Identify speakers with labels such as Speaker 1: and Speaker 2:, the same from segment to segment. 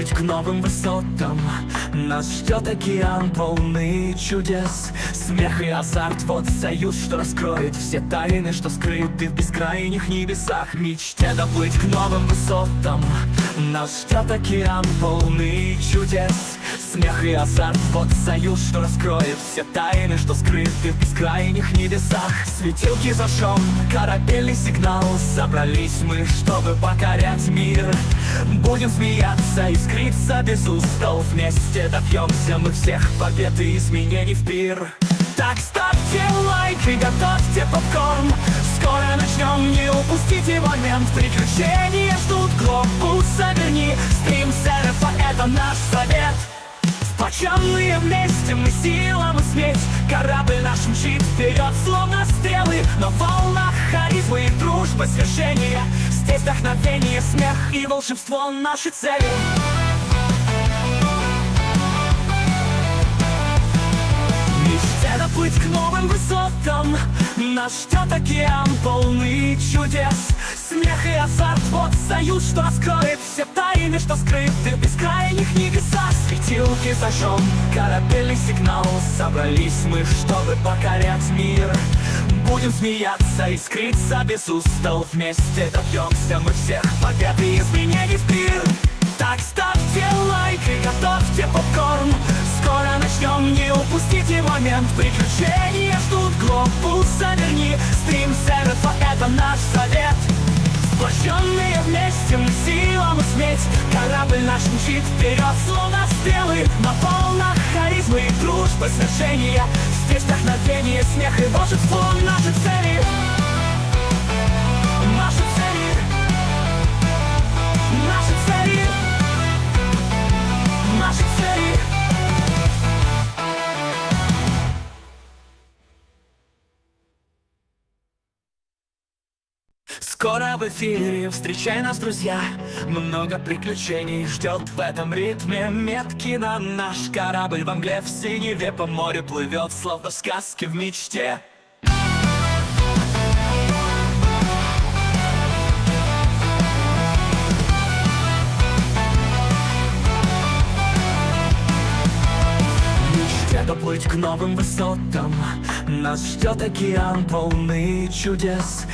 Speaker 1: плыть к новым высотам. Нас ждет океан, полный чудес, смех и азарт, вот союз, что раскроет все тайны, что скрыты в бескрайних небесах. Мечте доплыть к новым высотам. Нас ждет океан, полный чудес, смех и азарт, вот союз, что раскроет все тайны, что скрыты в бескрайних небесах. Светилки зажжем, корабельный сигнал, собрались мы, чтобы покорять мир. Будем смеяться, искриться без устал, вместе добьемся мы всех побед и изменений в пир. Так ставьте лайк и готовьте попкорн, скоро начнем, не упустите момент. Приключения ждут, глобус заверни, стрим серфа — это наш совет. Сплоченные вместе мы сила, мы сметь, корабль наш мчит вперед, словно стрелы. На волнах харизмы и дружба, свершения. Здесь вдохновение, смех и волшебство — наши цели. Мечте доплыть к новым высотам. Нас ждет океан, полный чудес, смех и азарт, вот союз, что раскроет все тайны, что скрыты в бескрайних небесах. Светилки зажжем, корабельный сигнал, собрались мы, чтобы покорять мир. Будем смеяться, искриться без устал, вместе добьемся мы всех побед и изменений в пир. Так ставьте лайк и готовьте попкорн, скоро начнем, не упустите момент. Приключения ждут, глобус заверни, стрим серфа — это наш совет. Сплощенные вместе мы сила, мы сметь, корабль наш мчит вперед, словно стрелы. На волнах харизмы и дружба, свершения. Здесь вдохновение, смех и волшебство — наши цели. Наши цели. Наши цели. Наши цели. Скоро в эфире, встречай нас, друзья. Много приключений ждет в этом ритме. Метки на наш корабль во мгле, в синеве по морю плывет, словно в сказке, в мечте. Мечте доплыть к новым высотам. Нас ждет океан, полный чудес.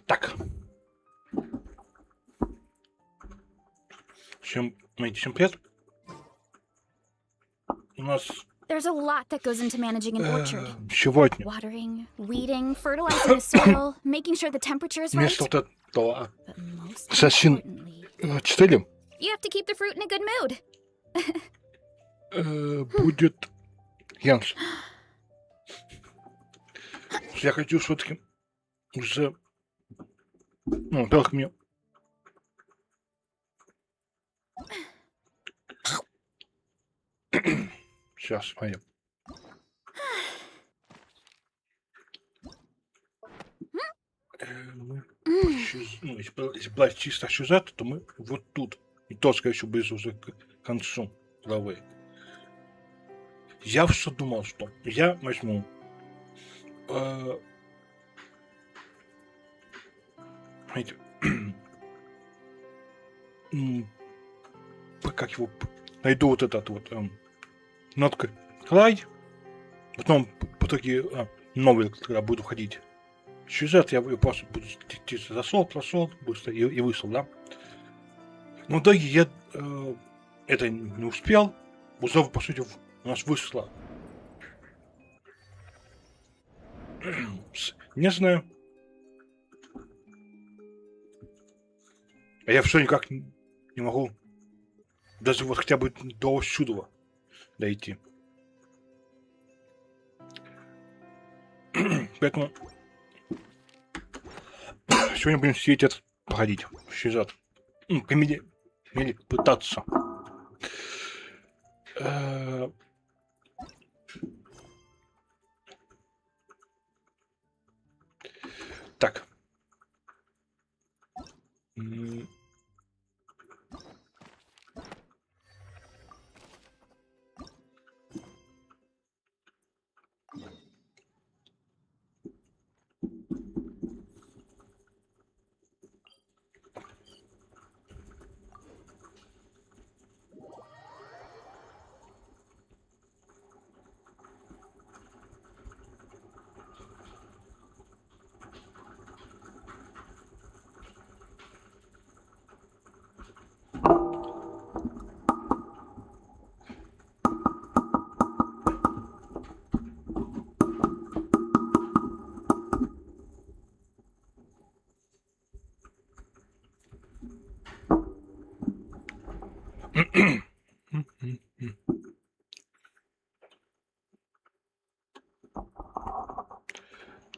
Speaker 2: Так. Всем привет. У нас
Speaker 3: There's a lot that goes into managing an orchard.
Speaker 2: сегодня
Speaker 3: Watering, weeding, fertilizing the soil, making sure the temperature is right.
Speaker 2: вместо вот этого
Speaker 3: But most
Speaker 2: Assassin
Speaker 3: importantly,
Speaker 2: 4
Speaker 3: you have to keep the fruit in a good mood.
Speaker 2: будет Янс. Я хочу все-таки уже, ну, во-первых, мне сейчас смотрим. Ну, если брать чисто сюжет, то мы вот тут. И то, скорее всего, ближе уже к концу главы. Я все думал, что я возьму знаете, как его найду вот этот вот нотка край, потом по итоге новый, когда буду ходить сюжет, я просто буду зашел, прошел быстро и вышел, да. Но в итоге я это не успел, уже по сути у нас вышло нежная А я все никак не могу даже вот хотя бы до сюда дойти. Поэтому сегодня будем сидеть это проходить. Сюжет. Или пытаться. Так.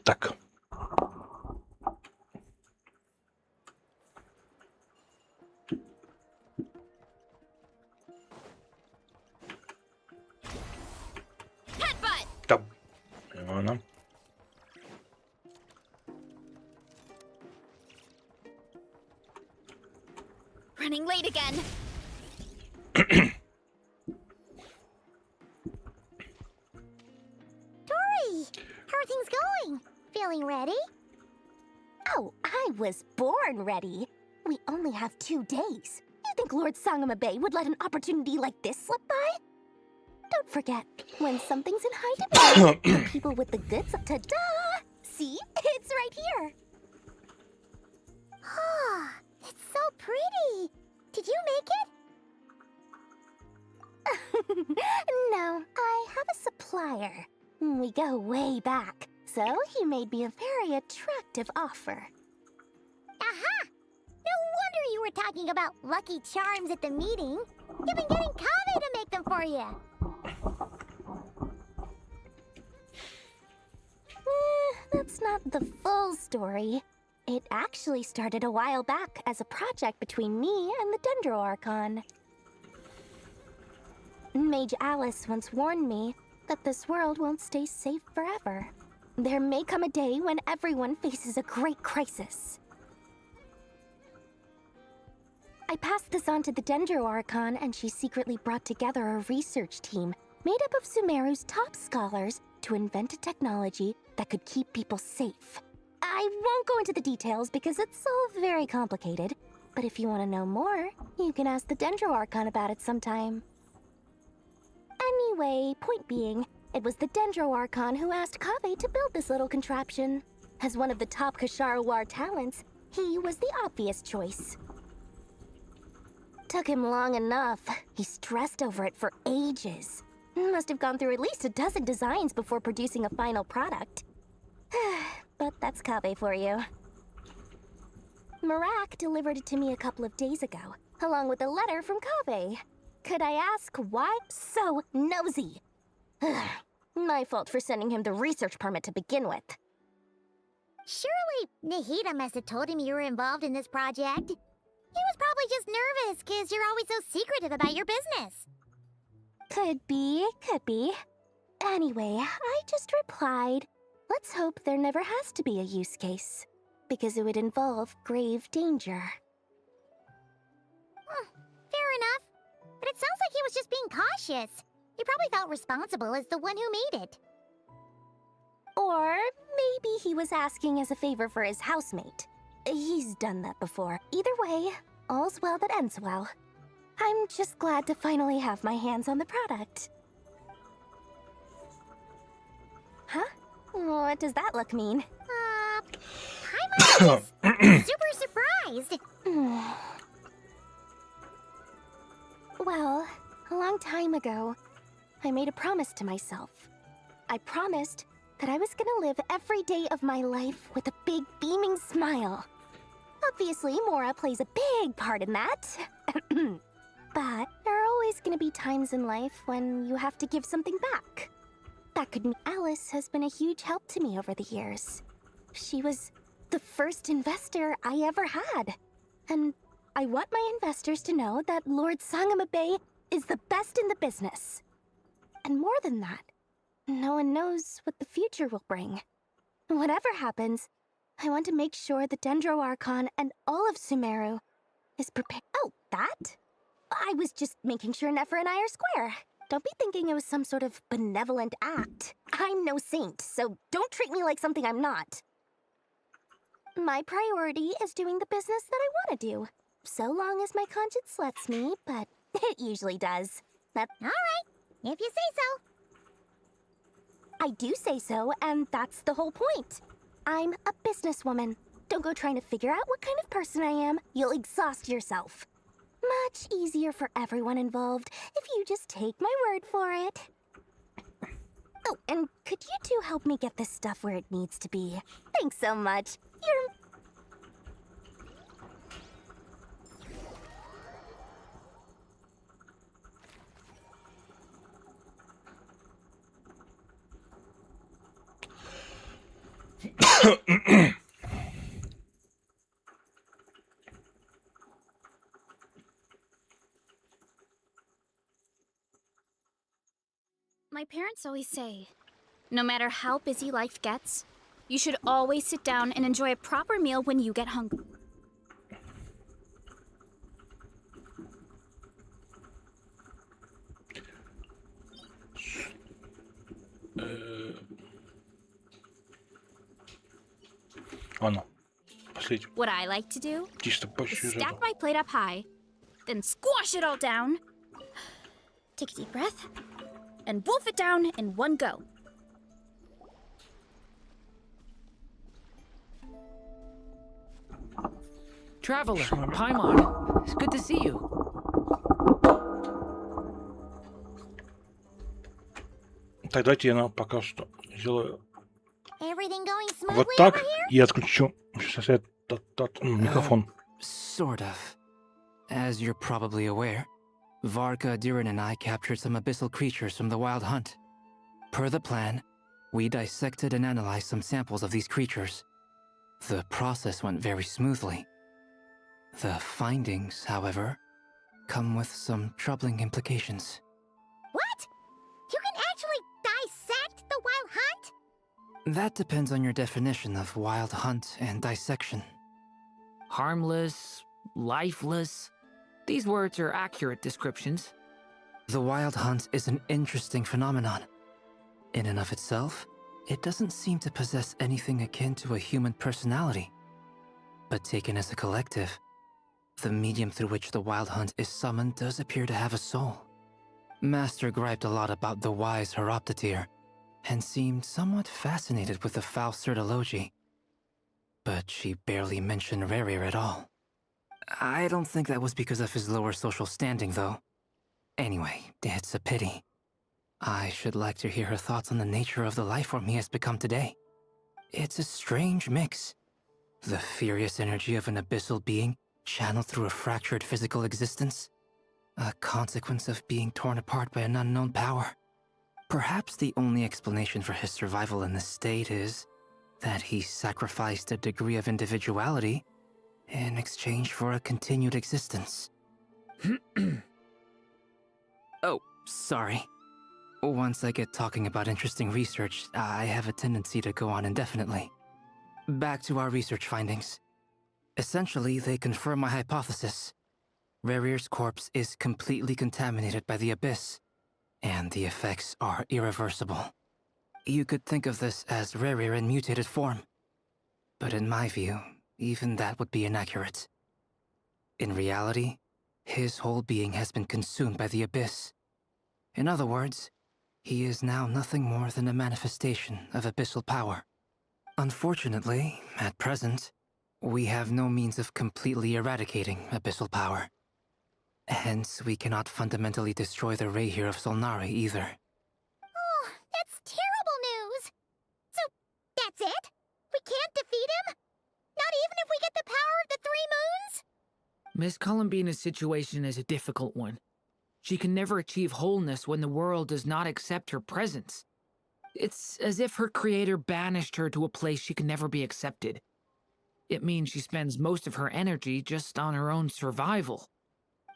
Speaker 2: Так. Там. Она.
Speaker 3: Running late again. Dory, how are things going? Feeling ready?
Speaker 4: Oh, I was born ready. We only have 2 days. You think Lord Sangama Bay would let an opportunity like this slip by? Don't forget, when something's in high demand, the people with the goods, ta-da! See? It's right here.
Speaker 3: Ah, it's so pretty. Did you make it?
Speaker 4: No, I have a supplier. We go way back, so he made me a very attractive offer.
Speaker 3: Aha! No wonder you were talking about Lucky Charms at the meeting. You've been getting Kave to make them for you.
Speaker 4: That's not the full story. It actually started a while back as a project between me and the Dendro Archon. Mage Alice once warned me that this world won't stay safe forever. There may come a day when everyone faces a great crisis. I passed this on to the Dendro Archon, and she secretly brought together a research team made up of Sumeru's top scholars to invent a technology that could keep people safe. I won't go into the details because it's all very complicated, but if you want to know more, you can ask the Dendro Archon about it sometime. Anyway, point being, it was the Dendro Archon who asked Kave to build this little contraption. As one of the top Kasharawar talents, he was the obvious choice. Took him long enough. He stressed over it for ages. Must have gone through at least a dozen designs before producing a final product. But that's Kave for you. Marak delivered it to me a couple of days ago, along with a letter from Kave. Could I ask why? So nosy. My fault for sending him the research permit to begin with.
Speaker 3: Surely Nahida must have told him you were involved in this project. He was probably just nervous because you're always so secretive about your business.
Speaker 4: Could be, could be. Anyway, I just replied, let's hope there never has to be a use case, because it would involve grave danger.
Speaker 3: Fair enough. But it sounds like he was just being cautious. He probably felt responsible as the one who made it.
Speaker 4: Or maybe he was asking as a favor for his housemate. He's done that before. Either way, all's well that ends well. I'm just glad to finally have my hands on the product. Huh? What does that look mean?
Speaker 3: I'm just super surprised.
Speaker 4: Well, a long time ago, I made a promise to myself. I promised that I was gonna live every day of my life with a big beaming smile. Obviously, Mora plays a big part in that. But there are always gonna be times in life when you have to give something back. That could mean Alice has been a huge help to me over the years. She was the first investor I ever had. And I want my investors to know that Lord Sangamabe is the best in the business. And more than that, no one knows what the future will bring. Whatever happens, I want to make sure the Dendro Archon and all of Sumeru is prepared. Oh, that? I was just making sure Nefer and I are square. Don't be thinking it was some sort of benevolent act. I'm no saint, so don't treat me like something I'm not. My priority is doing the business that I want to do. So long as my conscience lets me, but it usually does.
Speaker 3: All right, if you say so.
Speaker 4: I do say so, and that's the whole point. I'm a businesswoman. Don't go trying to figure out what kind of person I am. You'll exhaust yourself. Much easier for everyone involved if you just take my word for it. Oh, and could you two help me get this stuff where it needs to be? Thanks so much. You're...
Speaker 5: My parents always say, no matter how busy life gets, you should always sit down and enjoy a proper meal when you get hungry.
Speaker 2: Ладно. Последний.
Speaker 5: What I like to do
Speaker 2: Чисто по
Speaker 5: is
Speaker 2: сюжету.
Speaker 5: stack my plate up high, then squash it all down, take a deep breath, and wolf it down in one go.
Speaker 6: Traveler, Paimon, it's good to see you.
Speaker 2: Так, давайте я пока что сделаю
Speaker 3: Everything going smoothly
Speaker 2: вот
Speaker 3: over
Speaker 2: так
Speaker 3: here?
Speaker 2: и отключу сейчас этот микрофон.
Speaker 6: Sort of. As you're probably aware, Varka, Durin, and I captured some abyssal creatures from the Wild Hunt. Per the plan, we dissected and analyzed some samples of these creatures. The process went very smoothly. The findings, however, come with some troubling implications.
Speaker 3: What? You can actually dissect the Wild Hunt?
Speaker 6: That depends on your definition of Wild Hunt and dissection.
Speaker 7: Harmless, lifeless. These words are accurate descriptions.
Speaker 6: The Wild Hunt is an interesting phenomenon. In and of itself, it doesn't seem to possess anything akin to a human personality. But taken as a collective, the medium through which the Wild Hunt is summoned does appear to have a soul. Master griped a lot about the wise Horoptatyr, and seemed somewhat fascinated with the foul Certology. But she barely mentioned Rerir at all. I don't think that was because of his lower social standing, though. Anyway, it's a pity. I should like to hear her thoughts on the nature of the life form he has become today. It's a strange mix. The furious energy of an abyssal being channeled through a fractured physical existence. A consequence of being torn apart by an unknown power. Perhaps the only explanation for his survival in this state is that he sacrificed a degree of individuality in exchange for a continued existence. Oh, sorry. Once I get talking about interesting research, I have a tendency to go on indefinitely. Back to our research findings. Essentially, they confirm my hypothesis. Rerir's corpse is completely contaminated by the Abyss, and the effects are irreversible. You could think of this as Rerir in mutated form. But in my view, even that would be inaccurate. In reality, his whole being has been consumed by the Abyss. In other words, he is now nothing more than a manifestation of abyssal power. Unfortunately, at present, we have no means of completely eradicating abyssal power. Hence, we cannot fundamentally destroy the Reir of Solnari either.
Speaker 3: Oh, that's terrible news. So, that's it? We can't defeat him? Not even if we get the power of the three moons?
Speaker 7: Miss Columbina's situation is a difficult one. She can never achieve wholeness when the world does not accept her presence. It's as if her creator banished her to a place she can never be accepted. It means she spends most of her energy just on her own survival.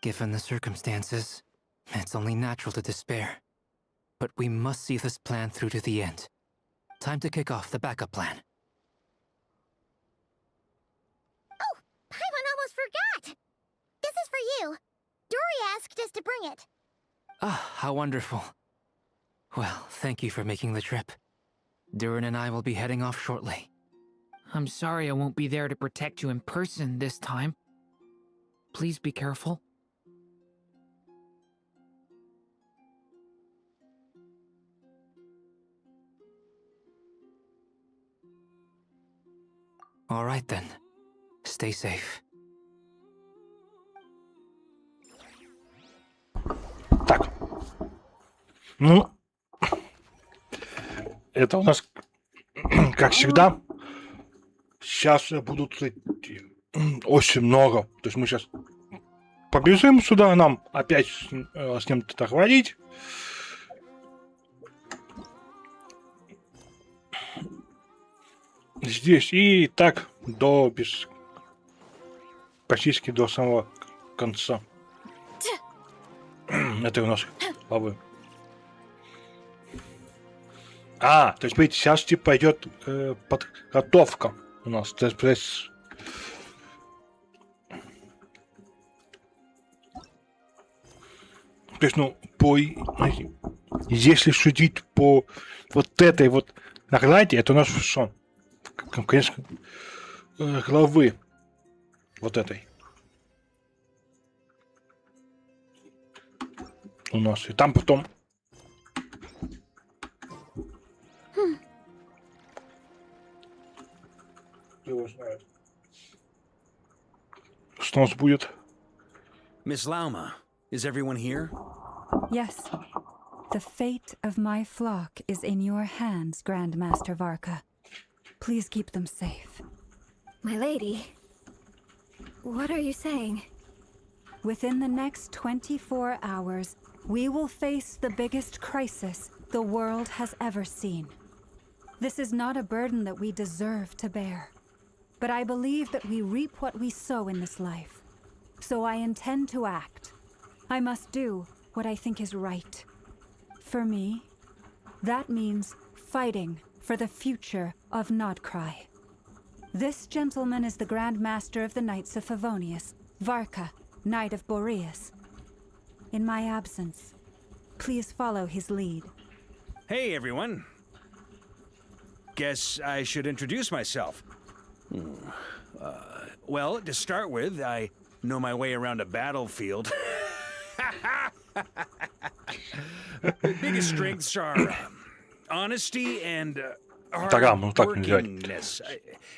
Speaker 6: Given the circumstances, it's only natural to despair. But we must see this plan through to the end. Time to kick off the backup plan.
Speaker 3: Oh, Paimon almost forgot! This is for you. Dory asked us to bring it.
Speaker 6: Ah, how wonderful. Well, thank you for making the trip. Durin and I will be heading off shortly.
Speaker 7: I'm sorry I won't be there to protect you in person this time. Please be careful.
Speaker 6: All right then. Stay safe.
Speaker 2: Так. Ну, это у нас, как всегда, сейчас будут очень много. То есть мы сейчас побежим сюда, нам опять с кем-то говорить. Здесь и так до практически до самого конца. Это у нас главы. То есть, видите, сейчас типа идет подготовка у нас. То есть, ну, если судить по вот этой вот награде, это у нас что? Конечно, главы вот этой. У нас. И там потом... Его знает. Что у нас будет?
Speaker 8: Miss Lauma, is everyone here?
Speaker 9: Yes. The fate of my flock is in your hands, Grandmaster Varka. Please keep them safe.
Speaker 4: My lady, what are you saying?
Speaker 9: Within the next 24 hours, we will face the biggest crisis the world has ever seen. This is not a burden that we deserve to bear, but I believe that we reap what we sow in this life. So I intend to act. I must do what I think is right. For me, that means fighting for the future of Nodcry. This gentleman is the Grand Master of the Knights of Favonius, Varka, Knight of Boreas. In my absence, please follow his lead.
Speaker 8: Hey, everyone. Guess I should introduce myself. Well, to start with, I know my way around a battlefield. Biggest strengths are honesty and hard-workingness.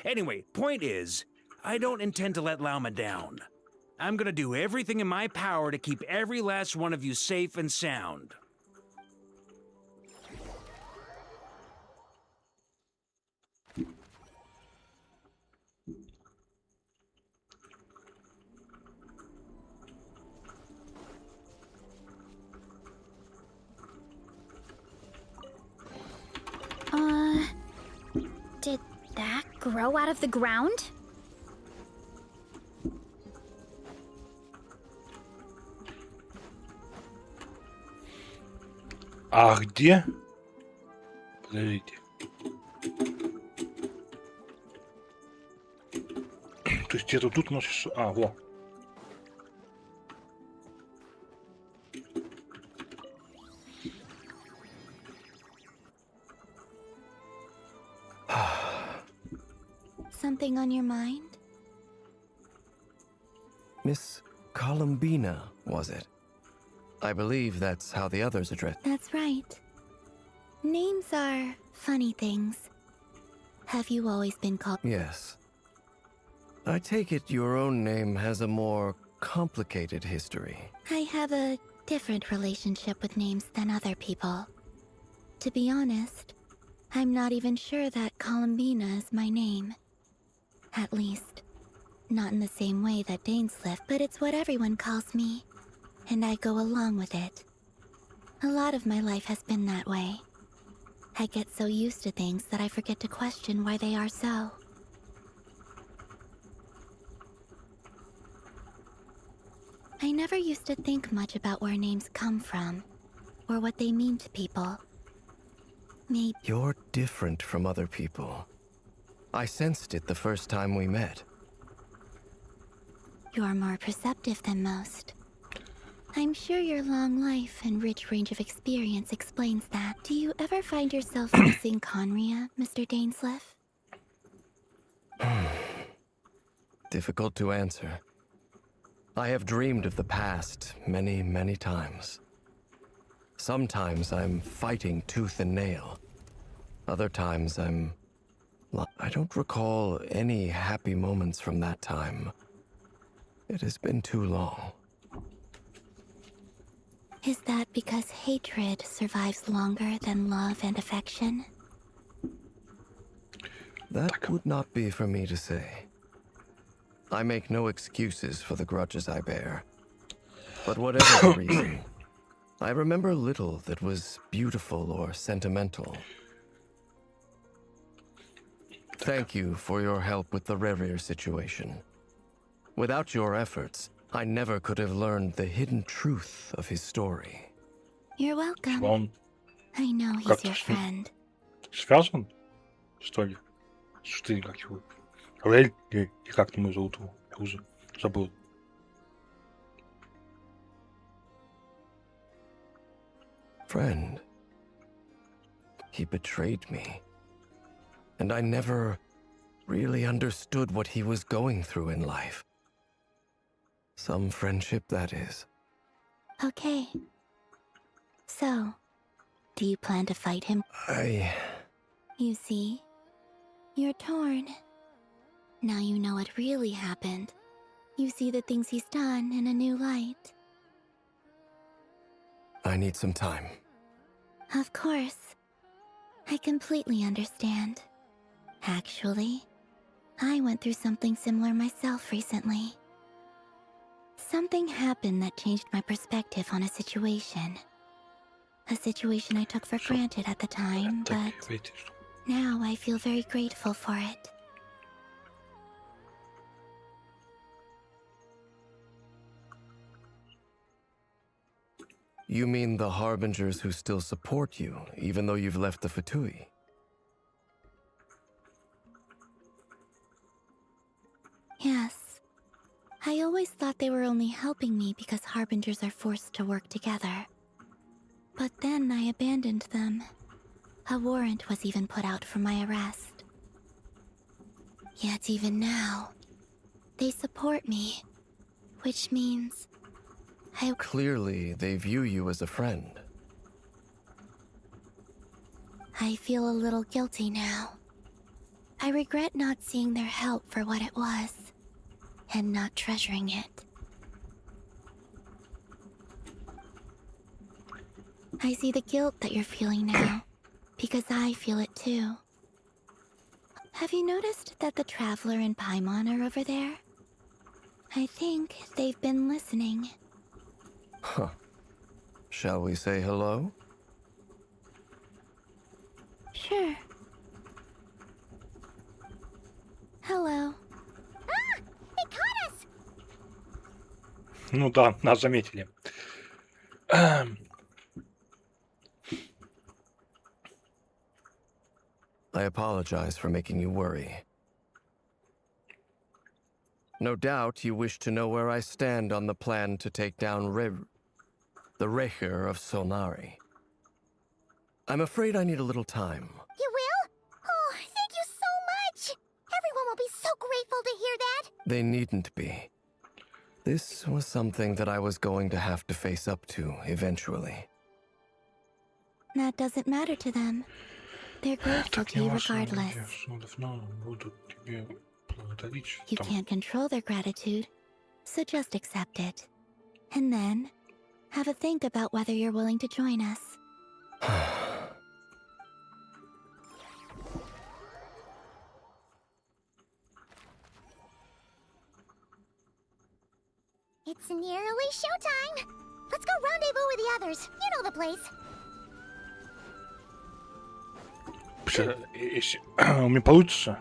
Speaker 8: Anyway, point is, I don't intend to let Lauma down. I'm gonna do everything in my power to keep every last one of you safe and sound.
Speaker 5: Did that grow out of the ground?
Speaker 2: А где? Подождите. То есть где-то тут у нас... во.
Speaker 4: Something on your mind?
Speaker 10: Miss Columbina, was it? I believe that's how the others address.
Speaker 4: That's right. Names are funny things. Have you always been called?
Speaker 10: Yes. I take it your own name has a more complicated history.
Speaker 4: I have a different relationship with names than other people. To be honest, I'm not even sure that Columbina is my name. At least, Not in the same way that Dainsliff, but it's what everyone calls me. And I go along with it. A lot of my life has been that way. I get so used to things that I forget to question why they are so. I never used to think much about where names come from, or what they mean to people. Maybe
Speaker 10: You're different from other people. I sensed it the first time we met.
Speaker 4: you're more perceptive than most. I'm sure your long life and rich range of experience explains that. Do you ever find yourself missing Conria, Mr. Dainsliff?
Speaker 10: Difficult to answer. I have dreamed of the past many, many times. Sometimes I'm fighting tooth and nail. Other times I don't recall any happy moments from that time. It has been too long.
Speaker 4: Is that because hatred survives longer than love and affection?
Speaker 10: That would not be for me to say. I make no excuses for the grudges I bear. But whatever the reason, I remember little that was beautiful or sentimental. Thank you for your help with the Rerir situation. Without your efforts, I never could have learned the hidden truth of his story.
Speaker 4: You're welcome.
Speaker 2: Он
Speaker 4: I know he's your friend.
Speaker 2: связан, что ли? Что ты как его? Рель или как там его зовут? Я уже забыл.
Speaker 10: Friend. He betrayed me. And I never really understood what he was going through in life. Some friendship, that is.
Speaker 4: Okay. So, do you plan to fight him?
Speaker 10: You
Speaker 4: see, you're torn. Now you know what really happened. You see the things he's done in a new light.
Speaker 10: I need some time.
Speaker 4: Of course. I completely understand. Actually, I went through something similar myself recently. Something happened that changed my perspective on a situation. A situation I took for granted at the time, but now I feel very grateful for it.
Speaker 10: You mean the Harbingers who still support you, even though you've left the Fatui?
Speaker 4: Yes. I always thought they were only helping me because Harbingers are forced to work together. But then I abandoned them. A warrant was even put out for my arrest. Yet even now, they support me, which means
Speaker 10: Clearly, they view you as a friend.
Speaker 4: I feel a little guilty now. I regret not seeing their help for what it was, and not treasuring it. I see the guilt that you're feeling now, because I feel it too. Have you noticed that the Traveler and Paimon are over there? I think they've been listening.
Speaker 10: Huh. Shall we say hello?
Speaker 4: Sure. Hello.
Speaker 3: Ah! They caught us!
Speaker 2: Ну да, нас заметили.
Speaker 10: I apologize for making you worry. No doubt you wish to know where I stand on the plan to take down the Recher of Solnari. I'm afraid I need a little time.
Speaker 3: You will? Oh, thank you so much! Everyone will be so grateful to hear that!
Speaker 10: They needn't be. This was something that I was going to have to face up to eventually.
Speaker 4: That doesn't matter to them. They're grateful to you regardless. You can't control their gratitude, so just accept it. And then, have a think about whether you're willing to join us.
Speaker 3: It's nearly showtime. Let's go rendezvous with the others. You know the place.
Speaker 2: Если у меня получится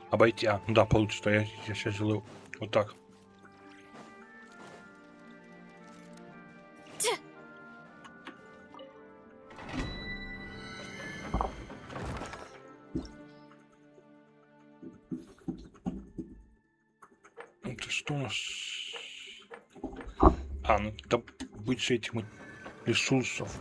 Speaker 2: обойти, ну да, получится, то я сейчас сделаю вот так. Это что у нас? Ну это больше этих ресурсов.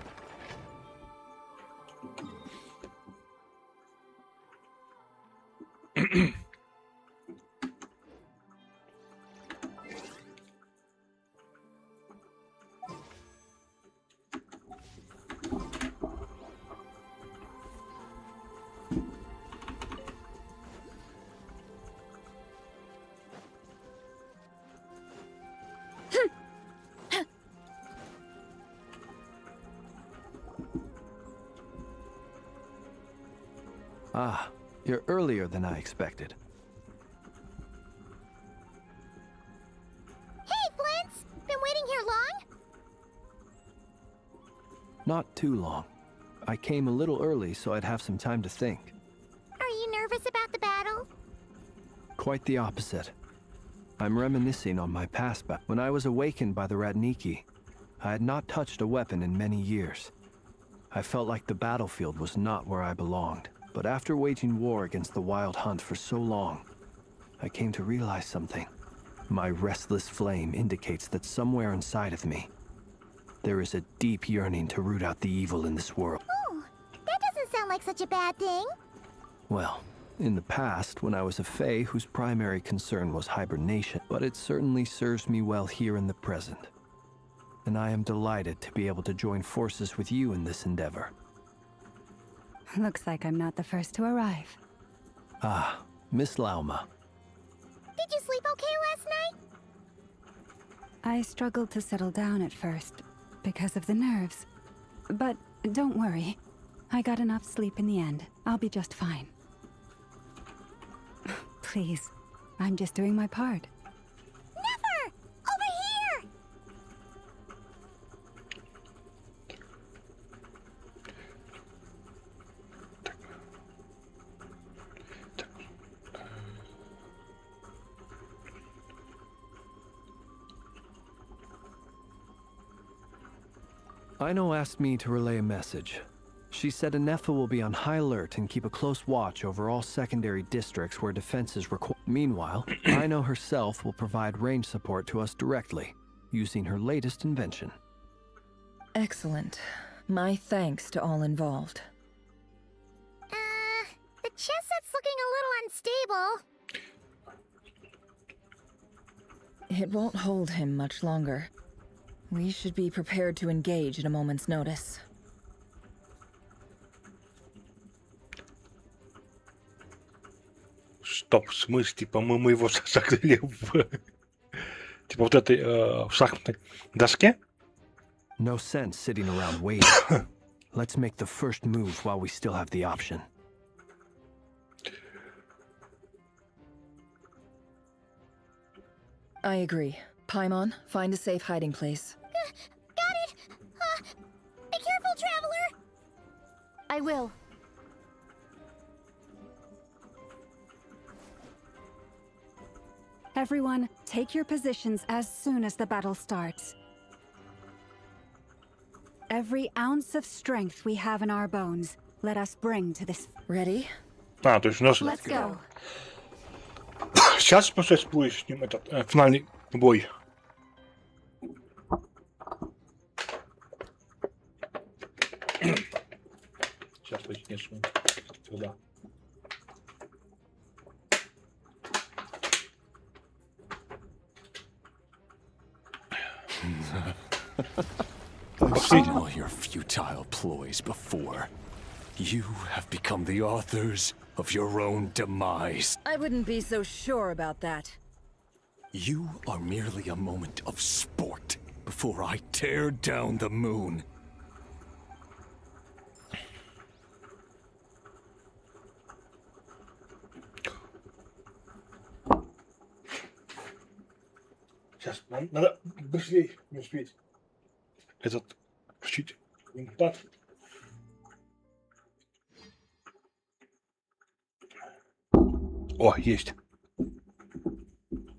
Speaker 10: Ah, you're earlier than I expected.
Speaker 3: Hey, Flint's! Been waiting here long?
Speaker 10: Not too long. I came a little early so I'd have some time to think.
Speaker 3: Are you nervous about the battle?
Speaker 10: Quite the opposite. I'm reminiscing on my past battle. When I was awakened by the Ratniki, I had not touched a weapon in many years. I felt like the battlefield was not where I belonged. But after waging war against the Wild Hunt for so long, I came to realize something. My restless flame indicates that somewhere inside of me, there is a deep yearning to root out the evil in this world.
Speaker 3: Oh, that doesn't sound like such a bad thing.
Speaker 10: Well, in the past, when I was a Fae whose primary concern was hibernation, but it certainly serves me well here in the present. And I am delighted to be able to join forces with you in this endeavor.
Speaker 9: Looks like I'm not the first to arrive.
Speaker 10: Ah, Miss Lauma.
Speaker 3: Did you sleep okay last night?
Speaker 9: I struggled to settle down at first because of the nerves. But don't worry. I got enough sleep in the end. I'll be just fine. Please, I'm just doing my part.
Speaker 3: Never! Over here!
Speaker 10: Ino asked me to relay a message. She said Anefa will be on high alert and keep a close watch over all secondary districts where defense is required. Meanwhile, Ino herself will provide range support to us directly, using her latest invention.
Speaker 11: Excellent. My thanks to all involved.
Speaker 3: The chess set's looking a little unstable.
Speaker 11: It won't hold him much longer. We should be prepared to engage at a moment's notice.
Speaker 2: Стоп, в смысле, типа мы его закрыли в... Типа вот этой в шахматной доске?
Speaker 10: No sense sitting around waiting. Let's make the first move while we still have the option.
Speaker 11: I agree. Paimon, find a safe hiding place.
Speaker 3: Got it! Be careful, Traveler!
Speaker 4: I will.
Speaker 9: Everyone, take your positions as soon as the battle starts. Every ounce of strength we have in our bones, let us bring to this.
Speaker 11: Ready?
Speaker 2: То есть у нас
Speaker 4: Let's go.
Speaker 2: сейчас после будет с ним этот финальный бой. Сейчас поднесу сюда.
Speaker 12: I've seen all your futile ploys before. You have become the authors of your own demise.
Speaker 11: I wouldn't be so sure about that.
Speaker 12: You are merely a moment of sport before I tear down the moon.
Speaker 2: Сейчас Сейчас, надо быстрее, не успеть. Этот включить импакт. О, есть.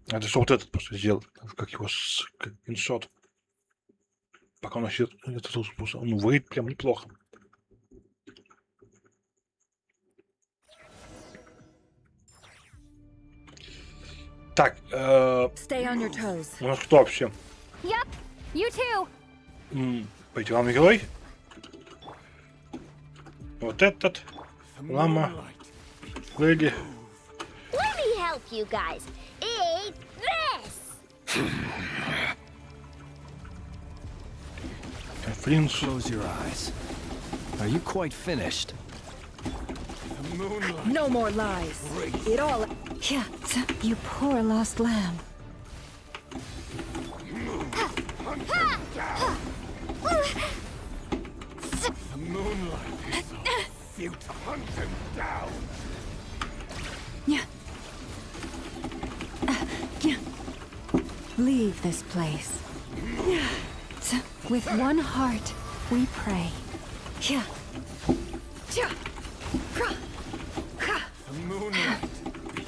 Speaker 2: Это что вот этот просто сделал, как его иншот. Пока он еще этот спуск, ну выйдет прям неплохо. Так,
Speaker 11: Stay on your toes.
Speaker 2: у нас кто вообще?
Speaker 4: Yep, you too.
Speaker 2: Пойти главный герой. Вот этот. Лама. Леди.
Speaker 3: Let me help you guys. Eat this!
Speaker 2: Принц.
Speaker 12: Close your eyes. Are you quite finished?
Speaker 11: No more lies. It all.
Speaker 9: Yeah, you poor lost lamb. Leave this place. With one heart, we pray.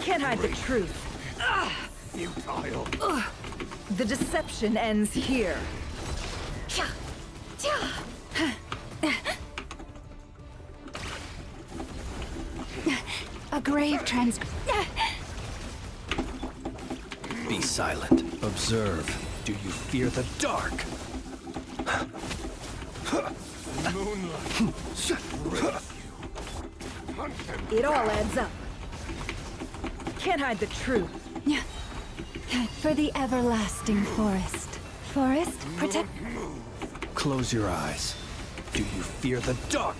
Speaker 11: Can't hide the truth. The deception ends here.
Speaker 9: A grave
Speaker 12: Be silent. Observe. Do you fear the dark?
Speaker 11: It all adds up. Can't hide the truth.
Speaker 9: For the everlasting forest. Forest, protect.
Speaker 12: Close your eyes. Do you fear the dark?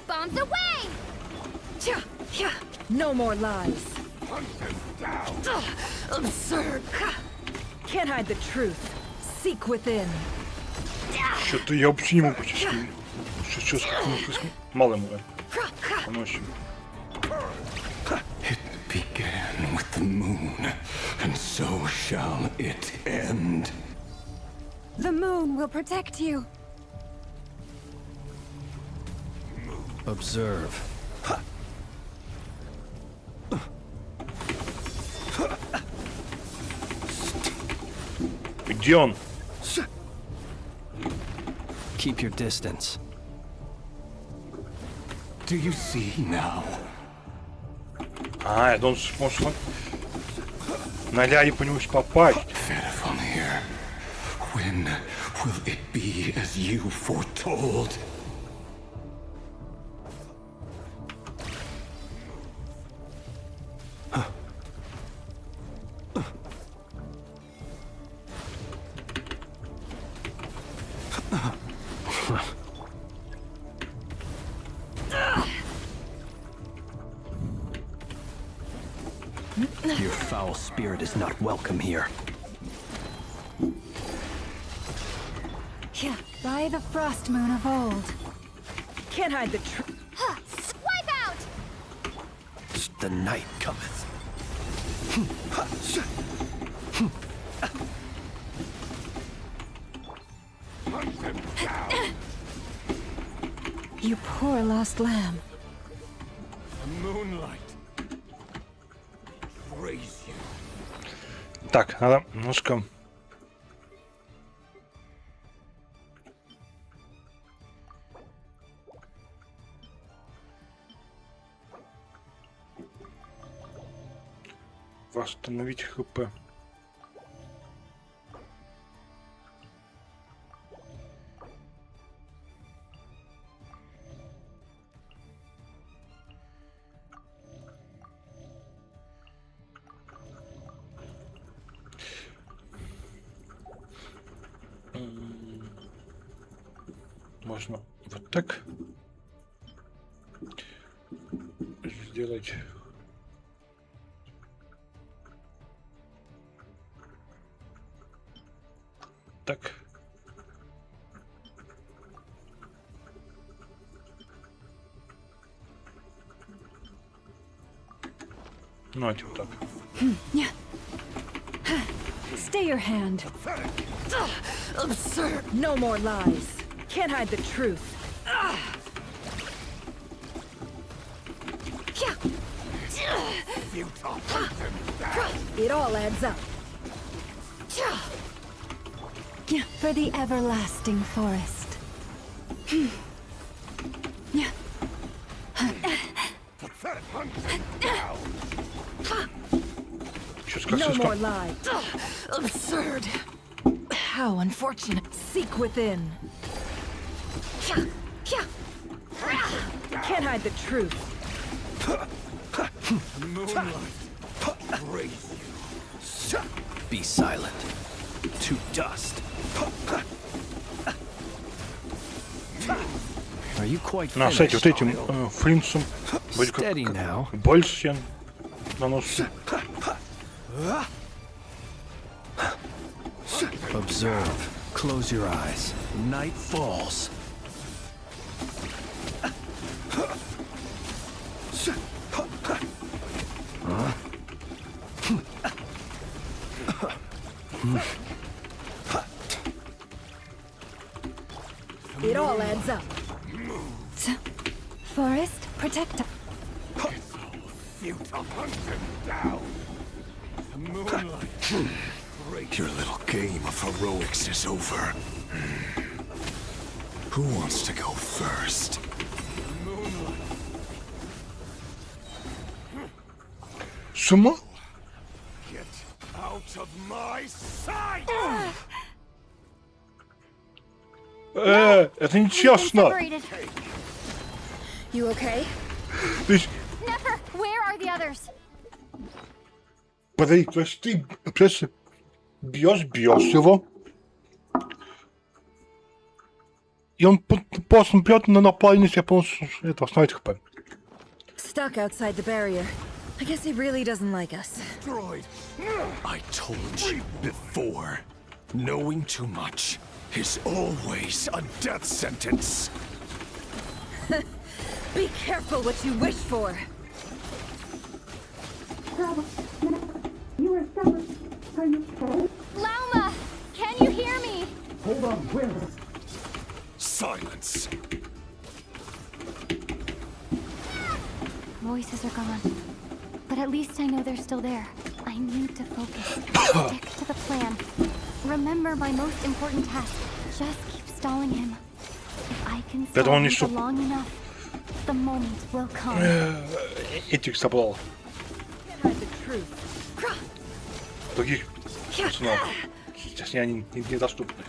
Speaker 3: Bombs away!
Speaker 11: No more lies. Absurd. Can't hide the truth. Seek within.
Speaker 2: Что-то я вообще не могу сейчас. Сейчас мало ему. Ночью.
Speaker 12: It began with the moon, and so shall it end.
Speaker 9: The moon will protect you.
Speaker 12: Observe.
Speaker 2: Где он?
Speaker 12: Keep your distance. Do you see now?
Speaker 2: А, я должен на ляде по нему попасть.
Speaker 12: From here. When will it be as you foretold? Your foul spirit is not welcome here.
Speaker 9: By the frost moon of old.
Speaker 11: Can't hide the truth.
Speaker 3: Wipe out!
Speaker 12: The night cometh.
Speaker 9: You poor lost lamb.
Speaker 8: Moonlight. Praise you.
Speaker 2: Так, надо немножко... восстановить ХП. Можно вот так сделать. Так. Ну, типа так.
Speaker 9: Stay your hand. Absurd. No more lies. Can't hide the truth. It all adds up. For the everlasting forest.
Speaker 2: Сейчас как
Speaker 9: No
Speaker 2: слишком...
Speaker 9: more lies. Absurd. How unfortunate. Seek within. Can't hide the truth.
Speaker 12: Be silent. To dust. Are you quite
Speaker 2: На сайте вот
Speaker 12: finished?
Speaker 2: этим флинсом вроде
Speaker 12: Steady
Speaker 2: как
Speaker 12: now.
Speaker 2: больше наносится.
Speaker 12: Observe. Close your eyes. Night falls.
Speaker 9: It all adds up. Forest, protect us.
Speaker 12: Your little game of heroics is over. Who wants to go first?
Speaker 2: С ума?
Speaker 12: Get out of my sight!
Speaker 2: Это нечестно.
Speaker 5: You okay?
Speaker 2: То есть,
Speaker 5: Never! Where are the others?
Speaker 2: подожди, то есть ты, получается, бьешь его, и он просто бьет на напальность, я полностью это восстановить хп.
Speaker 11: Stuck outside the barrier. I guess he really doesn't like us.
Speaker 12: Destroyed. I told you before. Knowing too much is always a death sentence.
Speaker 11: Be careful what you wish for.
Speaker 5: Lauma! Can you hear me?
Speaker 12: Silence.
Speaker 4: Voices are gone. But at least I know they're still there. I need to focus. Stick to the plan. Remember my most important task. Just keep stalling him. If I can
Speaker 2: Это
Speaker 4: stall
Speaker 2: он
Speaker 4: him
Speaker 2: еще-
Speaker 4: for long enough, the moment will come.
Speaker 2: Этих собрал.
Speaker 9: Can't hide the truth.
Speaker 2: Других пацанов. Сейчас они недоступны.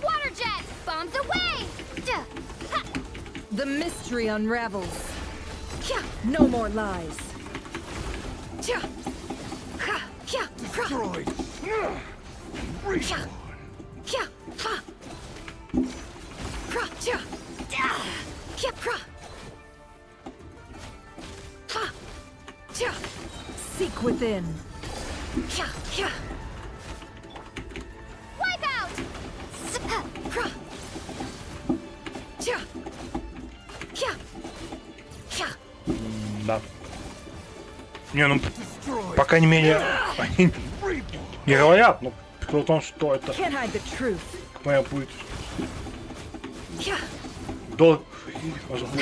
Speaker 5: Water jet! Bombs away!
Speaker 9: The mystery unravels. No more lies.
Speaker 12: Destroyed. Reborn.
Speaker 9: Seek within.
Speaker 5: Wipe out!
Speaker 2: Да. Не, ну, по крайней мере, они не говорят, но при том, что это
Speaker 9: Can't hide the truth.
Speaker 2: моя будет до возможно.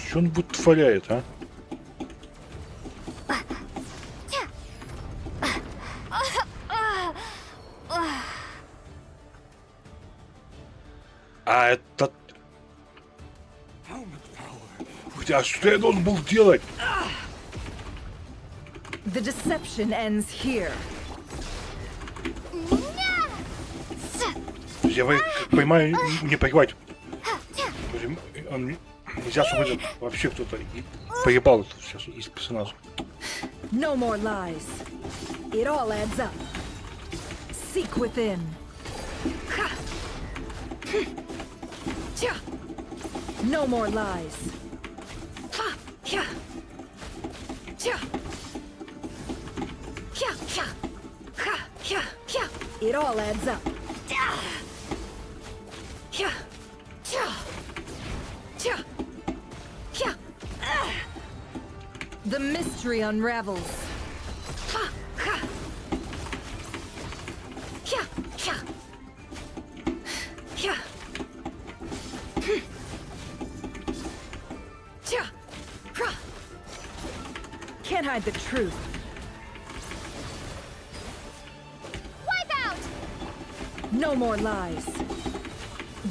Speaker 2: Что он вытворяет, а? А это... А что я должен был делать?
Speaker 9: The deception ends here.
Speaker 2: Я как понимаю, не погибать. Он Нельзя, чтобы это вообще кто-то поебал это сейчас из персонажа.
Speaker 11: No more lies. It all adds up. Seek within. No more lies. It all adds up. The mystery unravels. Can't hide the truth. No more lies.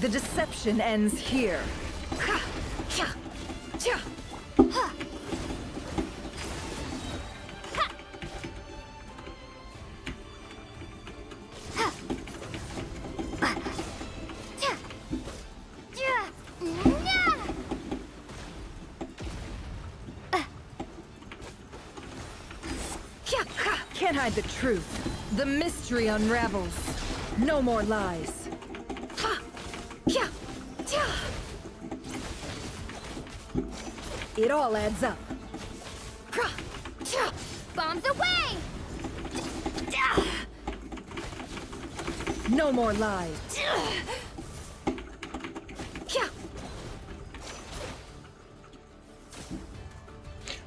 Speaker 11: The deception ends here. Can't hide the truth. The mystery unravels. No more lies. It all adds up.
Speaker 3: Bombs away!
Speaker 11: No more lies.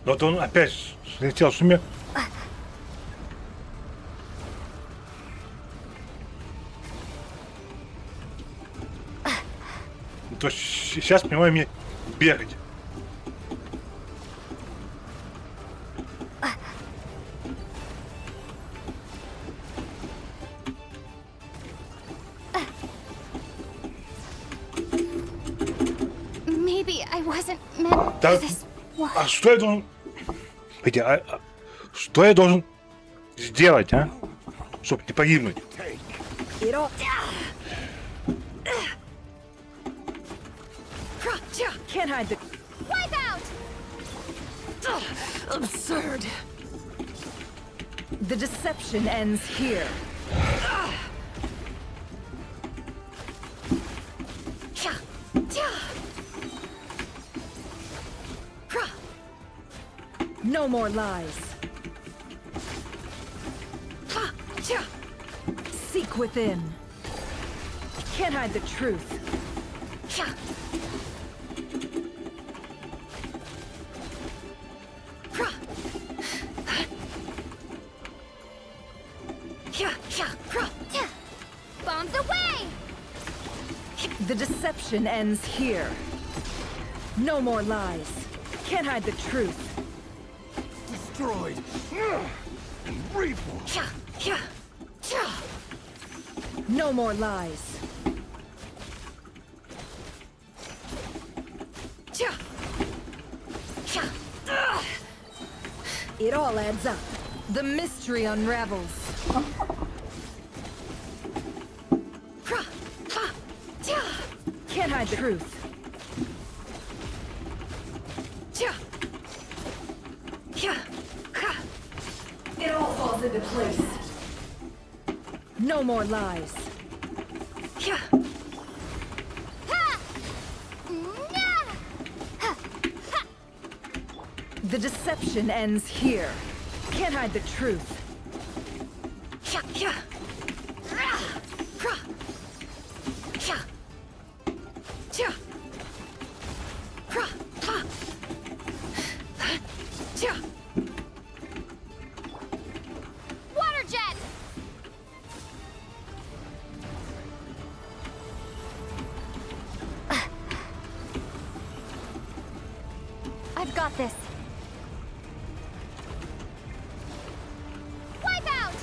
Speaker 2: Но вот он опять слетел с уме. То есть сейчас, понимаю, мне бегать.
Speaker 3: Maybe I wasn't meant
Speaker 2: Да,
Speaker 3: for this war.
Speaker 2: а что я должен... Погоди, что я должен сделать, а? Чтоб не погибнуть.
Speaker 11: It all... Can't hide the...
Speaker 3: Wipe out!
Speaker 11: Absurd. The deception ends here. No more lies. Seek within. Can't hide the truth.
Speaker 3: Bombs away!
Speaker 11: The deception ends here. No more lies. Can't hide the truth.
Speaker 12: Destroyed and reborn.
Speaker 11: No more lies. It all adds up. The mystery unravels. Can't hide the truth. It all falls into place. No more lies. The deception ends here. Can't hide the truth.
Speaker 3: Water jet! I've got this. Wipe out!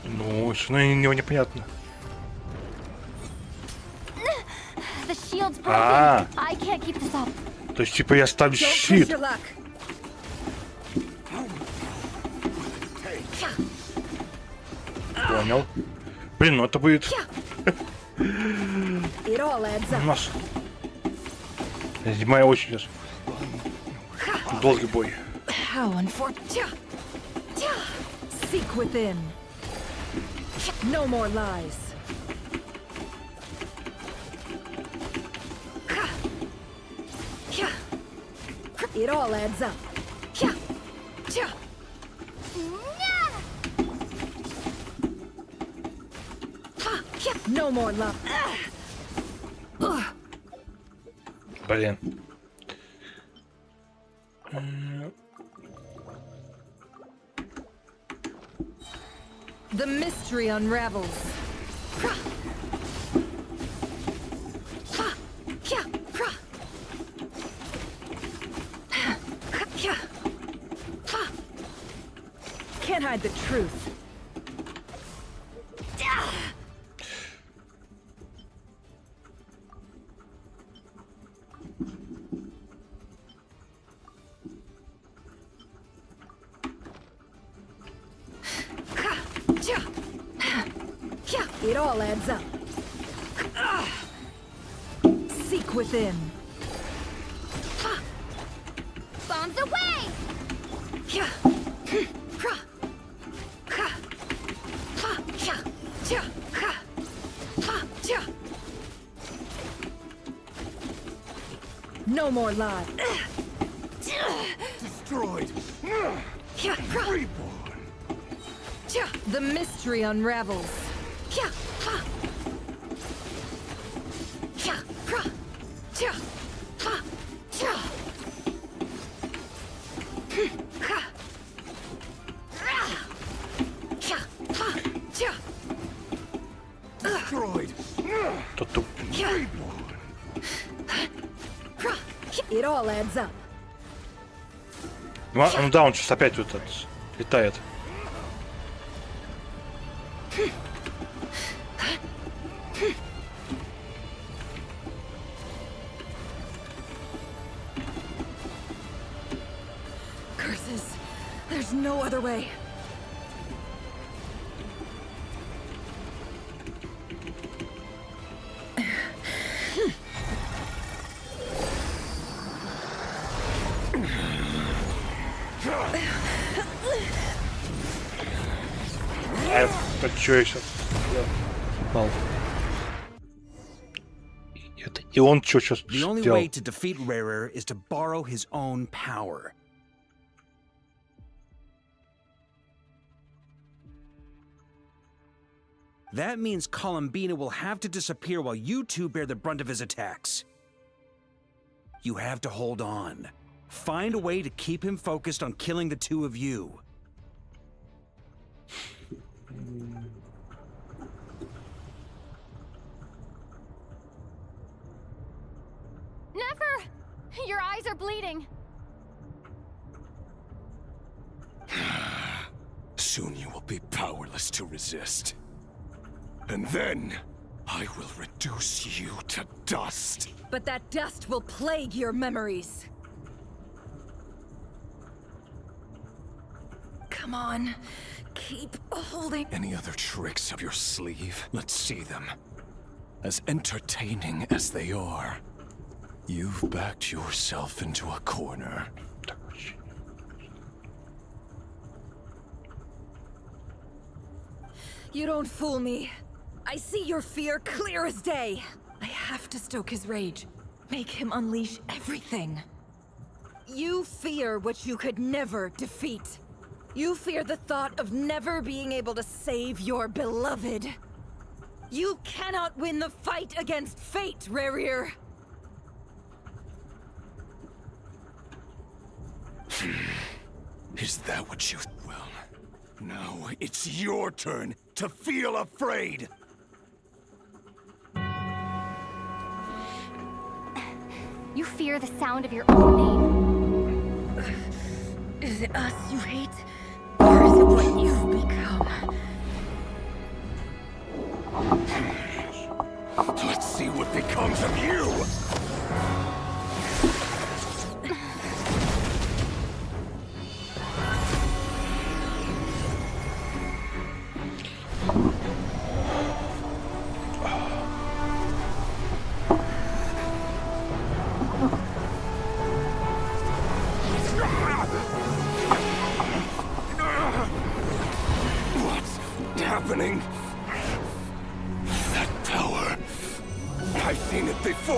Speaker 2: Ну, что на него непонятно.
Speaker 3: The shield's broken.
Speaker 2: А,
Speaker 3: I can't keep this up.
Speaker 2: то есть типа я ставлю
Speaker 11: Don't push
Speaker 2: щит.
Speaker 11: your luck.
Speaker 2: Понял. Блин, ну это будет
Speaker 11: It all adds
Speaker 2: у
Speaker 11: up.
Speaker 2: нас моя очередь. Долгий бой.
Speaker 11: How unfortunate. Seek within. No more lies. It all adds up. No more lies.
Speaker 2: Блин.
Speaker 11: The mystery unravels. Can't hide the truth. It all adds up. Seek within.
Speaker 5: Bombs away!
Speaker 11: No more lies.
Speaker 12: Destroyed.
Speaker 11: The mystery unravels.
Speaker 12: Destroyed.
Speaker 2: Тут
Speaker 11: It all adds up.
Speaker 2: ну да, он сейчас опять тут летает.
Speaker 11: Curses. There's no other way.
Speaker 2: Чё я сейчас? Мал. И он чё сейчас
Speaker 8: The only
Speaker 2: сделал?
Speaker 8: way to defeat Rarer is to borrow his own power. That means Columbina will have to disappear while you two bear the brunt of his attacks. You have to hold on. Find a way to keep him focused on killing the two of you.
Speaker 5: Never! Your eyes are bleeding.
Speaker 12: Soon you will be powerless to resist. And then, I will reduce you to dust.
Speaker 11: But that dust will plague your memories. Come on. Keep holding.
Speaker 12: Any other tricks up your sleeve? Let's see them. As entertaining as they are, you've backed yourself into a corner.
Speaker 11: You don't fool me. I see your fear clear as day. I have to stoke his rage. Make him unleash everything. You fear what you could never defeat. You fear the thought of never being able to save your beloved. You cannot win the fight against fate, Rarir.
Speaker 12: Is that what you... Well, now it's your turn to feel afraid!
Speaker 4: You fear the sound of your own name.
Speaker 11: Is it us you hate? Or is it what you've become?
Speaker 12: Let's see what becomes of you!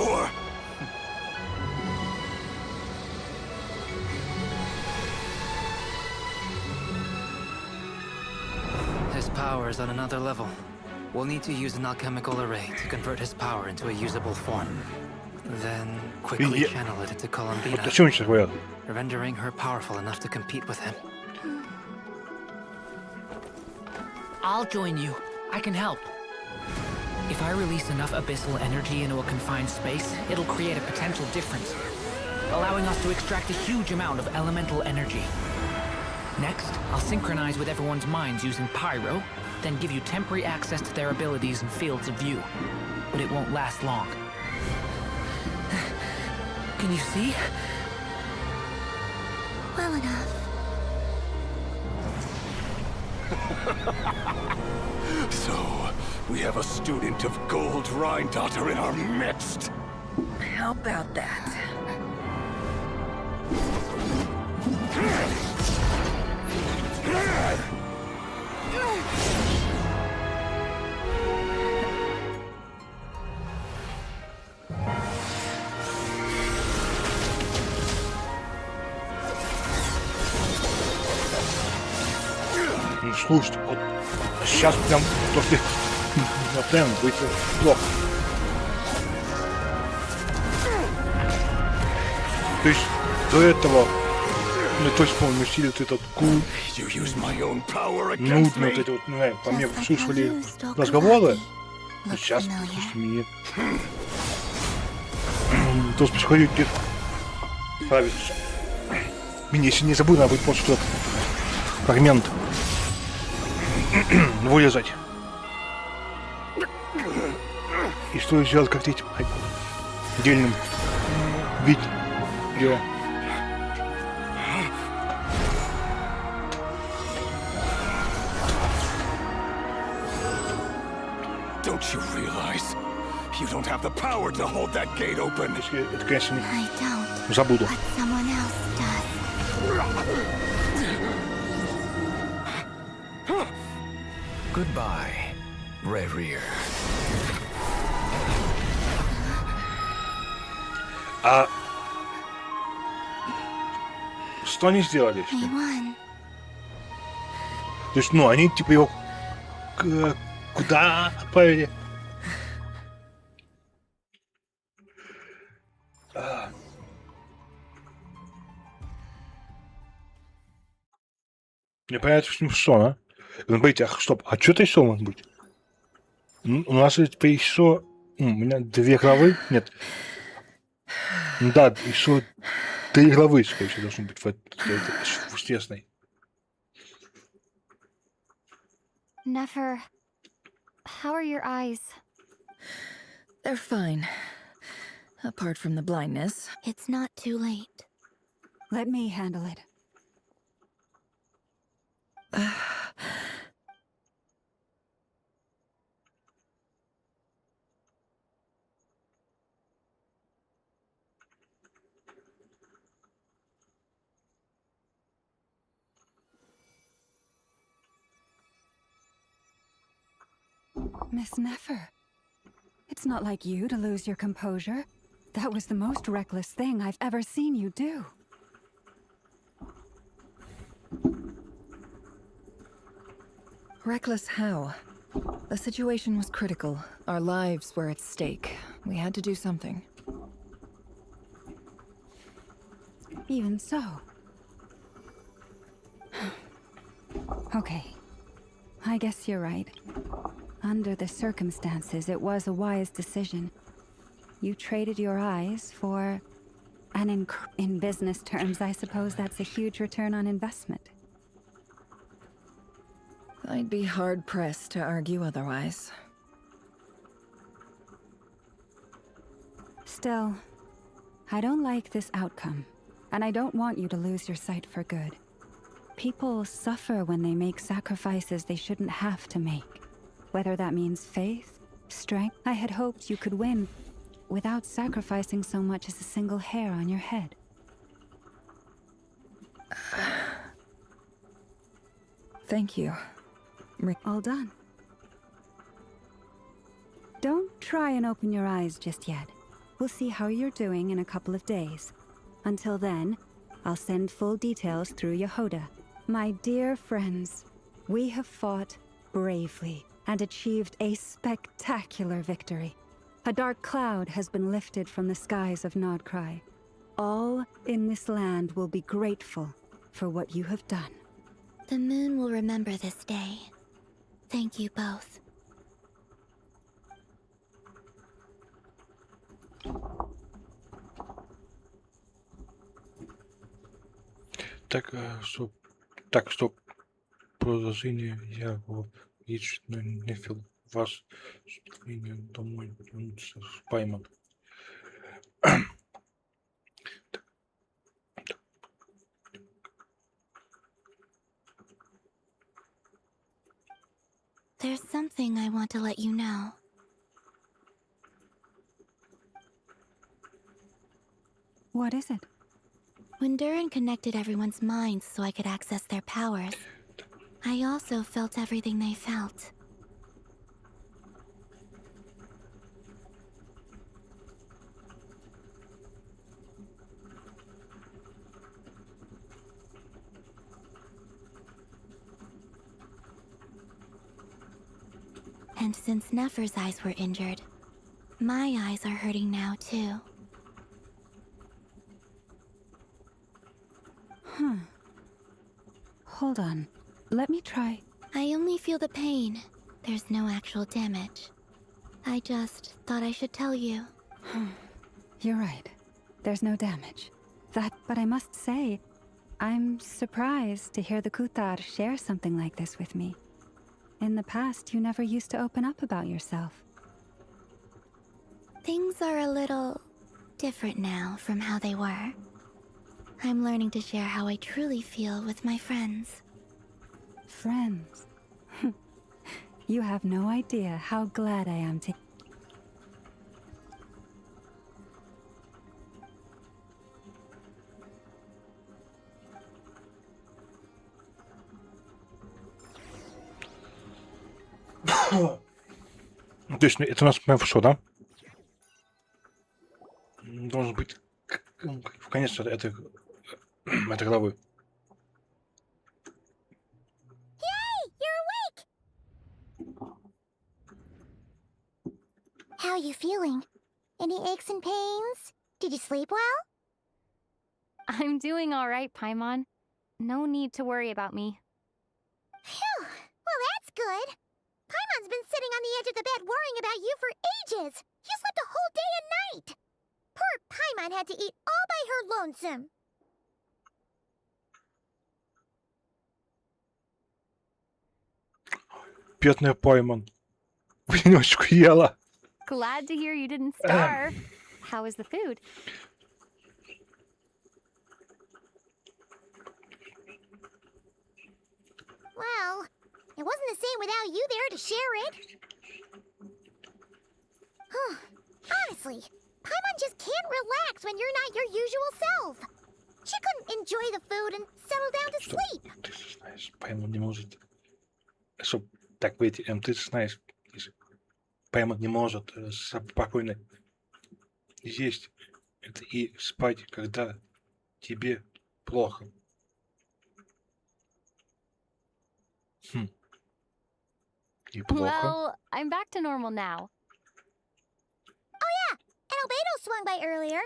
Speaker 12: before.
Speaker 6: His power is on another level. We'll need to use an alchemical array to convert his power into a usable form. Then quickly channel it into
Speaker 2: Вот о
Speaker 6: Columbina,
Speaker 2: чем сейчас говорят?
Speaker 6: rendering her powerful enough to compete with him.
Speaker 7: I'll join you. I can help. If I release enough abyssal energy into a confined space, it'll create a potential difference, allowing us to extract a huge amount of elemental energy. Next, I'll synchronize with everyone's minds using pyro, then give you temporary access to their abilities and fields of view. But it won't last long. Can you see?
Speaker 4: Well enough.
Speaker 12: So, we have a student of Gold Rhine-Daughter in our midst.
Speaker 11: How about that?
Speaker 2: Ну, слушайте, вот сейчас прям после прям будет плохо. То есть до этого мы точно, по-моему, усилит этот кул. Нудно вот эти вот, не знаю, по мне слушали разговоры. Но сейчас, слушайте, мне... То, что происходит где-то... Правильно. Меня, если не забыл, надо будет просто этот фрагмент вырезать. И что сделать как-то этим отдельным видео.
Speaker 12: Don't you realize you don't have the power to hold that gate open?
Speaker 2: Это, конечно,
Speaker 4: I don't.
Speaker 2: забуду.
Speaker 4: But someone else does.
Speaker 10: Goodbye, Reverie.
Speaker 2: А что они сделали?
Speaker 4: We won.
Speaker 2: То есть, ну, они типа его куда отправили? Непонятно, что, а? Смотрите, стоп, а что-то еще может быть? У нас типа еще... У меня 2 главы? Нет. Да, еще 3 главы, скорее всего, должны быть в естественной.
Speaker 4: Nefer, how are your eyes?
Speaker 11: They're fine. Apart from the blindness.
Speaker 4: It's not too late.
Speaker 9: Let me handle it. Miss Nefer, it's not like you to lose your composure. That was the most reckless thing I've ever seen you do.
Speaker 11: Reckless how? The situation was critical. Our lives were at stake. We had to do something.
Speaker 9: Even so. Okay. I guess you're right. Under the circumstances, it was a wise decision. You traded your eyes for... And in business terms, I suppose that's a huge return on investment.
Speaker 11: I'd be hard-pressed to argue otherwise.
Speaker 9: Still, I don't like this outcome, and I don't want you to lose your sight for good. People suffer when they make sacrifices they shouldn't have to make. Whether that means faith, strength. I had hoped you could win without sacrificing so much as a single hair on your head.
Speaker 11: Thank you.
Speaker 9: All done. Don't try and open your eyes just yet. We'll see how you're doing in a couple of days. Until then, I'll send full details through Yehoda. My dear friends, we have fought bravely and achieved a spectacular victory. A dark cloud has been lifted from the skies of Nodcry. All in this land will be grateful for what you have done.
Speaker 4: The moon will remember this day. Thank you both.
Speaker 2: Так, что продолжение я лично не фил вас домой пойман.
Speaker 4: There's something I want to let you know.
Speaker 9: What is it?
Speaker 4: When Durin connected everyone's minds so I could access their powers, I also felt everything they felt. And since Nefer's eyes were injured, my eyes are hurting now too.
Speaker 9: Hold on. Let me try.
Speaker 4: I only feel the pain. There's no actual damage. I just thought I should tell you.
Speaker 9: You're right. There's no damage. But I must say, I'm surprised to hear the Kutar share something like this with me. In the past, you never used to open up about yourself.
Speaker 4: Things are a little different now from how they were. I'm learning to share how I truly feel with my friends.
Speaker 9: Friends? You have no idea how glad I am to...
Speaker 2: То есть это у нас прям что, да? Должен быть в конец этой главы.
Speaker 3: Yay! You're awake! How are you feeling? Any aches and pains? Did you sleep well?
Speaker 13: I'm doing all right, Paimon. No need to worry about me.
Speaker 3: Phew! Well, that's good. Paimon's been sitting on the edge of the bed worrying about you for ages. You slept a whole day and night. Poor Paimon had to eat all by her lonesome.
Speaker 2: Бедная Пойман. Пенечку ела.
Speaker 13: Glad to hear you didn't starve. How is the food?
Speaker 3: Well, it wasn't the same without you there to share it. Honestly, Paimon just can't relax when you're not your usual self. She couldn't enjoy the food and settle down to sleep.
Speaker 2: Ты же знаешь, Пойман не может... Чтоб так быть, ты же знаешь, Пойман не может спокойно есть и спать, когда тебе плохо. И плохо.
Speaker 13: Well, I'm back to normal now.
Speaker 3: Oh yeah, and Albedo swung by earlier.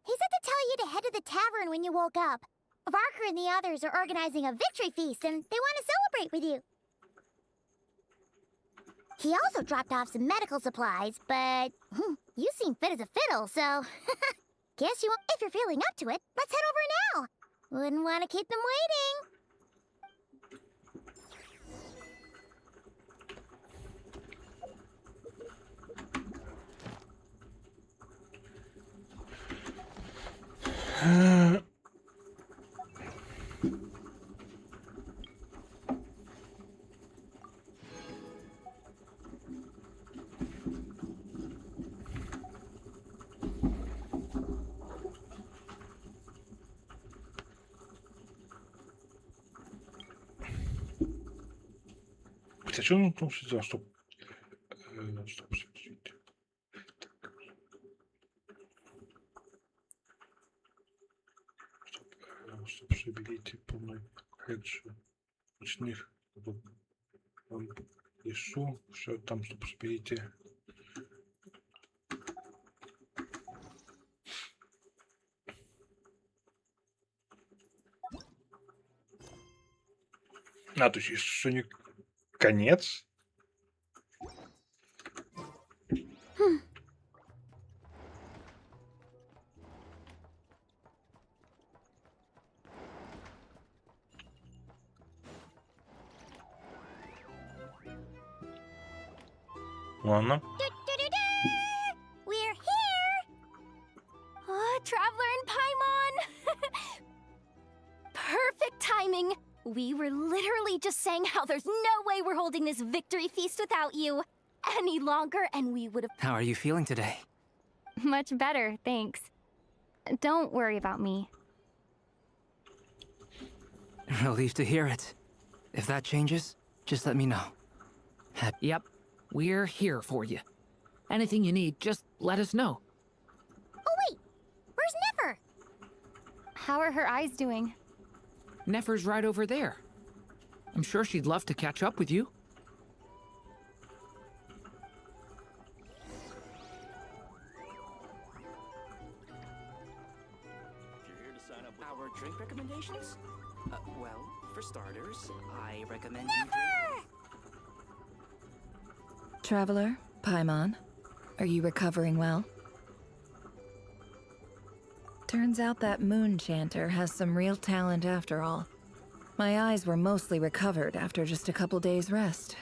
Speaker 3: He said to tell you to head to the tavern when you woke up. Varker and the others are organizing a victory feast and they want to celebrate with you. He also dropped off some medical supplies, but you seem fit as a fiddle, so guess you won't. If you're feeling up to it, let's head over now. Wouldn't want to keep them waiting.
Speaker 2: Хотя что он там сделал, стоп. Стоп. Соберите полную коллекцию ночных лесу, все там соберите. А, то есть еще не конец? Ладно.
Speaker 3: We're here!
Speaker 4: Traveler and Paimon! Perfect timing! We were literally just saying how there's no way we're holding this victory feast without you any longer, and we would have.
Speaker 6: How are you feeling today?
Speaker 13: Much better, thanks. Don't worry about me.
Speaker 6: Relieved to hear it. If that changes, just let me know.
Speaker 7: Yep, we're here for you. Anything you need, just let us know.
Speaker 3: Oh wait! Where's Never?
Speaker 13: How are her eyes doing?
Speaker 7: Nefer's right over there. I'm sure she'd love to catch up with you.
Speaker 6: You're here to sign up with our drink recommendations? Well, for starters, I recommend you drink...
Speaker 11: Traveler, Paimon, are you recovering well? Turns out that moon chanter has some real talent after all. My eyes were mostly recovered after just a couple days rest.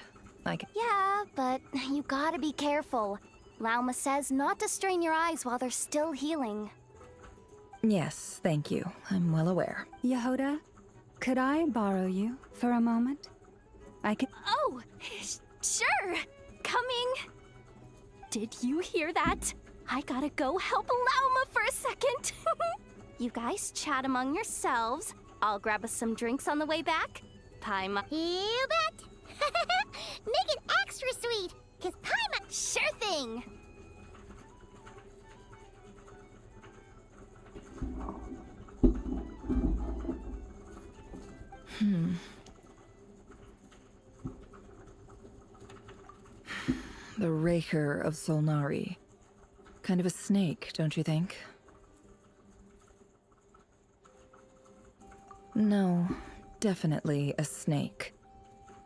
Speaker 4: Yeah, but you gotta be careful. Lauma says not to strain your eyes while they're still healing.
Speaker 11: Yes, thank you. I'm well aware.
Speaker 9: Yehoda, could I borrow you for a moment? I can.
Speaker 4: Oh, sure. Coming. Did you hear that? I gotta go help Lauma for a second. You guys chat among yourselves. I'll grab us some drinks on the way back. Paimon.
Speaker 3: You bet! Make it extra sweet, cause Paimon.
Speaker 4: Sure thing.
Speaker 11: The Raker of Solnari. Kind of a snake, don't you think? No, definitely a snake.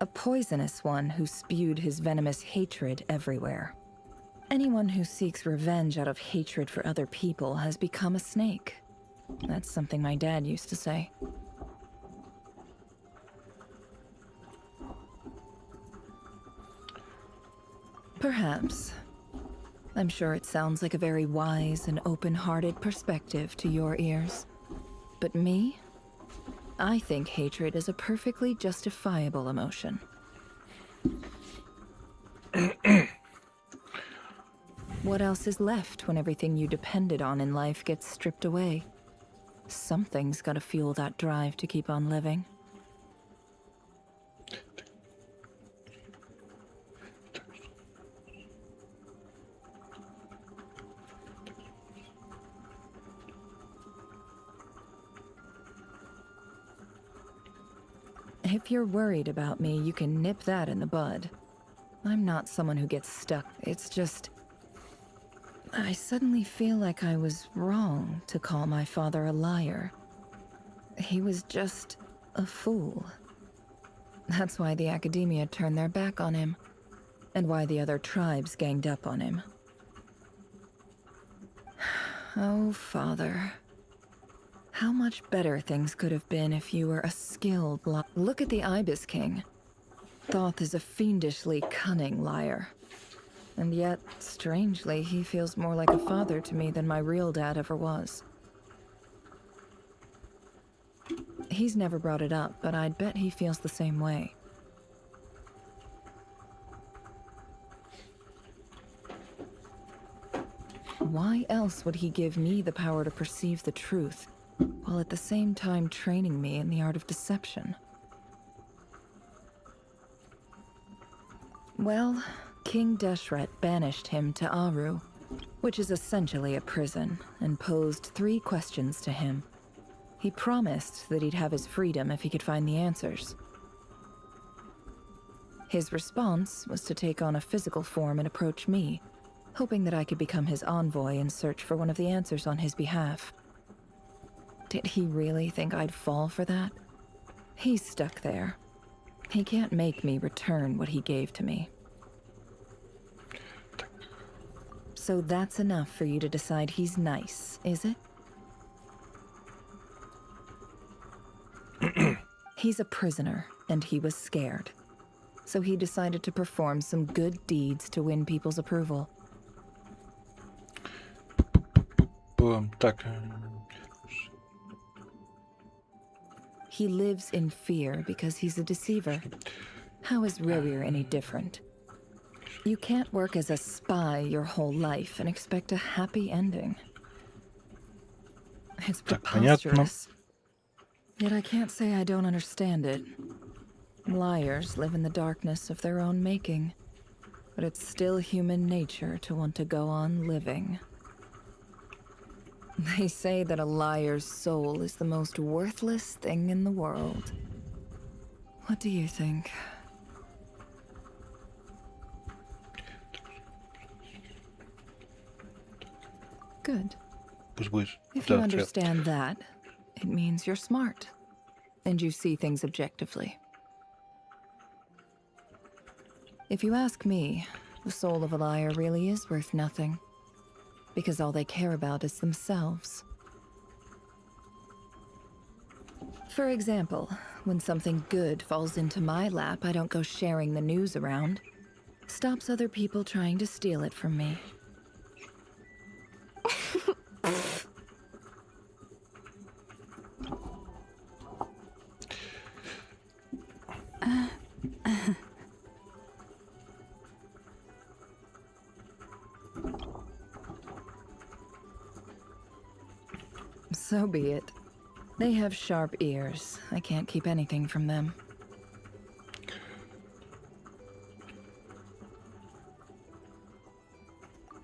Speaker 11: A poisonous one who spewed his venomous hatred everywhere. Anyone who seeks revenge out of hatred for other people has become a snake. That's something my dad used to say. Perhaps. I'm sure it sounds like a very wise and open-hearted perspective to your ears. But me? I think hatred is a perfectly justifiable emotion. What else is left when everything you depended on in life gets stripped away? Something's gotta fuel that drive to keep on living. If you're worried about me, you can nip that in the bud. I'm not someone who gets stuck. It's just... I suddenly feel like I was wrong to call my father a liar. He was just a fool. That's why the Academia turned their back on him, and why the other tribes ganged up on him. Oh, Father. How much better things could have been if you were a skilled liar. Look at the Ibis King. Thoth is a fiendishly cunning liar. And yet, strangely, he feels more like a father to me than my real dad ever was. He's never brought it up, but I'd bet he feels the same way. Why else would he give me the power to perceive the truth, while at the same time training me in the art of deception? Well, King Deshret banished him to Aru, which is essentially a prison, and posed 3 questions to him. He promised that he'd have his freedom if he could find the answers. His response was to take on a physical form and approach me, hoping that I could become his envoy and search for one of the answers on his behalf. Did he really think I'd fall for that? He's stuck there. He can't make me return what he gave to me. So that's enough for you to decide he's nice, is it? He's a prisoner, and he was scared. So he decided to perform some good deeds to win people's approval.
Speaker 2: Так.
Speaker 11: He lives in fear because he's a deceiver. How is Rerir any different? You can't work as a spy your whole life and expect a happy ending. It's preposterous. Yet I can't say I don't understand it. Liars live in the darkness of their own making, but it's still human nature to want to go on living. They say that a liar's soul is the most worthless thing in the world. What do you think? Good. If you understand that, it means you're smart, and you see things objectively. If you ask me, the soul of a liar really is worth nothing, because all they care about is themselves. For example, when something good falls into my lap, I don't go sharing the news around. Stops other people trying to steal it from me. So be it. They have sharp ears. I can't keep anything from them.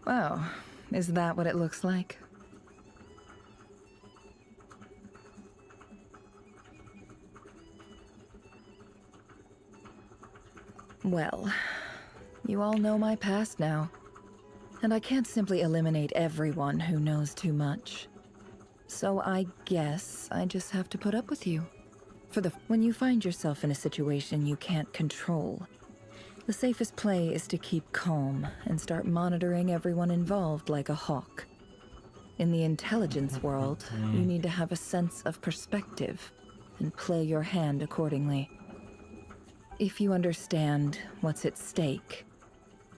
Speaker 11: Wow, is that what it looks like? Well, you all know my past now, and I can't simply eliminate everyone who knows too much. So I guess I just have to put up with you. When you find yourself in a situation you can't control, the safest play is to keep calm and start monitoring everyone involved like a hawk. In the intelligence world, you need to have a sense of perspective and play your hand accordingly. If you understand what's at stake,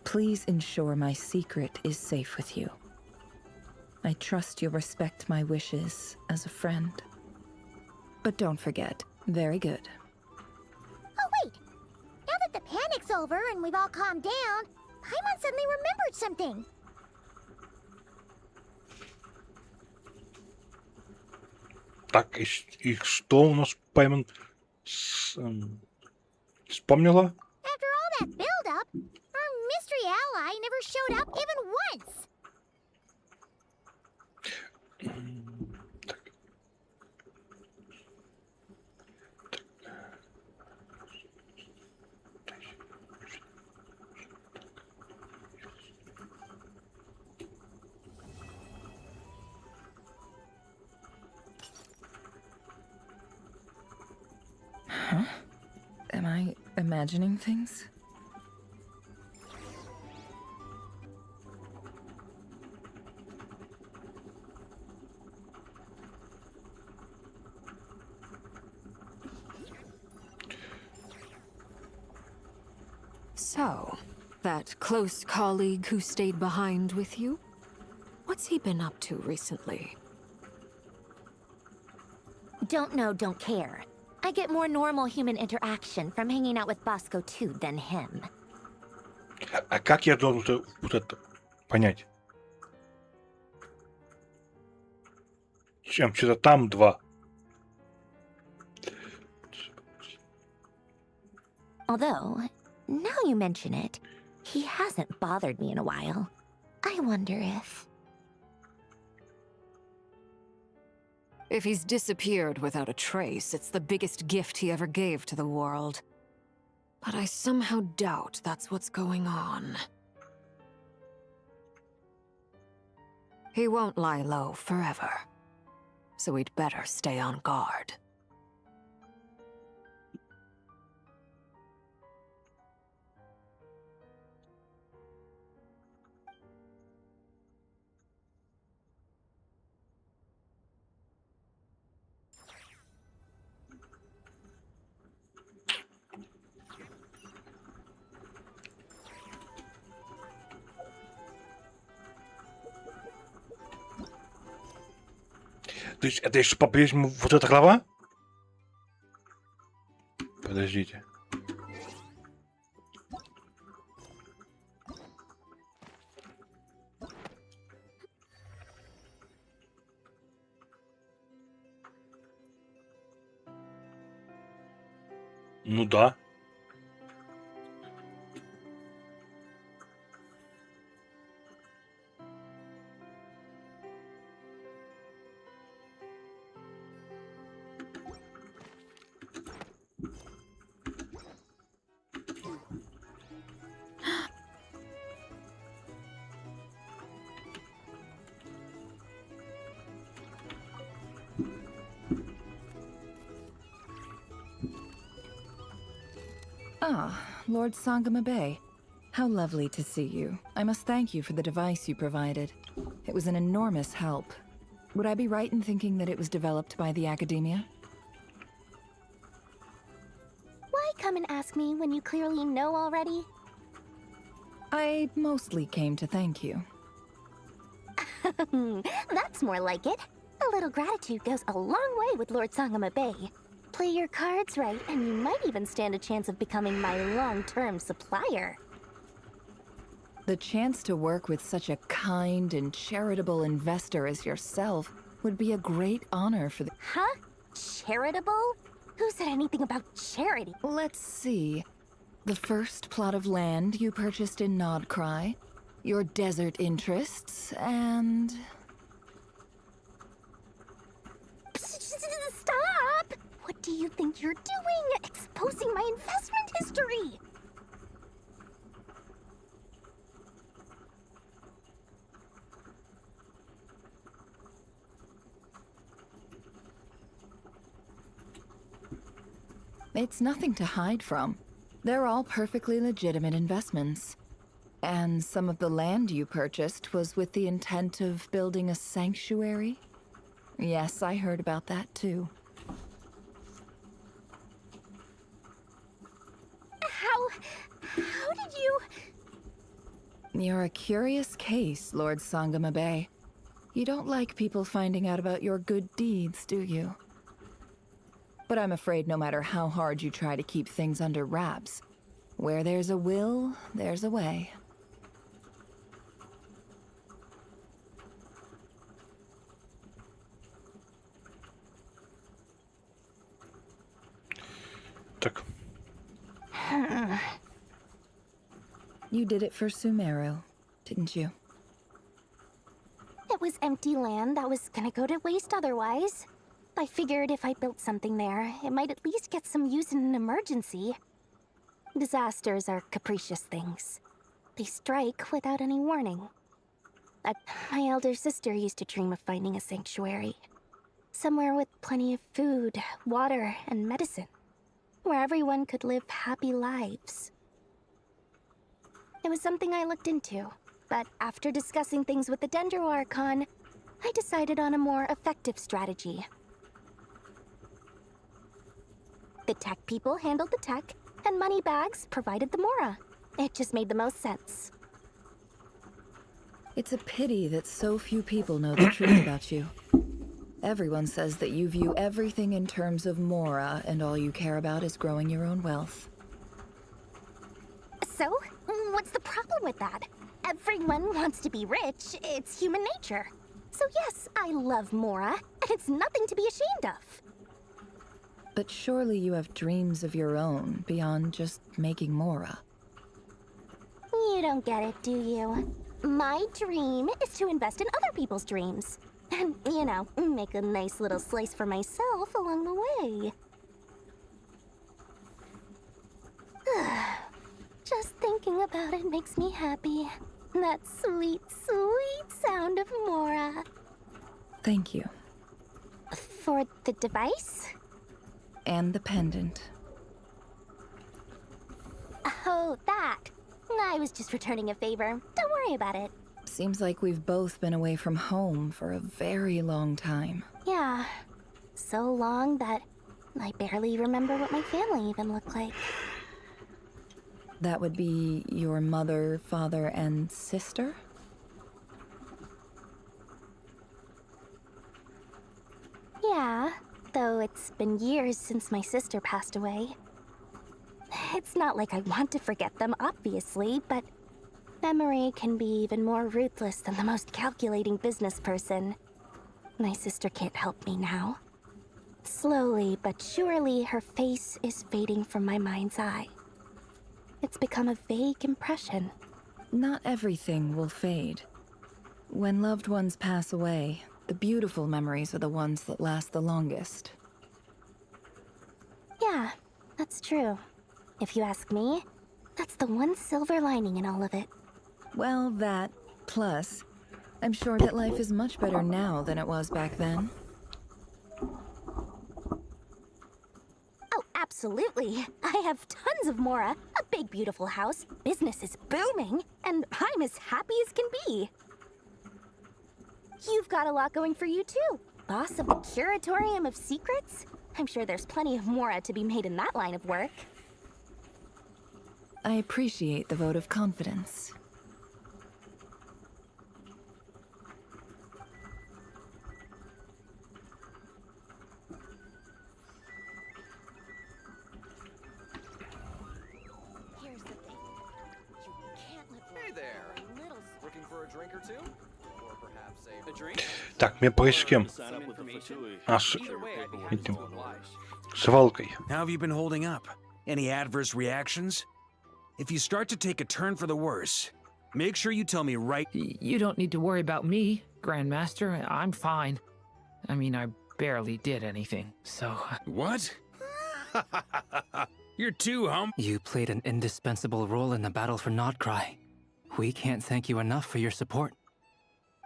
Speaker 11: please ensure my secret is safe with you. I trust you'll respect my wishes as a friend. But don't forget, very good.
Speaker 3: Oh, wait! Now that the panic's over and we've all calmed down, Paimon suddenly remembered something.
Speaker 2: Так, и что у нас Паймон вспомнила?
Speaker 3: After all that build-up, our mystery ally never showed up even once.
Speaker 11: Huh? Am I imagining things?
Speaker 14: So, that close colleague who stayed behind with you? What's he been up to recently?
Speaker 4: Don't know, don't care. I get more normal human interaction from hanging out with Bosco too than him.
Speaker 2: А как я должен вот это понять? Чем что-то там два.
Speaker 4: Although, now you mention it, he hasn't bothered me in a while. I wonder if...
Speaker 14: If he's disappeared without a trace, it's the biggest gift he ever gave to the world. But I somehow doubt that's what's going on. He won't lie low forever, so we'd better stay on guard.
Speaker 2: То есть это еще по-прежнему вот эта глава? Подождите. Ну да.
Speaker 15: Ah, Lord Sangama Bay. How lovely to see you. I must thank you for the device you provided. It was an enormous help. Would I be right in thinking that it was developed by the Academia?
Speaker 4: Why come and ask me when you clearly know already?
Speaker 15: I mostly came to thank you.
Speaker 4: That's more like it. A little gratitude goes a long way with Lord Sangama Bay. Play your cards right, and you might even stand a chance of becoming my long-term supplier.
Speaker 15: The chance to work with such a kind and charitable investor as yourself would be a great honor for the—
Speaker 4: Huh? Charitable? Who said anything about charity?
Speaker 15: Let's see. The first plot of land you purchased in Nodcry, your desert interests, and...
Speaker 4: Stop! What do you think you're doing? Exposing my investment history!
Speaker 15: It's nothing to hide from. They're all perfectly legitimate investments. And some of the land you purchased was with the intent of building a sanctuary? Yes, I heard about that too.
Speaker 4: How did you...
Speaker 15: You're a curious case, Lord Sangama Bay. You don't like people finding out about your good deeds, do you? But I'm afraid no matter how hard you try to keep things under wraps, where there's a will, there's a way.
Speaker 2: Так.
Speaker 15: You did it for Sumeru, didn't you?
Speaker 4: It was empty land that was gonna go to waste otherwise. I figured if I built something there, it might at least get some use in an emergency. Disasters are capricious things. They strike without any warning. My elder sister used to dream of finding a sanctuary. Somewhere with plenty of food, water, and medicine. Where everyone could live happy lives. It was something I looked into, but after discussing things with the Dendro Archon, I decided on a more effective strategy. The tech people handled the tech, and Moneybags provided the Mora. It just made the most sense.
Speaker 15: It's a pity that so few people know the truth about you. Everyone says that you view everything in terms of Mora, and all you care about is growing your own wealth.
Speaker 4: So, what's the problem with that? Everyone wants to be rich. It's human nature. So yes, I love Mora, and it's nothing to be ashamed of.
Speaker 15: But surely you have dreams of your own beyond just making Mora.
Speaker 4: You don't get it, do you? My dream is to invest in other people's dreams. And, you know, make a nice little slice for myself along the way. Just thinking about it makes me happy. That sweet, sweet sound of Mora.
Speaker 15: Thank you.
Speaker 4: For the device?
Speaker 15: And the pendant.
Speaker 4: Oh, that. I was just returning a favor. Don't worry about it.
Speaker 15: Seems like we've both been away from home for a very long time.
Speaker 4: Yeah. So long that I barely remember what my family even looked like.
Speaker 15: That would be your mother, father, and sister?
Speaker 4: Yeah, though it's been years since my sister passed away. It's not like I want to forget them, obviously, but memory can be even more ruthless than the most calculating business person. My sister can't help me now. Slowly but surely, her face is fading from my mind's eye. It's become a vague impression.
Speaker 15: Not everything will fade. When loved ones pass away, the beautiful memories are the ones that last the longest.
Speaker 4: Yeah, that's true. If you ask me, that's the one silver lining in all of it.
Speaker 15: Well, that, plus, I'm sure that life is much better now than it was back then.
Speaker 4: Oh, absolutely. I have tons of Mora, a big beautiful house, business is booming, and I'm as happy as can be. You've got a lot going for you too. Boss of the Curatorium of Secrets? I'm sure there's plenty of Mora to be made in that line of work.
Speaker 15: I appreciate the vote of confidence.
Speaker 4: Here's the thing. You can't live
Speaker 10: Hey there.
Speaker 4: little
Speaker 10: Looking for a drink or two? Or perhaps a drink?
Speaker 2: Так, мне поищем. Этим. Свалкой.
Speaker 8: How have you been holding up? Any adverse reactions? If you start to take a turn for the worse, make sure you tell me right.
Speaker 7: You don't need to worry about me, Grandmaster. I'm fine. I mean, I barely did anything, so...
Speaker 8: What? You're too
Speaker 6: You played an indispensable role in the battle for Nodcry. We can't thank you enough for your support.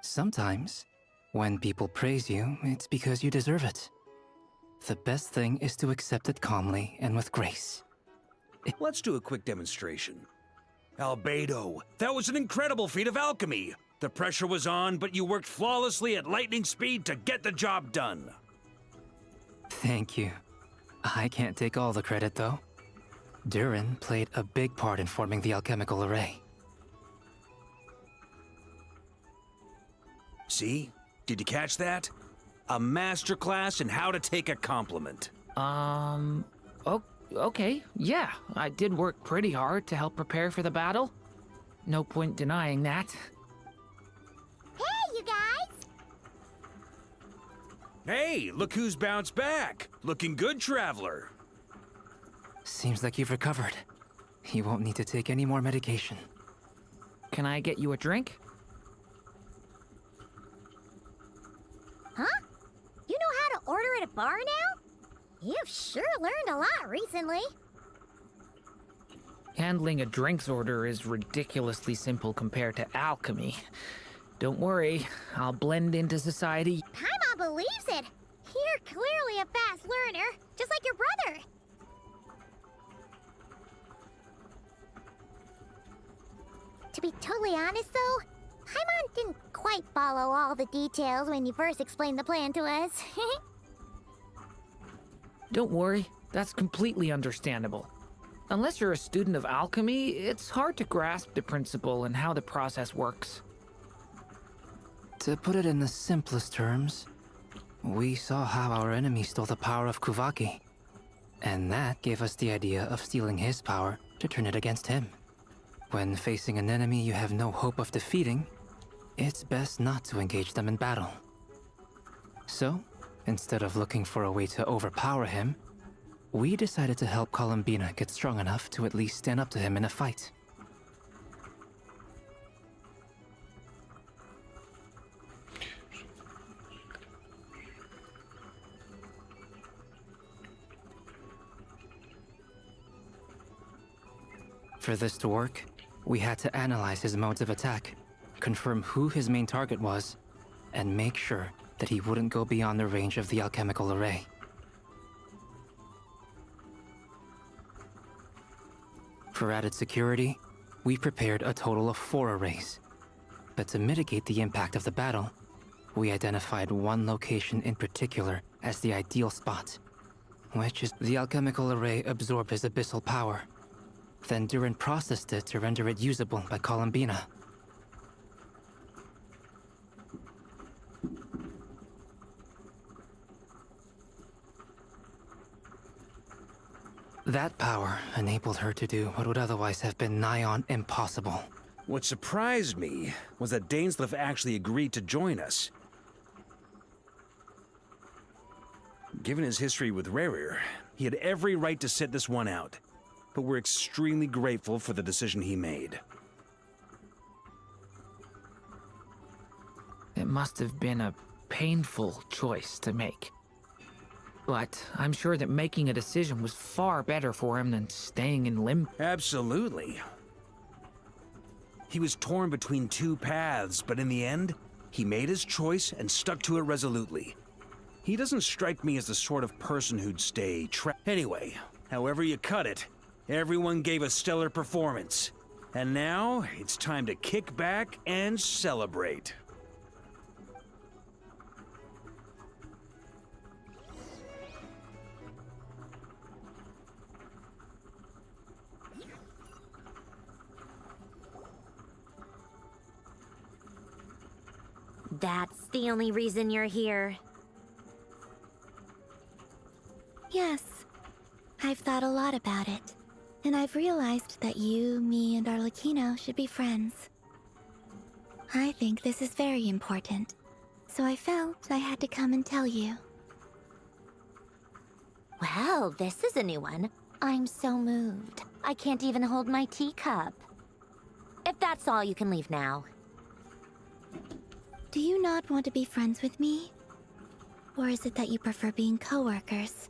Speaker 6: Sometimes, when people praise you, it's because you deserve it. The best thing is to accept it calmly and with grace.
Speaker 8: Let's do a quick demonstration. Albedo, that was an incredible feat of alchemy. The pressure was on, but you worked flawlessly at lightning speed to get the job done.
Speaker 6: Thank you. I can't take all the credit, though. Durin played a big part in forming the alchemical array.
Speaker 8: See? Did you catch that? A masterclass in how to take a compliment.
Speaker 7: Okay, yeah. I did work pretty hard to help prepare for the battle. No point denying that.
Speaker 3: Hey, you guys!
Speaker 8: Hey, look who's bounced back. Looking good, Traveler.
Speaker 6: Seems like you've recovered. You won't need to take any more medication.
Speaker 7: Can I get you a drink?
Speaker 3: Huh? You know how to order at a bar now? You've sure learned a lot recently.
Speaker 7: Handling a drinks order is ridiculously simple compared to alchemy. Don't worry, I'll blend into society.
Speaker 3: Paimon believes it. You're clearly a fast learner, just like your brother. To be totally honest, though, Paimon didn't quite follow all the details when you first explained the plan to us.
Speaker 7: Don't worry, that's completely understandable. Unless you're a student of alchemy, it's hard to grasp the principle and how the process works.
Speaker 6: To put it in the simplest terms, we saw how our enemy stole the power of Kuvaki. And that gave us the idea of stealing his power to turn it against him. When facing an enemy you have no hope of defeating, it's best not to engage them in battle. So, instead of looking for a way to overpower him, we decided to help Columbina get strong enough to at least stand up to him in a fight. For this to work, we had to analyze his modes of attack, confirm who his main target was, and make sure that he wouldn't go beyond the range of the alchemical array. For added security, we prepared a total of 4 arrays. But to mitigate the impact of the battle, we identified one location in particular as the ideal spot, which is the alchemical array absorbed his abyssal power. Then Durin processed it to render it usable by Columbina. That power enabled her to do what would otherwise have been nigh on impossible.
Speaker 8: What surprised me was that Dainsleif actually agreed to join us. Given his history with Rerir, he had every right to sit this one out. But we're extremely grateful for the decision he made.
Speaker 7: It must have been a painful choice to make. But I'm sure that making a decision was far better for him than staying in limbo.
Speaker 8: Absolutely. He was torn between 2 paths, but in the end, he made his choice and stuck to it resolutely. He doesn't strike me as the sort of person who'd stay trapped. Anyway, however you cut it, everyone gave a stellar performance. And now, it's time to kick back and celebrate.
Speaker 3: That's the only reason you're here.
Speaker 4: Yes. I've thought a lot about it. And I've realized that you, me, and Arlecchino should be friends. I think this is very important. So I felt I had to come and tell you.
Speaker 3: Well, this is a new one. I'm so moved. I can't even hold my teacup. If that's all, you can leave now.
Speaker 4: Do you not want to be friends with me? Or is it that you prefer being co-workers?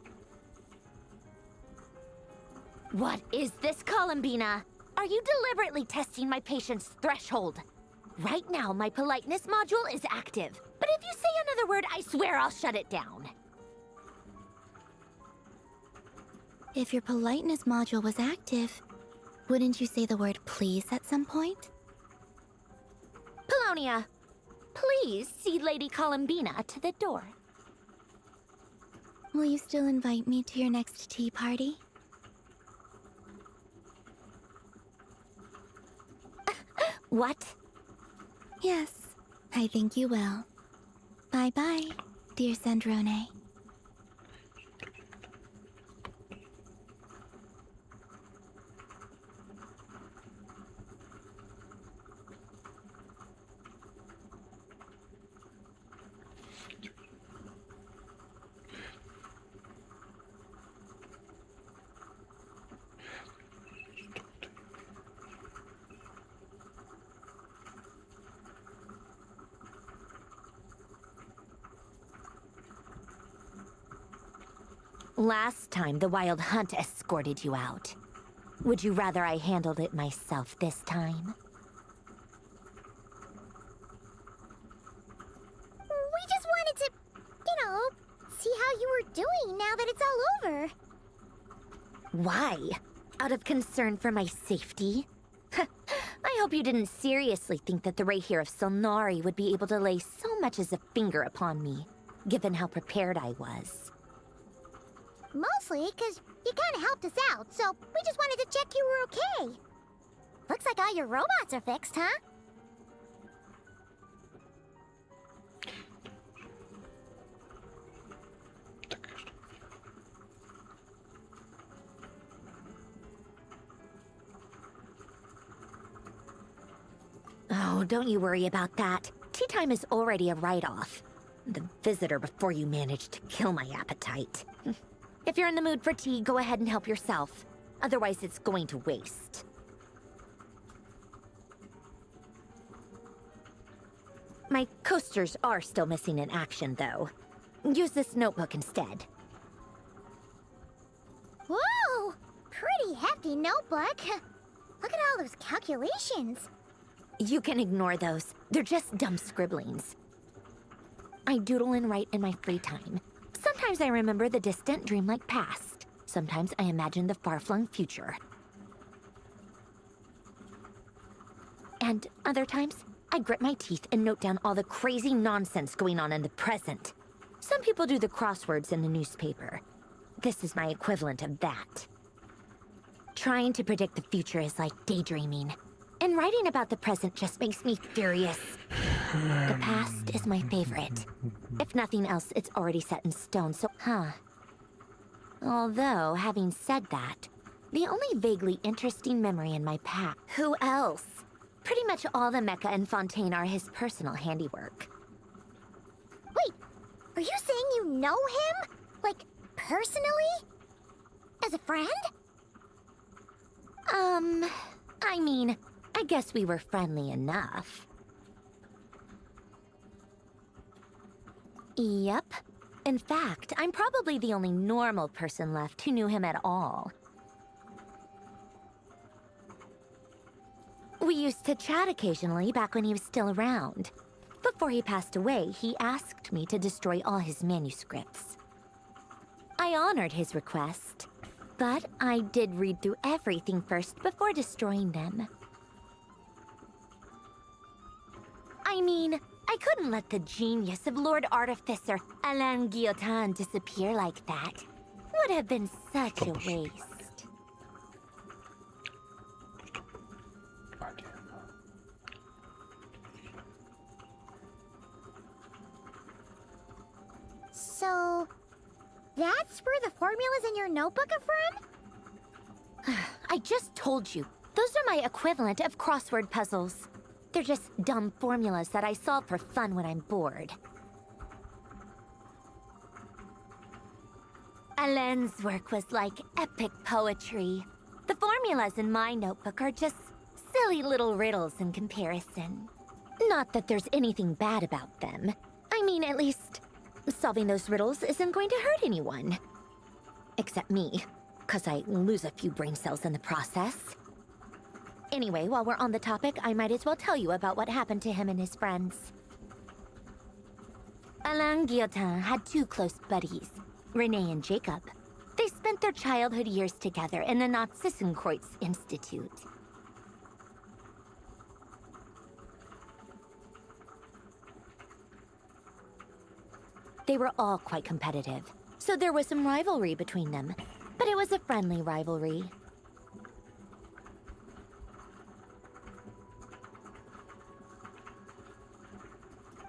Speaker 3: What is this, Columbina? Are you deliberately testing my patience threshold? Right now, my politeness module is active. But if you say another word, I swear I'll shut it down.
Speaker 4: If your politeness module was active, wouldn't you say the word please at some point?
Speaker 3: Polonia, please see Lady Columbina to the door.
Speaker 4: Will you still invite me to your next tea party?
Speaker 3: What?
Speaker 4: Yes, I think you will. Bye-bye, dear Sandrone.
Speaker 3: Last time, the Wild Hunt escorted you out. Would you rather I handled it myself this time?
Speaker 16: We just wanted to, see how you were doing now that it's all over.
Speaker 3: Why? Out of concern for my safety? I hope you didn't seriously think that the Rayhir of Solnari would be able to lay so much as a finger upon me, given how prepared I was.
Speaker 16: Mostly because you kind of helped us out, so we just wanted to check you were okay. Looks like all your robots are fixed, huh?
Speaker 3: Oh, don't you worry about that. Tea time is already a write-off. The visitor before you managed to kill my appetite. If you're in the mood for tea, go ahead and help yourself. Otherwise, it's going to waste. My coasters are still missing in action, though. Use this notebook instead.
Speaker 16: Whoa! Pretty hefty notebook. Look at all those calculations.
Speaker 4: You can ignore those. They're just dumb scribblings. I doodle and write in my free time. Sometimes I remember the distant dreamlike past. Sometimes I imagine the far-flung future. And other times, I grit my teeth and note down all the crazy nonsense going on in the present. Some people do the crosswords in the newspaper. This is my equivalent of that. Trying to predict the future is like daydreaming. And writing about the present just makes me furious. The past is my favorite. If nothing else, it's already set in stone, so Although, having said that, the only vaguely interesting memory in my past... Who else? Pretty much all the Mecha and Fontaine are his personal handiwork.
Speaker 16: Wait, are you saying you know him? Like, personally? As a friend?
Speaker 4: I mean, I guess we were friendly enough. Yep. In fact, I'm probably the only normal person left who knew him at all. We used to chat occasionally back when he was still around. Before he passed away, he asked me to destroy all his manuscripts. I honored his request, but I did read through everything first before destroying them. I mean, I couldn't let the genius of Lord Artificer Alain Guillotin disappear like that. Would have been such a waste.
Speaker 16: So, that's where the formulas in your notebook are from?
Speaker 4: I just told you. Those are my equivalent of crossword puzzles. They're just dumb formulas that I solve for fun when I'm bored. Alain's work was like epic poetry. The formulas in my notebook are just silly little riddles in comparison. Not that there's anything bad about them. I mean, at least, solving those riddles isn't going to hurt anyone. Except me, 'cause I lose a few brain cells in the process. Anyway, while we're on the topic, I might as well tell you about what happened to him and his friends. Alain Guillotin had two close buddies, Renee and Jacob. They spent their childhood years together in the Narzissenkreuz Institute. They were all quite competitive, so there was some rivalry between them, but it was a friendly rivalry.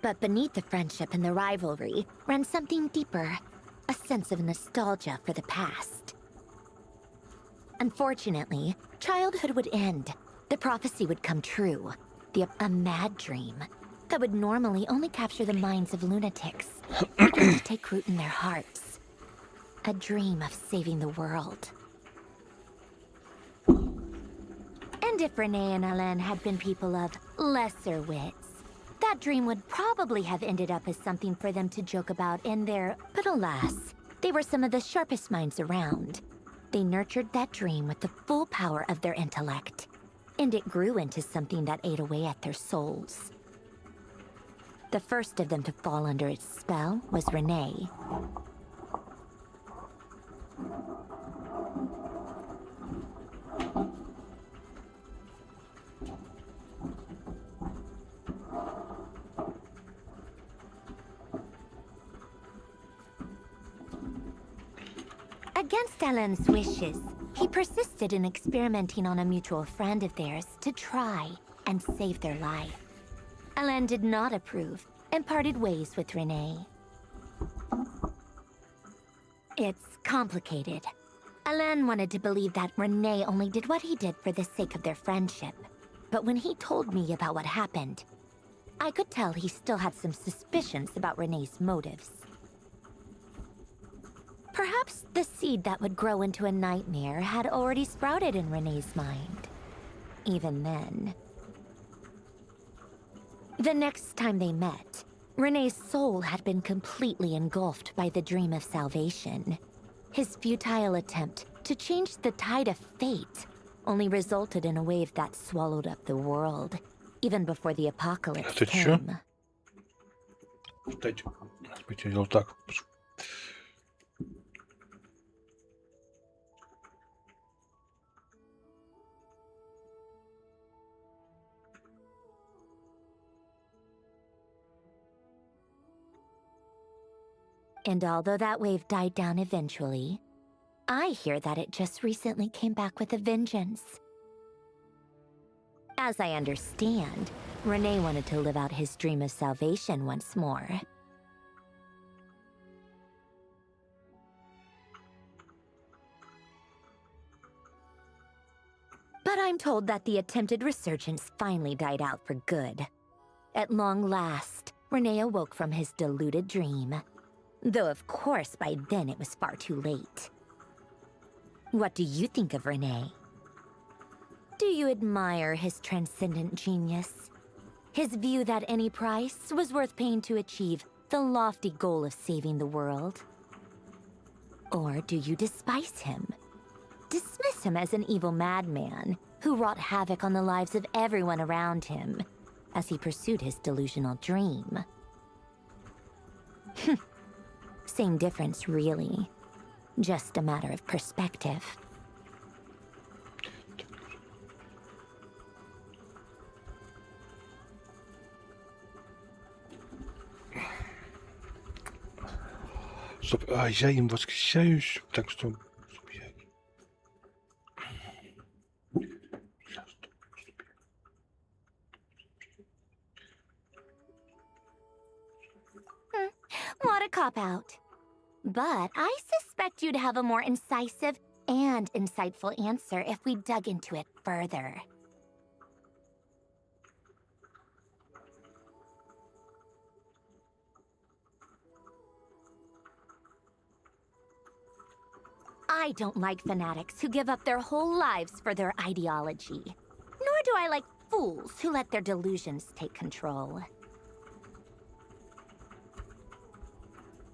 Speaker 4: But beneath the friendship and the rivalry ran something deeper, a sense of nostalgia for the past. Unfortunately, childhood would end. The prophecy would come true. A mad dream that would normally only capture the minds of lunatics began to take root in their hearts. A dream of saving the world. And if Renee and Alain had been people of lesser wits, that dream would probably have ended up as something for them to joke about in their... But alas, they were some of the sharpest minds around. They nurtured that dream with the full power of their intellect, and it grew into something that ate away at their souls. The first of them to fall under its spell was Renee. Against Alain's wishes, he persisted in experimenting on a mutual friend of theirs to try and save their life. Alain did not approve and parted ways with Renee. It's complicated. Alain wanted to believe that Renee only did what he did for the sake of their friendship. But when he told me about what happened, I could tell he still had some suspicions about Renee's motives. Perhaps the seed that would grow into a nightmare had already sprouted in Renee's mind. Even then. The next time they met, Renee's soul had been completely engulfed by the dream of salvation. His futile attempt to change the tide of fate only resulted in a wave that swallowed up the world, even before the apocalypse
Speaker 2: Это чё?
Speaker 4: came.
Speaker 2: Кстати, я делал так.
Speaker 4: And although that wave died down eventually, I hear that it just recently came back with a vengeance. As I understand, Rene wanted to live out his dream of salvation once more. But I'm told that the attempted resurgence finally died out for good. At long last, Rene awoke from his deluded dream. Though of course by then it was far too late. What do you think of Rene? Do you admire his transcendent genius? His view that any price was worth paying to achieve the lofty goal of saving the world? Or do you despise him? Dismiss him as an evil madman who wrought havoc on the lives of everyone around him as he pursued his delusional dream? Same difference, really. Just a matter of perspective.
Speaker 2: Стоп, я им восхищаюсь, так что...
Speaker 4: What a cop-out. But I suspect you'd have a more incisive and insightful answer if we dug into it further. I don't like fanatics who give up their whole lives for their ideology. Nor do I like fools who let their delusions take control.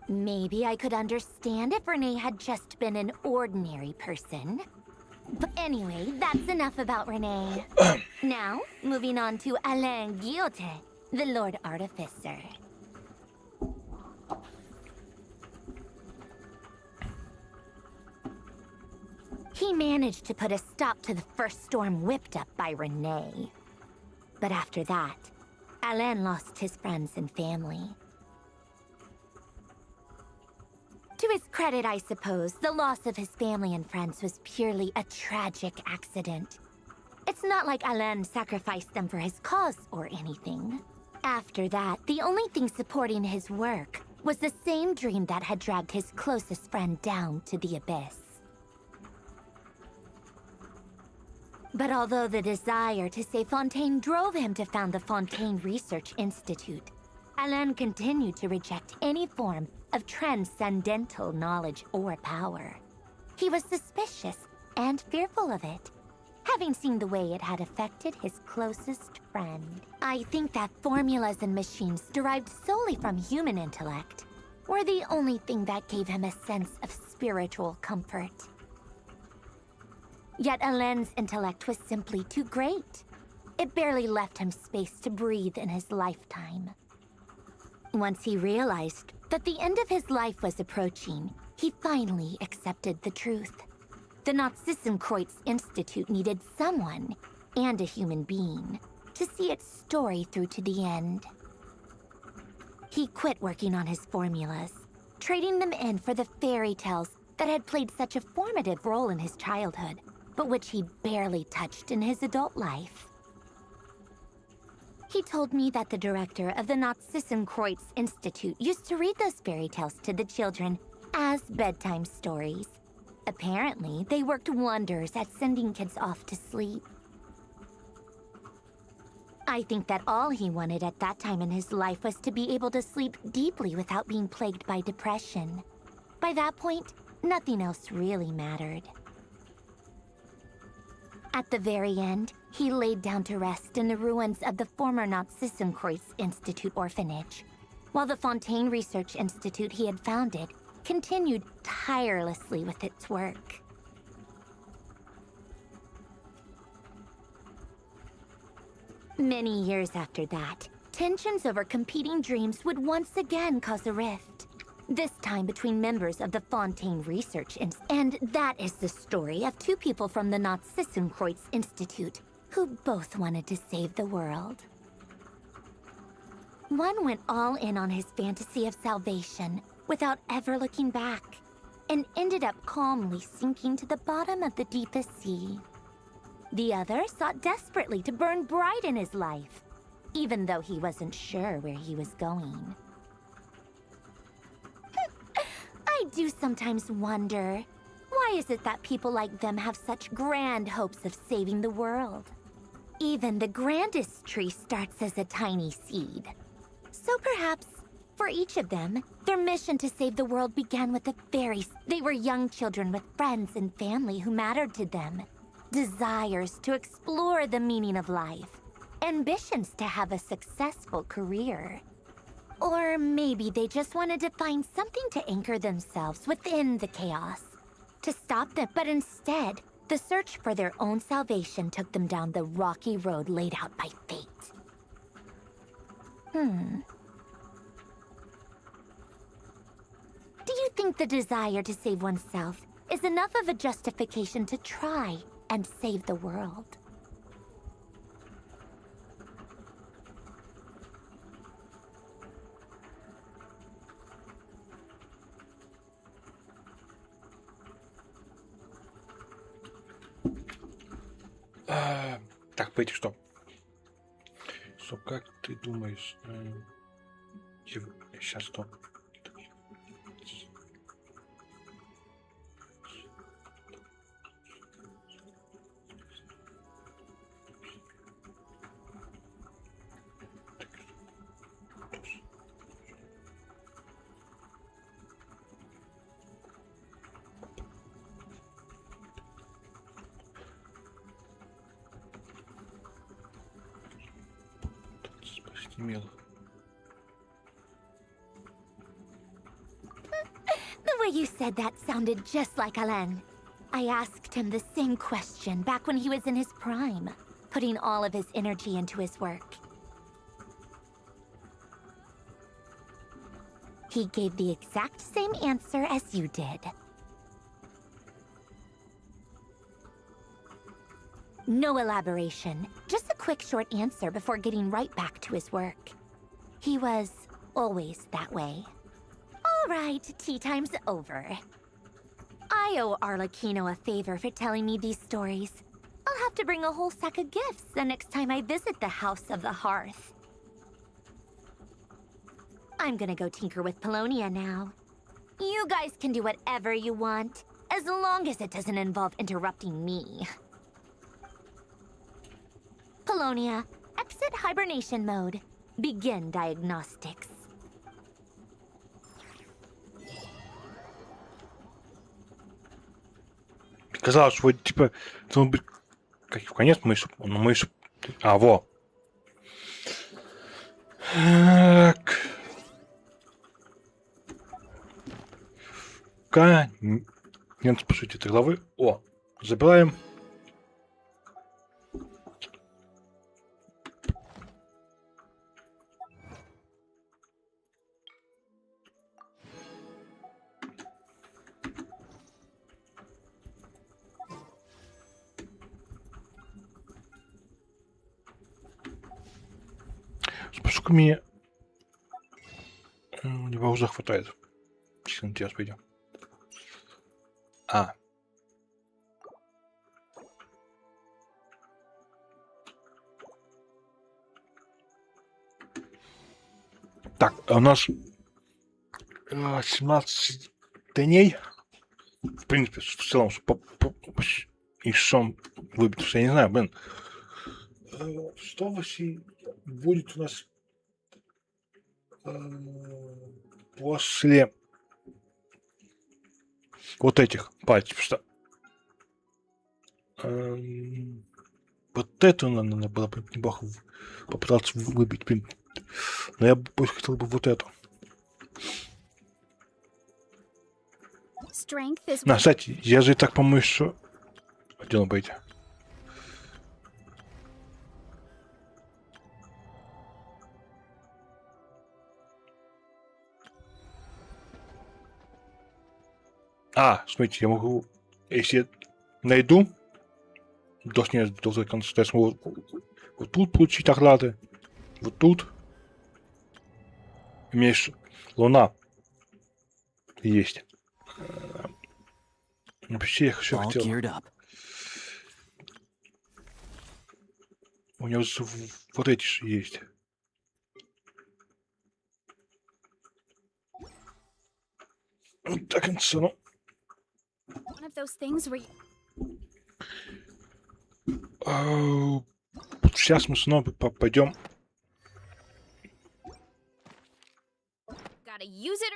Speaker 4: Maybe I could understand if Rene had just been an ordinary person. But anyway, that's enough about Rene. Now, moving on to Alain Guillotin, the Lord Artificer. He managed to put a stop to the first storm whipped up by Rene. But after that, Alain lost his friends and family. To his credit, I suppose, the loss of his family and friends was purely a tragic accident. It's not like Alain sacrificed them for his cause or anything. After that, the only thing supporting his work was the same dream that had dragged his closest friend down to the abyss. But although the desire to save Fontaine drove him to found the Fontaine Research Institute, Alain continued to reject any form of transcendental knowledge or power. He was suspicious and fearful of it, having seen the way it had affected his closest friend. I think that formulas and machines derived solely from human intellect were the only thing that gave him a sense of spiritual comfort. Yet Alain's intellect was simply too great. It barely left him space to breathe in his lifetime. Once he realized that the end of his life was approaching, he finally accepted the truth. The Nazissenkreuz Institute needed someone, and a human being, to see its story through to the end. He quit working on his formulas, trading them in for the fairy tales that had played such a formative role in his childhood, but which he barely touched in his adult life. He told me that the director of the Nazissenkreuz Institute used to read those fairy tales to the children as bedtime stories. Apparently, they worked wonders at sending kids off to sleep. I think that all he wanted at that time in his life was to be able to sleep deeply without being plagued by depression. By that point, nothing else really mattered. At the very end, he laid down to rest in the ruins of the former Nazissenkreuz Institute orphanage, while the Fontaine Research Institute he had founded continued tirelessly with its work. Many years after that, tensions over competing dreams would once again cause a rift. This time between members of the Fontaine Research Institute. And that is the story of two people from the Narzissenkreuz Institute who both wanted to save the world. One went all in on his fantasy of salvation without ever looking back, and ended up calmly sinking to the bottom of the deepest sea. The other sought desperately to burn bright in his life, even though he wasn't sure where he was going. I do sometimes wonder, why is it that people like them have such grand hopes of saving the world? Even the grandest tree starts as a tiny seed. So perhaps, for each of them, their mission to save the world began with they were young children with friends and family who mattered to them. Desires to explore the meaning of life. Ambitions to have a successful career. Or maybe they just wanted to find something to anchor themselves within the chaos. To stop them, but instead, the search for their own salvation took them down the rocky road laid out by fate. Do you think the desire to save oneself is enough of a justification to try and save the world?
Speaker 2: Так, пойти что? Стоп, как ты думаешь? Сейчас, стоп.
Speaker 4: The way you said that sounded just like Alain. I asked him the same question back when he was in his prime, putting all of his energy into his work. He gave the exact same answer as you did. No elaboration, just a quick short answer before getting right back to his work. He was always that way. All right, tea time's over. I owe Arlecchino a favor for telling me these stories. I'll have to bring a whole sack of gifts the next time I visit the House of the Hearth. I'm gonna go tinker with Polonia now. You guys can do whatever you want, as long as it doesn't involve interrupting me. Polonia, exit hibernation mode. Begin diagnostics.
Speaker 2: Казалось, что типа должен быть как в конец мышь, но мышь. А, во. Так. Конец, по сути, этой главы. О, забираем. Поскольку мне него уже хватает. Честно, сейчас пойдем. А. Так, у нас 17 дней. В принципе, в целом, и что выбить, что я не знаю, блин. Что вообще будет у нас после вот этих пальцев, что вот эту надо было бы неплохо попытаться выбить, блин. Но я больше хотел бы вот эту. На, кстати, я же и так помню, что хотел бы эти. Смотрите, я могу, если я найду, должен конца, я смогу вот тут получить награды, вот тут. У меня есть луна. Есть. Вообще, я еще хотел. У него вот эти же есть. Так, ну.
Speaker 5: One of those things where
Speaker 2: Сейчас мы снова пойдем.
Speaker 5: gotta use it.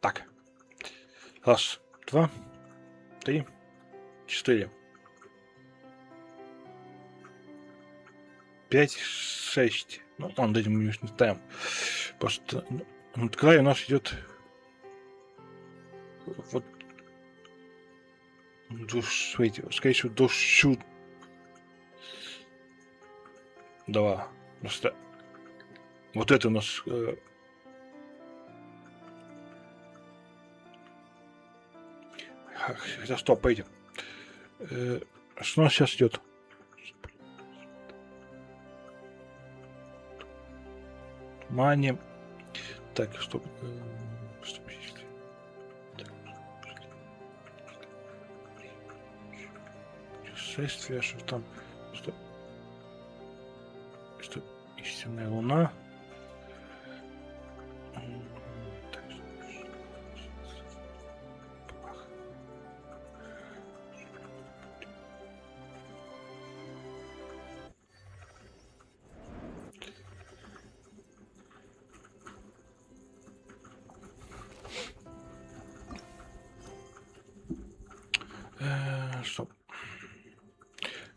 Speaker 2: Так. Раз, два, три, 4. 5, 6. Ну, ладно, этим мы не ставим. Просто над краю у нас идет вот смотрите, скорее всего, дощу. Два. Просто вот это у нас хотя стоп, пойдем. Что у нас сейчас идет? Мани. Так, стоп. Стоп. Путешествие, что там? Что истинная луна.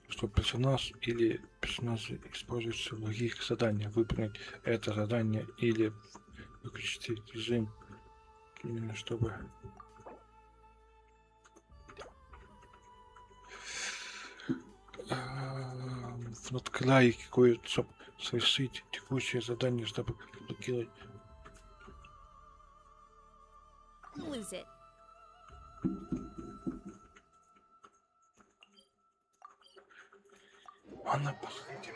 Speaker 2: Что персонаж или персонажи используются в других заданиях. Выполнить это задание или выключить режим, чтобы в надкрае какое-то совершить текущее задание, чтобы блокировать.
Speaker 5: Lose it.
Speaker 2: Ладно, посмотрим.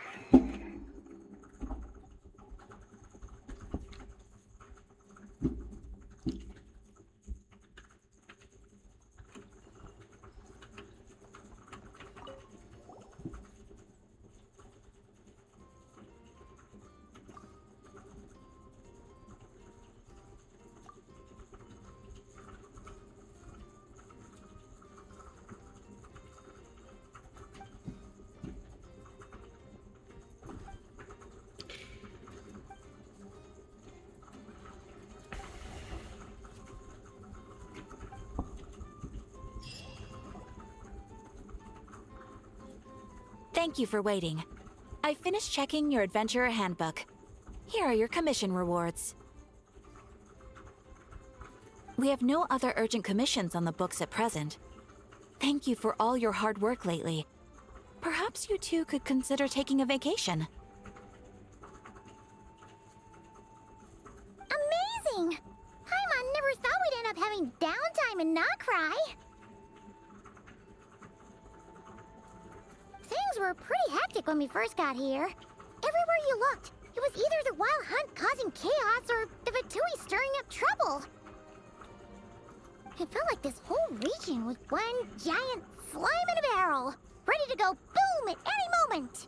Speaker 17: Thank you for waiting. I finished checking your adventurer handbook. Here are your commission rewards. We have no other urgent commissions on the books at present. Thank you for all your hard work lately. Perhaps you two could consider taking a vacation.
Speaker 3: Amazing! Paimon never thought we'd end up having downtime and not cry. Things were pretty hectic when we first got here. Everywhere you looked, it was either the Wild Hunt causing chaos or the Vatui stirring up trouble. It felt like this whole region was one giant slime in a barrel, ready to go boom at any moment.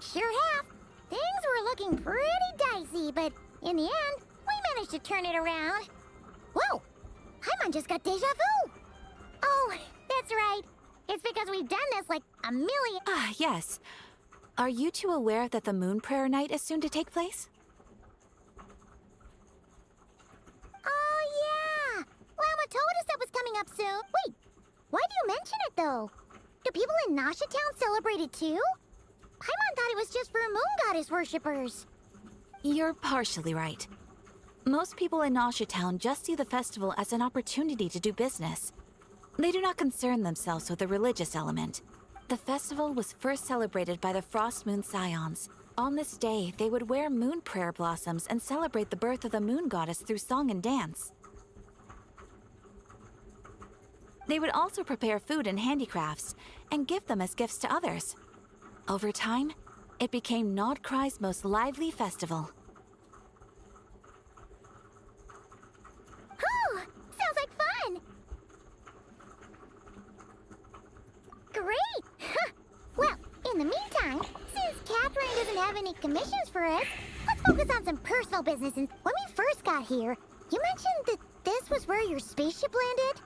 Speaker 3: Sure have. Things were looking pretty dicey, but in the end, we managed to turn it around. Whoa! Paimon just got deja vu! Oh, that's right. It's because we've done this like a million...
Speaker 17: Ah, yes. Are you two aware that the Moon Prayer Night is soon to take place?
Speaker 3: Oh, yeah! Lama told us that was coming up soon. Wait, why do you mention it, though? Do people in Nasha Town celebrate it, too? Paimon thought it was just for Moon Goddess worshippers.
Speaker 17: You're partially right. Most people in Nasha Town just see the festival as an opportunity to do business. They do not concern themselves with the religious element. The festival was first celebrated by the Frost Moon Scions. On this day, they would wear moon prayer blossoms and celebrate the birth of the moon goddess through song and dance. They would also prepare food and handicrafts and give them as gifts to others. Over time, it became Nordkrei's most lively festival.
Speaker 16: Oh, sounds like fun! Great! Well, in the meantime, since Catherine doesn't have any commissions for us, let's focus on some personal business. And when we first got here, you mentioned that this was where your spaceship landed?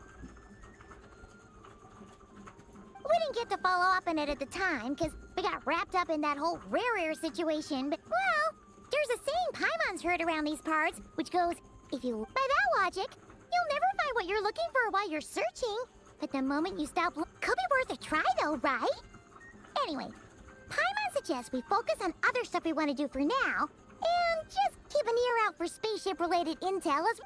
Speaker 16: We didn't get to follow up on it at the time, because we got wrapped up in that whole rare situation, but, well, there's a saying Paimon's heard around these parts, which goes, if you... By that logic, you'll never find what you're looking for while you're searching, but the moment you stop could be worth a try though, right? Anyway, Paimon suggests we focus on other stuff we want to do for now, and just keep an ear out for spaceship-related intel as...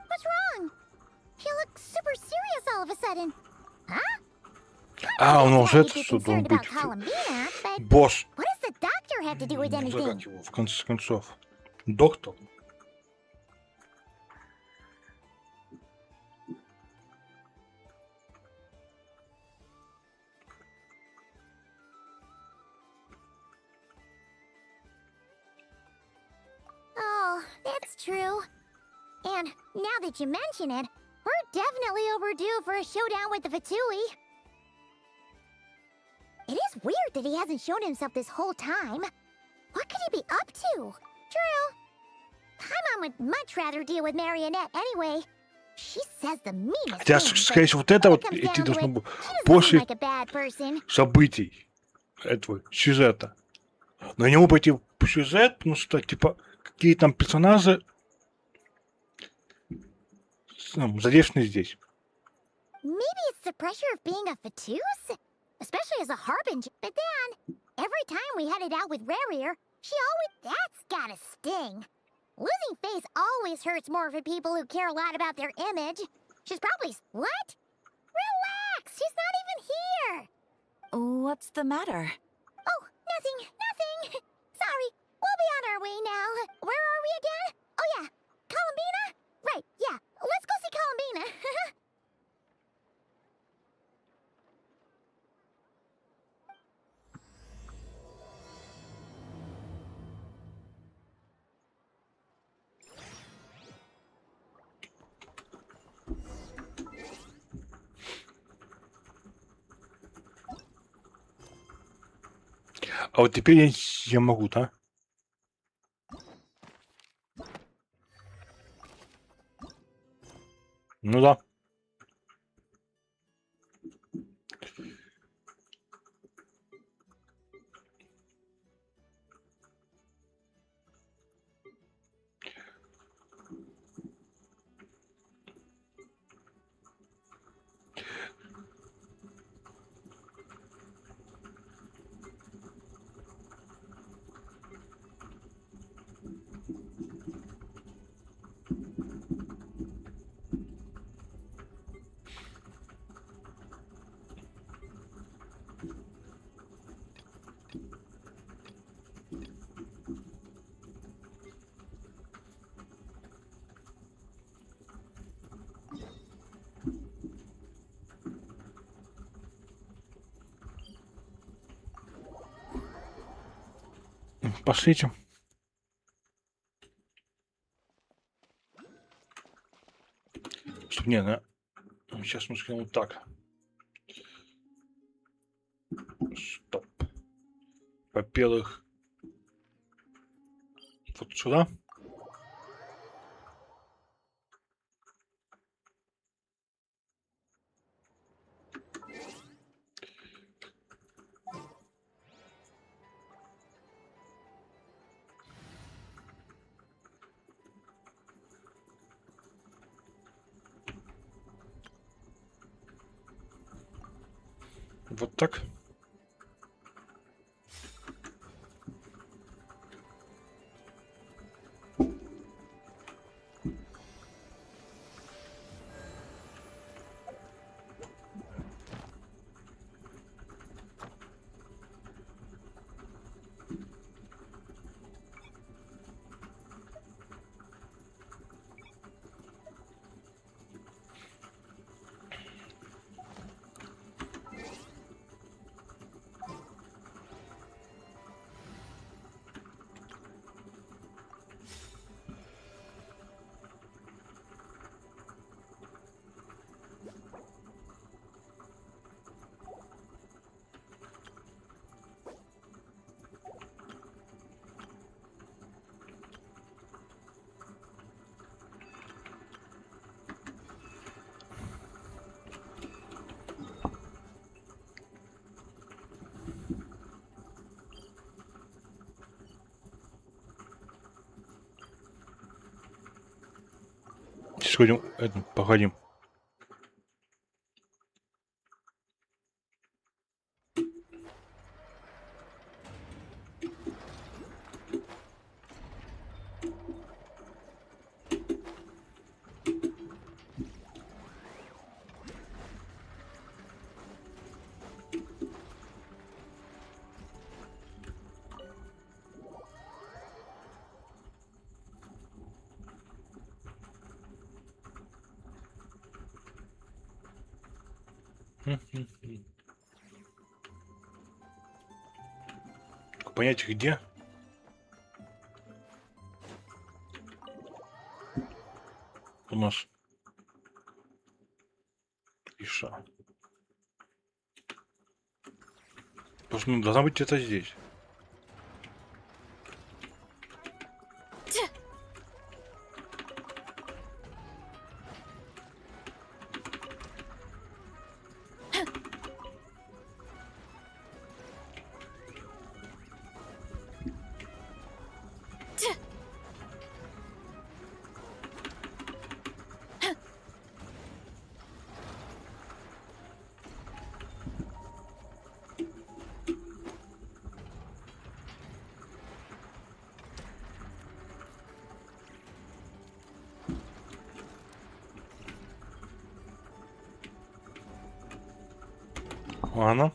Speaker 16: What's wrong? You look super serious all of a sudden. Huh?
Speaker 2: А, он уже
Speaker 16: You'd be
Speaker 2: что должен
Speaker 16: concerned about
Speaker 2: быть
Speaker 16: Columbina, but
Speaker 2: босс.
Speaker 16: what does the doctor have to do with anything?
Speaker 2: Как его, в конце концов. Доктор.
Speaker 16: Oh, that's true. And now that you mention it, we're definitely overdue for a showdown with the Fatui. It is weird that he hasn't shown himself this whole time. What could he be up to? True. Paimon would much rather deal with Marionette anyway. She says the meanest
Speaker 2: Хотя,
Speaker 16: things,
Speaker 2: скорее
Speaker 16: but
Speaker 2: всего, вот это
Speaker 16: when it
Speaker 2: вот
Speaker 16: comes
Speaker 2: идти
Speaker 16: down to
Speaker 2: должно
Speaker 16: it,
Speaker 2: было
Speaker 16: he doesn't seem
Speaker 2: после
Speaker 16: like a bad person.
Speaker 2: событий этого сюжета. Но не могу пойти по сюжет, потому что, типа, какие там персонажи задействованы здесь.
Speaker 16: Maybe it's the pressure of being a Fatus? Especially as a Harbinger. But then, every time we headed out with Rarier, she always... That's gotta sting. Losing face always hurts more for people who care a lot about their image. She's probably... What? Relax! She's not even here!
Speaker 17: What's the matter?
Speaker 16: Oh, nothing. Sorry, we'll be on our way now. Where are we again? Oh yeah, Columbina? Right, yeah, let's go see Columbina.
Speaker 2: А вот теперь я могу, да? Ну да. Пошлите. Стоп, не, да. Сейчас мы скажем так. Стоп. Во-первых, вот сюда. Вот так. Сходим, походим. Понять где? У нас Иша. Просто ну, должна быть где-то здесь. Ладно.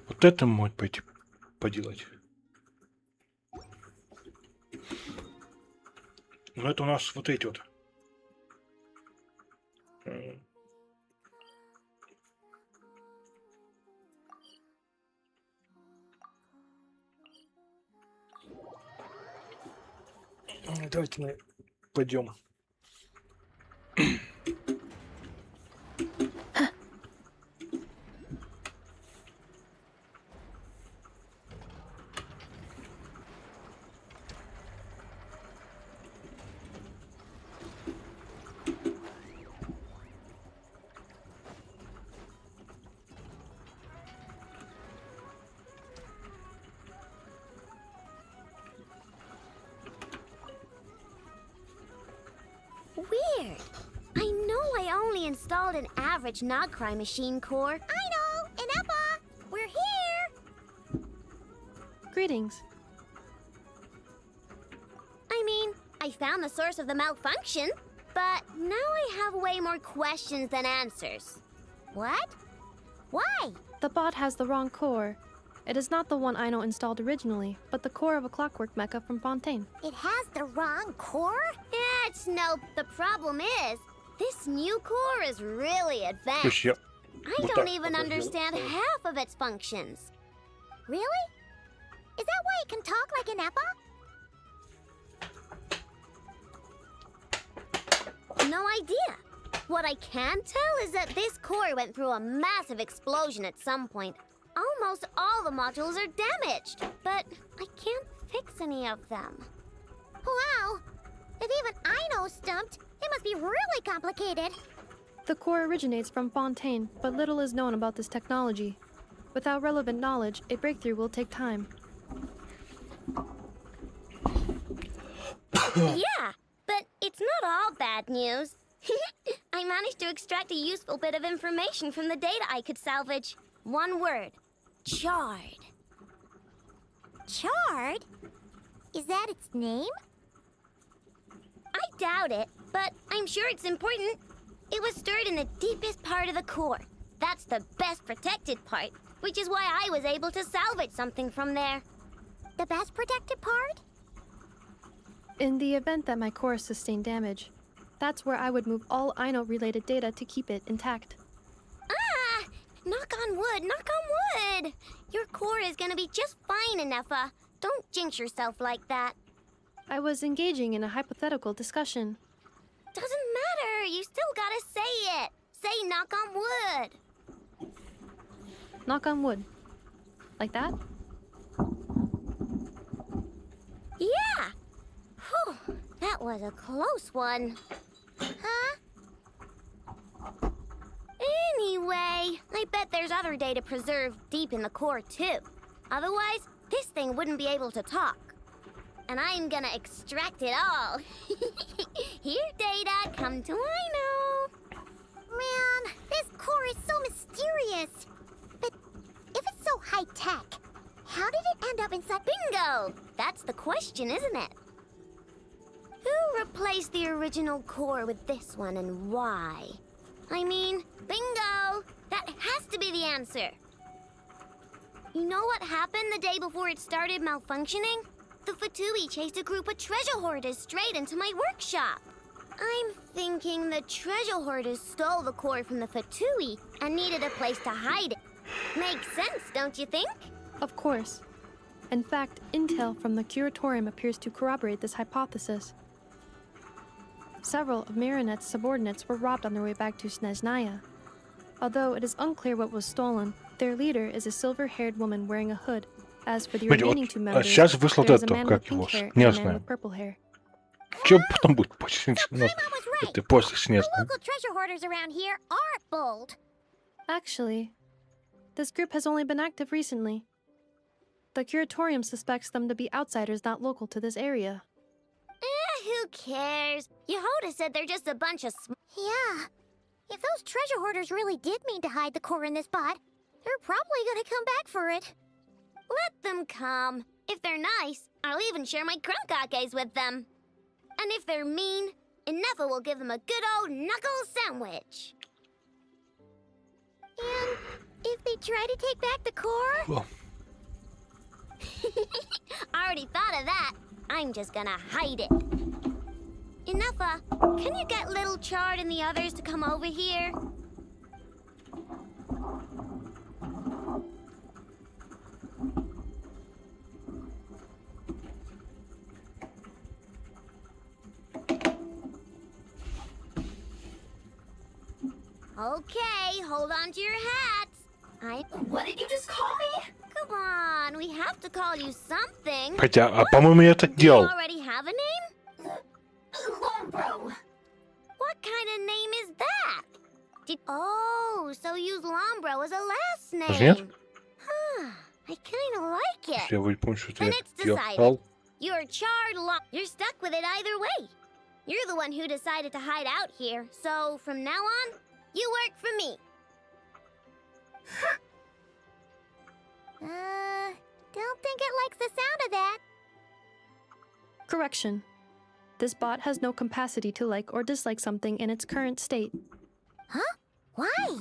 Speaker 2: Вот это может пойти поделать. Но это у нас вот эти вот. Давайте мы пойдем.
Speaker 16: Weird. I know I only installed an average Nogcry machine core. I know, and Appa, we're here.
Speaker 18: Greetings.
Speaker 16: I mean, I found the source of the malfunction, but now I have way more questions than answers. What? Why?
Speaker 18: The bot has the wrong core. It is not the one Aino installed originally, but the core of a clockwork mecha from Fontaine.
Speaker 16: It has the wrong core? That's no. The problem is, this new core is really advanced. I don't even understand half of its functions. Really? Is that why it can talk like an Eppa? No idea. What I can tell is that this core went through a massive explosion at some point. Almost all the modules are damaged, but I can't fix any of them. Wow! If even Aino's stumped, it must be really complicated.
Speaker 18: The core originates from Fontaine, but little is known about this technology. Without relevant knowledge, a breakthrough will take time.
Speaker 16: Yeah, but it's not all bad news. I managed to extract a useful bit of information from the data I could salvage. One word. Charred. Charred? Is that its name? I doubt it, but I'm sure it's important. It was stored in the deepest part of the core. That's the best protected part, which is why I was able to salvage something from there. The best protected part?
Speaker 18: In the event that my core sustained damage, that's where I would move all Aino-related data to keep it intact.
Speaker 16: Ah! Knock on wood, knock on wood! Your core is gonna be just fine, Inefa. Don't jinx yourself like that.
Speaker 18: I was engaging in a hypothetical discussion.
Speaker 16: Doesn't matter, you still gotta say it. Say knock on wood.
Speaker 18: Knock on wood. Like that?
Speaker 16: Yeah! Whew, that was a close one. Huh? Anyway, I bet there's other data preserved deep in the core too. Otherwise, this thing wouldn't be able to talk. And I'm gonna extract it all. Here, data, come to Aino. Man, this core is so mysterious. But if it's so high-tech, how did it end up inside? Bingo! That's the question, isn't it? Who replaced the original core with this one and why? I mean, bingo! That has to be the answer. You know what happened the day before it started malfunctioning? The Fatui chased a group of treasure hoarders straight into my workshop. I'm thinking the treasure hoarders stole the core from the Fatui and needed a place to hide it. Makes sense, don't you think?
Speaker 18: Of course. In fact, intel from the Curatorium appears to corroborate this hypothesis. Several of Marinette's subordinates were robbed on their way back to Snezhnaya. Although it is unclear what was stolen, their leader is a silver-haired woman wearing a hood. As for the remaining two members,
Speaker 2: сейчас выслал
Speaker 18: there is a
Speaker 2: это,
Speaker 18: man
Speaker 2: как
Speaker 18: with
Speaker 2: его,
Speaker 18: pink hair and a man
Speaker 2: Снежная.
Speaker 18: with purple hair.
Speaker 2: Чё потом будет после это после
Speaker 16: The
Speaker 2: Снежной?
Speaker 16: local treasure hoarders around here are bold.
Speaker 18: Actually, this group has only been active recently. The Curatorium suspects them to be outsiders not local to this area.
Speaker 16: Who cares? Yehoda said they're just a bunch of Yeah. If those treasure hoarders really did mean to hide the core in this spot, they're probably gonna come back for it. Let them come. If they're nice, I'll even share my crunkakes with them. And if they're mean, Inefa will give them a good old knuckle sandwich. And if they try to take back the core?
Speaker 2: Well.
Speaker 16: I already thought of that. I'm just gonna hide it. Inefa, can you get Little Chard and the others to come over here? Okay, hold on to your hats. What did you just call me? Come on, we have to call you something.
Speaker 2: Хотя, по-моему, я это
Speaker 16: Do you
Speaker 2: делал.
Speaker 16: already have a name? Lombro. What kind of name is that? Oh, so use Lombro as a last name.
Speaker 2: Разве нет?
Speaker 16: Huh, I kind of like it.
Speaker 2: Я вроде помню, что
Speaker 16: Then
Speaker 2: это
Speaker 16: it's
Speaker 2: я
Speaker 16: decided.
Speaker 2: делал.
Speaker 16: You're Chard Long. You're stuck with it either way. You're the one who decided to hide out here, so from now on, you work for me.
Speaker 3: Don't think it likes the sound of that.
Speaker 18: Correction. This bot has no capacity to like or dislike something in its current state.
Speaker 3: Huh? Why?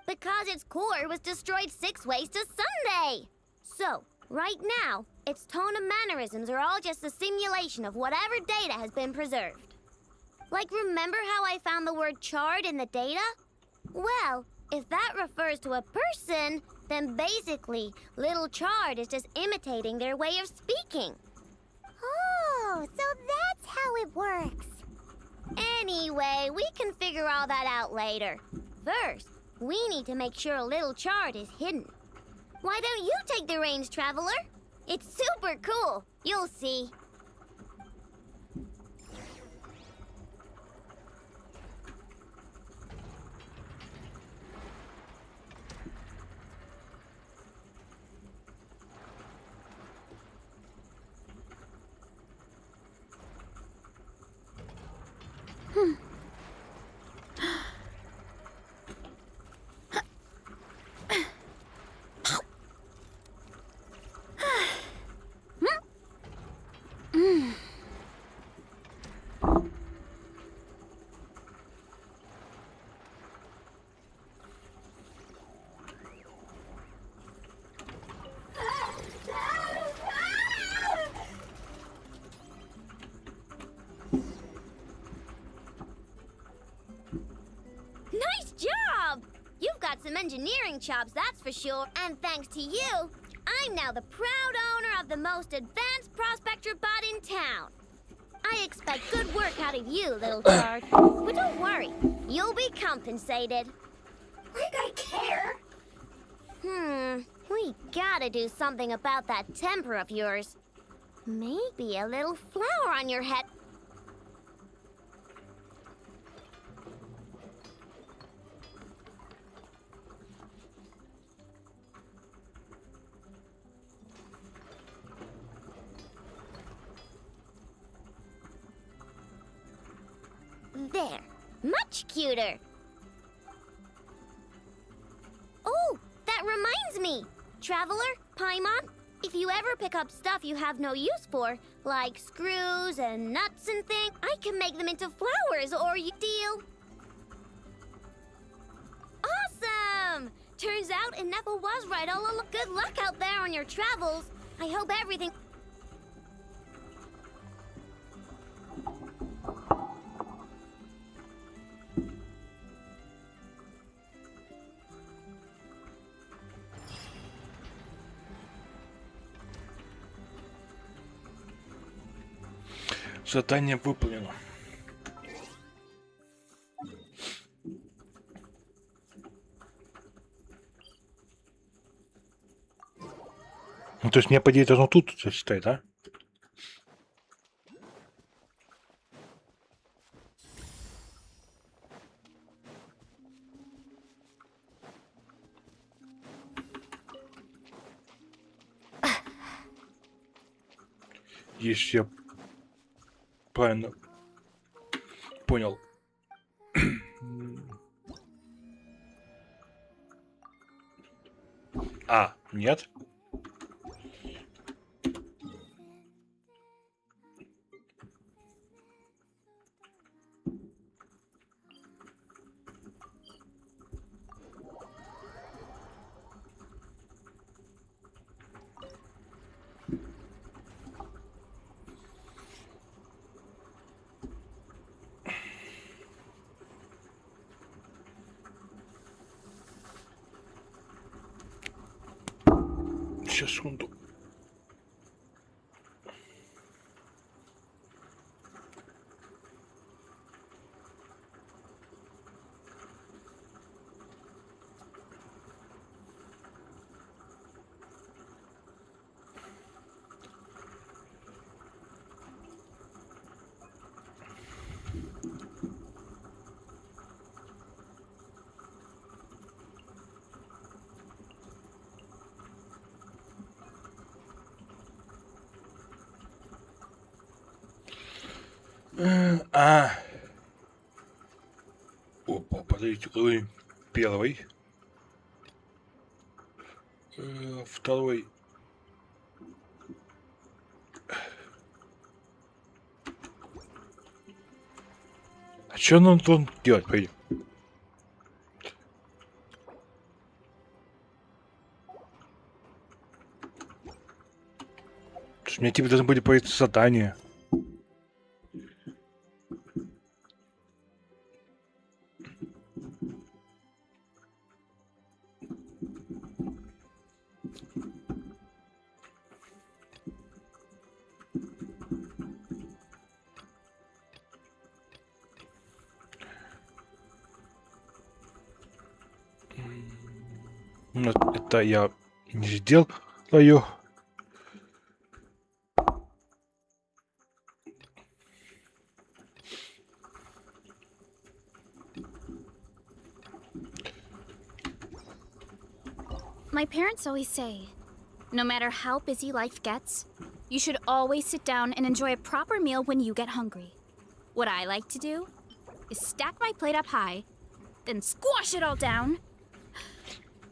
Speaker 3: Because its core was destroyed 6 ways to Sunday! So, right now, its tone and mannerisms are all just a simulation of whatever data has been preserved. Like, remember how I found the word charred in the data? Well, if that refers to a person, then basically, little Chard is just imitating their way of speaking.
Speaker 16: Oh, so that's how it works.
Speaker 3: Anyway, we can figure all that out later. First, we need to make sure little Chard is hidden. Why don't you take the reins, Traveler? It's super cool. You'll see. Nice job! You've got some engineering chops, that's for sure. And thanks to you, I'm now the proud owner of the most advanced prospector bot in town. I expect good work out of you, little Chard. But don't worry, you'll be compensated.
Speaker 16: Like I care.
Speaker 3: We gotta do something about that temper of yours. Maybe a little flower on your head. There. Much cuter. Oh, that reminds me. Traveler, Paimon, if you ever pick up stuff you have no use for, like screws and nuts and things, I can make them into flowers, or you deal. Awesome! Turns out Ineppa was right all along. Good luck out there on your travels. I hope everything...
Speaker 2: Задание выполнено. Ну, то есть мне, по идее, должно тут стоять, да? Если я правильно понял. А, нет? Сейчас, секунду. Опа, подождите, какой первый? Второй. А что нам тут делать, пойдем? Мне типа должны были появиться задания. Ну, это я не сделал.
Speaker 5: My parents always say, no matter how busy life gets, you should always sit down and enjoy a proper meal when you get hungry. What I like to do is stack my plate up high, then squash it all down,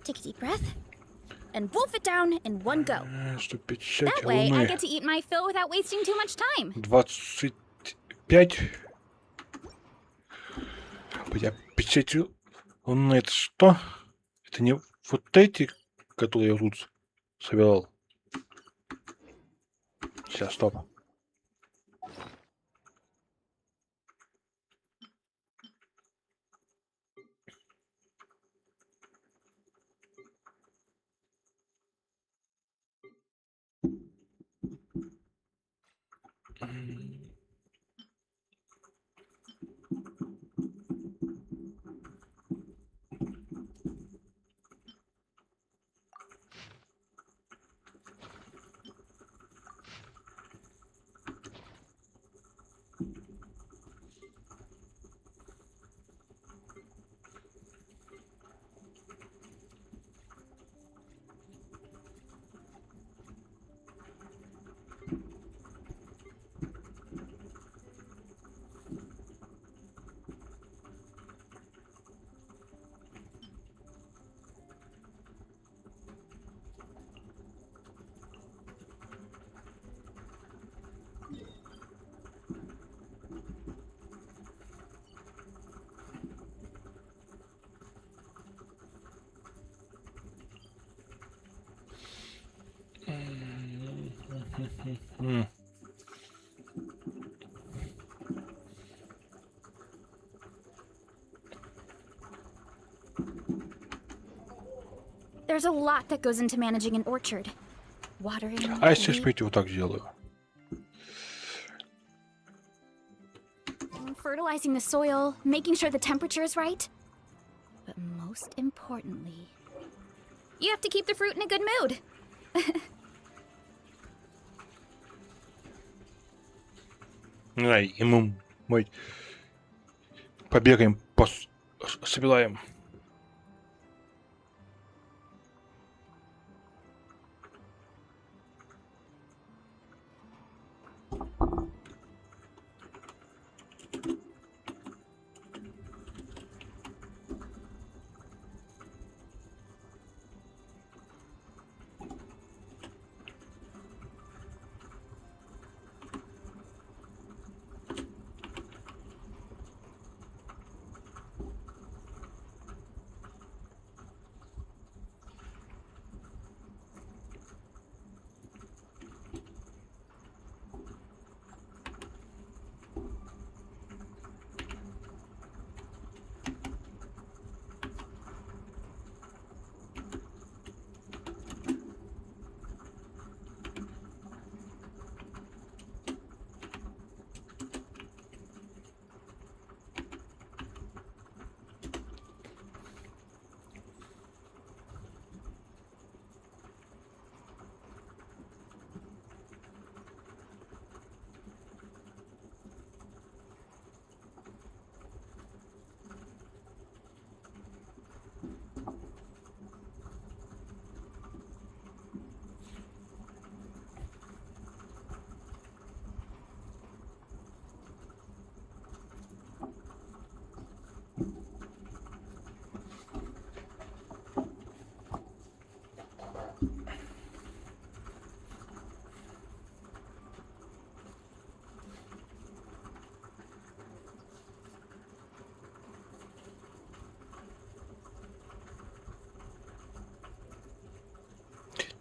Speaker 5: take a deep breath, and wolf it down in one go. That way, I get to eat my fill without wasting too much time.
Speaker 2: 25. Я печатью. Он это что? Это не вот эти, которые я тут собирал. Сейчас, стоп.
Speaker 5: There's a lot that goes into managing an orchard. Watering,
Speaker 2: А если спите, вот так сделаю.
Speaker 5: fertilizing the soil, making sure the temperature is right. But most importantly, you have to keep the fruit in a good mood.
Speaker 2: Ай, и мы побегаем, собираем.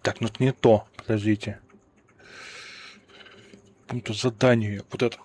Speaker 2: Так, ну это не то. Подождите. Какому-то заданию. Вот это.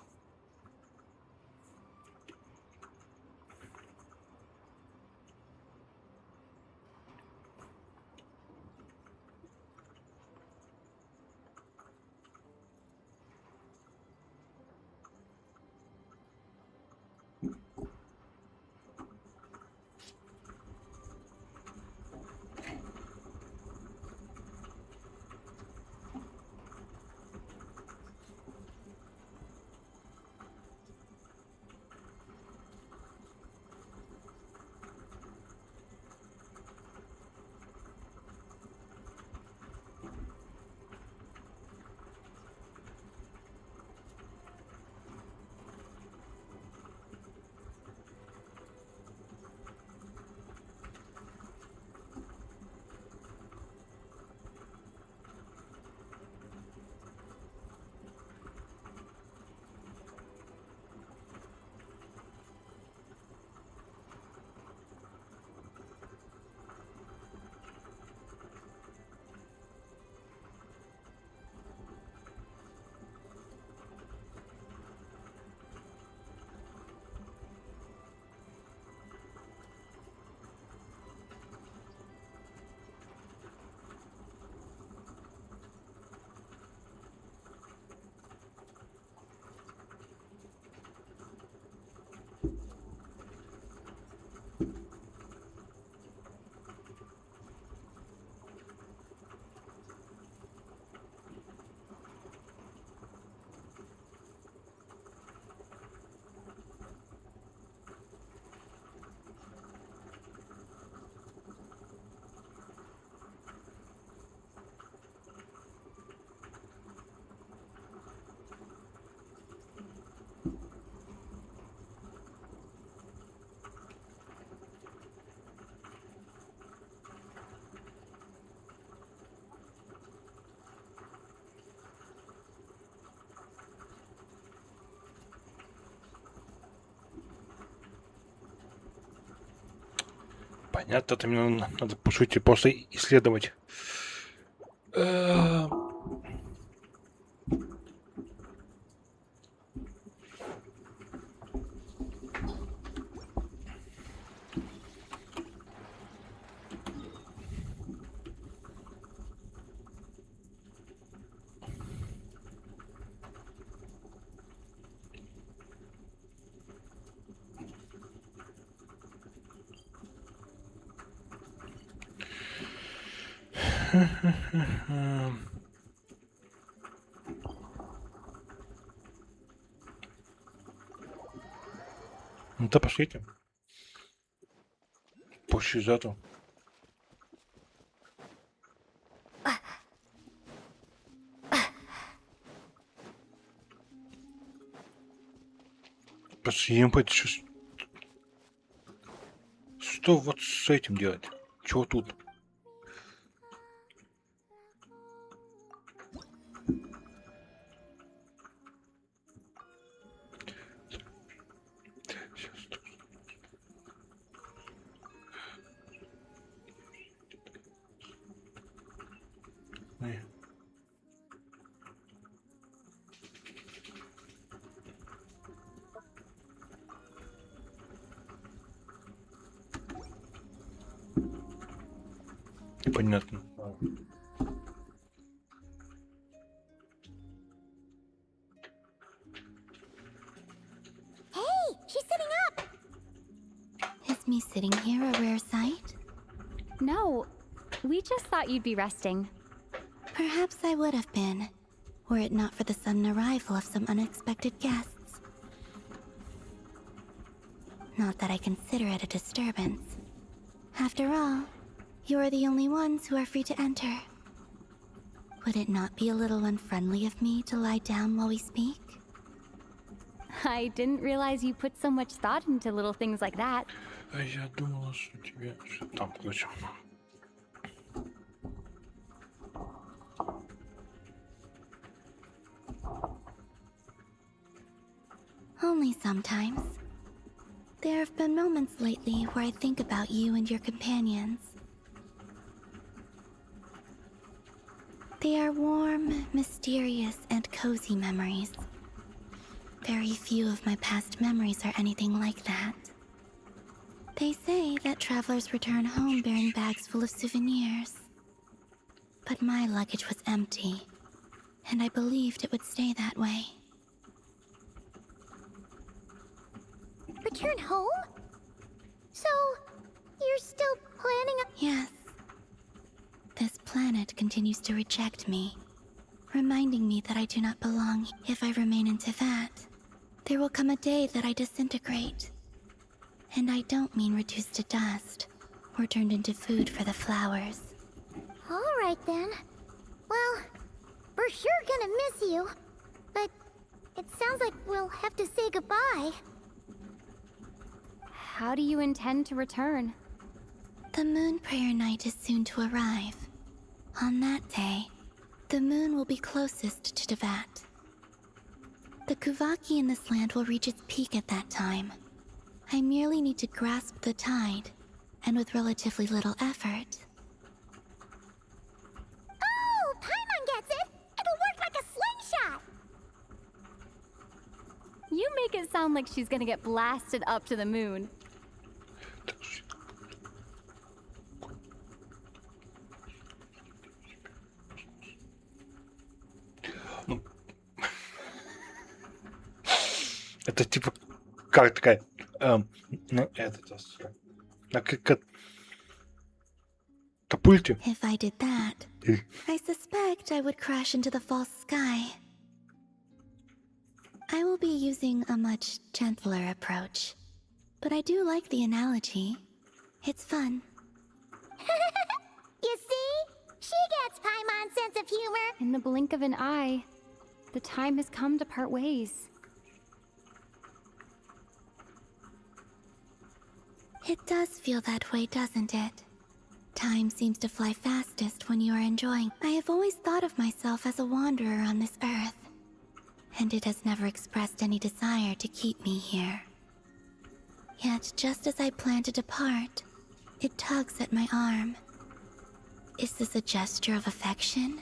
Speaker 2: Понятно, это мне надо, по сути, просто исследовать. Ну да, пошлите. Позже зато. Посидим, что вот с этим делать? Чего тут? Понятно.
Speaker 16: Hey, she's sitting up!
Speaker 4: Is me sitting here a rare sight?
Speaker 13: No, we just thought you'd be resting.
Speaker 4: Perhaps I would have been, were it not for the sudden arrival of some unexpected guests. Not that I consider it a disturbance. After all, you are the only ones who are free to enter. Would it not be a little unfriendly of me to lie down while we speak?
Speaker 13: I didn't realize you put so much thought into little things like that.
Speaker 2: А я думала, что тебе там ключ.
Speaker 4: Only sometimes. There have been moments lately where I think about you and your companions. They are warm, mysterious, and cozy memories. Very few of my past memories are anything like that. They say that travelers return home bearing bags full of souvenirs. But my luggage was empty, and I believed it would stay that way.
Speaker 3: Return home? So, you're still planning on—
Speaker 4: Yes. This planet continues to reject me, reminding me that I do not belong. If I remain in Teyvat, there will come a day that I disintegrate. And I don't mean reduced to dust, or turned into food for the flowers.
Speaker 3: Alright then. Well, we're sure gonna miss you. But it sounds like we'll have to say goodbye.
Speaker 13: How do you intend to return?
Speaker 4: The moon prayer night is soon to arrive. On that day, the moon will be closest to Teyvat. The Kuvaki in this land will reach its peak at that time. I merely need to grasp the tide, and with relatively little effort.
Speaker 3: Oh, Paimon gets it! It'll work like a slingshot!
Speaker 13: You make it sound like she's gonna get blasted up to the moon.
Speaker 2: Это типа как такая, ну, на катапульте.
Speaker 4: If I did that, I suspect I would crash into the false sky. I will be using a much gentler approach, but I do like the analogy. It's fun.
Speaker 3: You see? She gets Paimon's sense of humor.
Speaker 13: In the blink of an eye, the time has come to part ways.
Speaker 4: It does feel that way, doesn't it? Time seems to fly fastest when you are enjoying. I have always thought of myself as a wanderer on this earth, and it has never expressed any desire to keep me here. Yet, just as I plan to depart, it tugs at my arm. Is this a gesture of affection?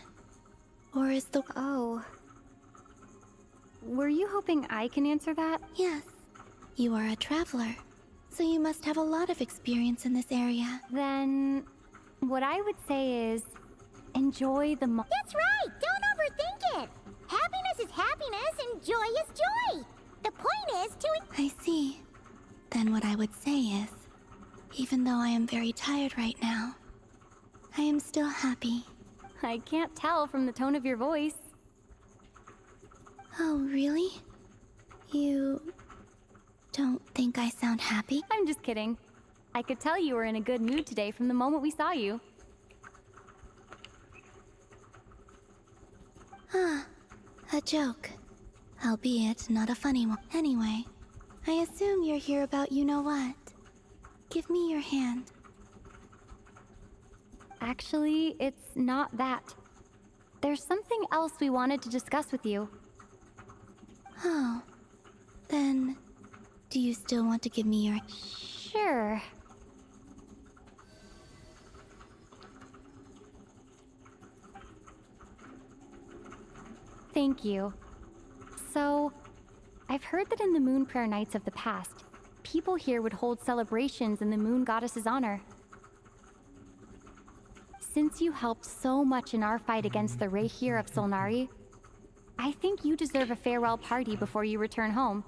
Speaker 4: Or is the—
Speaker 13: Oh. Were you hoping I can answer that?
Speaker 4: Yes. You are a traveler, so you must have a lot of experience in this area.
Speaker 13: Then, what I would say is, enjoy the
Speaker 3: That's right! Don't overthink it! Happiness is happiness and joy is joy! The point is to—
Speaker 4: I see. Then what I would say is, even though I am very tired right now, I am still happy.
Speaker 13: I can't tell from the tone of your voice.
Speaker 4: Oh, really? You don't think I sound happy?
Speaker 13: I'm just kidding. I could tell you were in a good mood today from the moment we saw you.
Speaker 4: Ah, a joke. Albeit not a funny one. Anyway, I assume you're here about you-know-what. Give me your hand.
Speaker 13: Actually, it's not that. There's something else we wanted to discuss with you.
Speaker 4: Oh. Then, do you still want to give me your—
Speaker 13: Sure. Thank you. So, I've heard that in the moon prayer nights of the past, people here would hold celebrations in the moon goddess's honor. Since you helped so much in our fight against the Rehir of Solnari, I think you deserve a farewell party before you return home.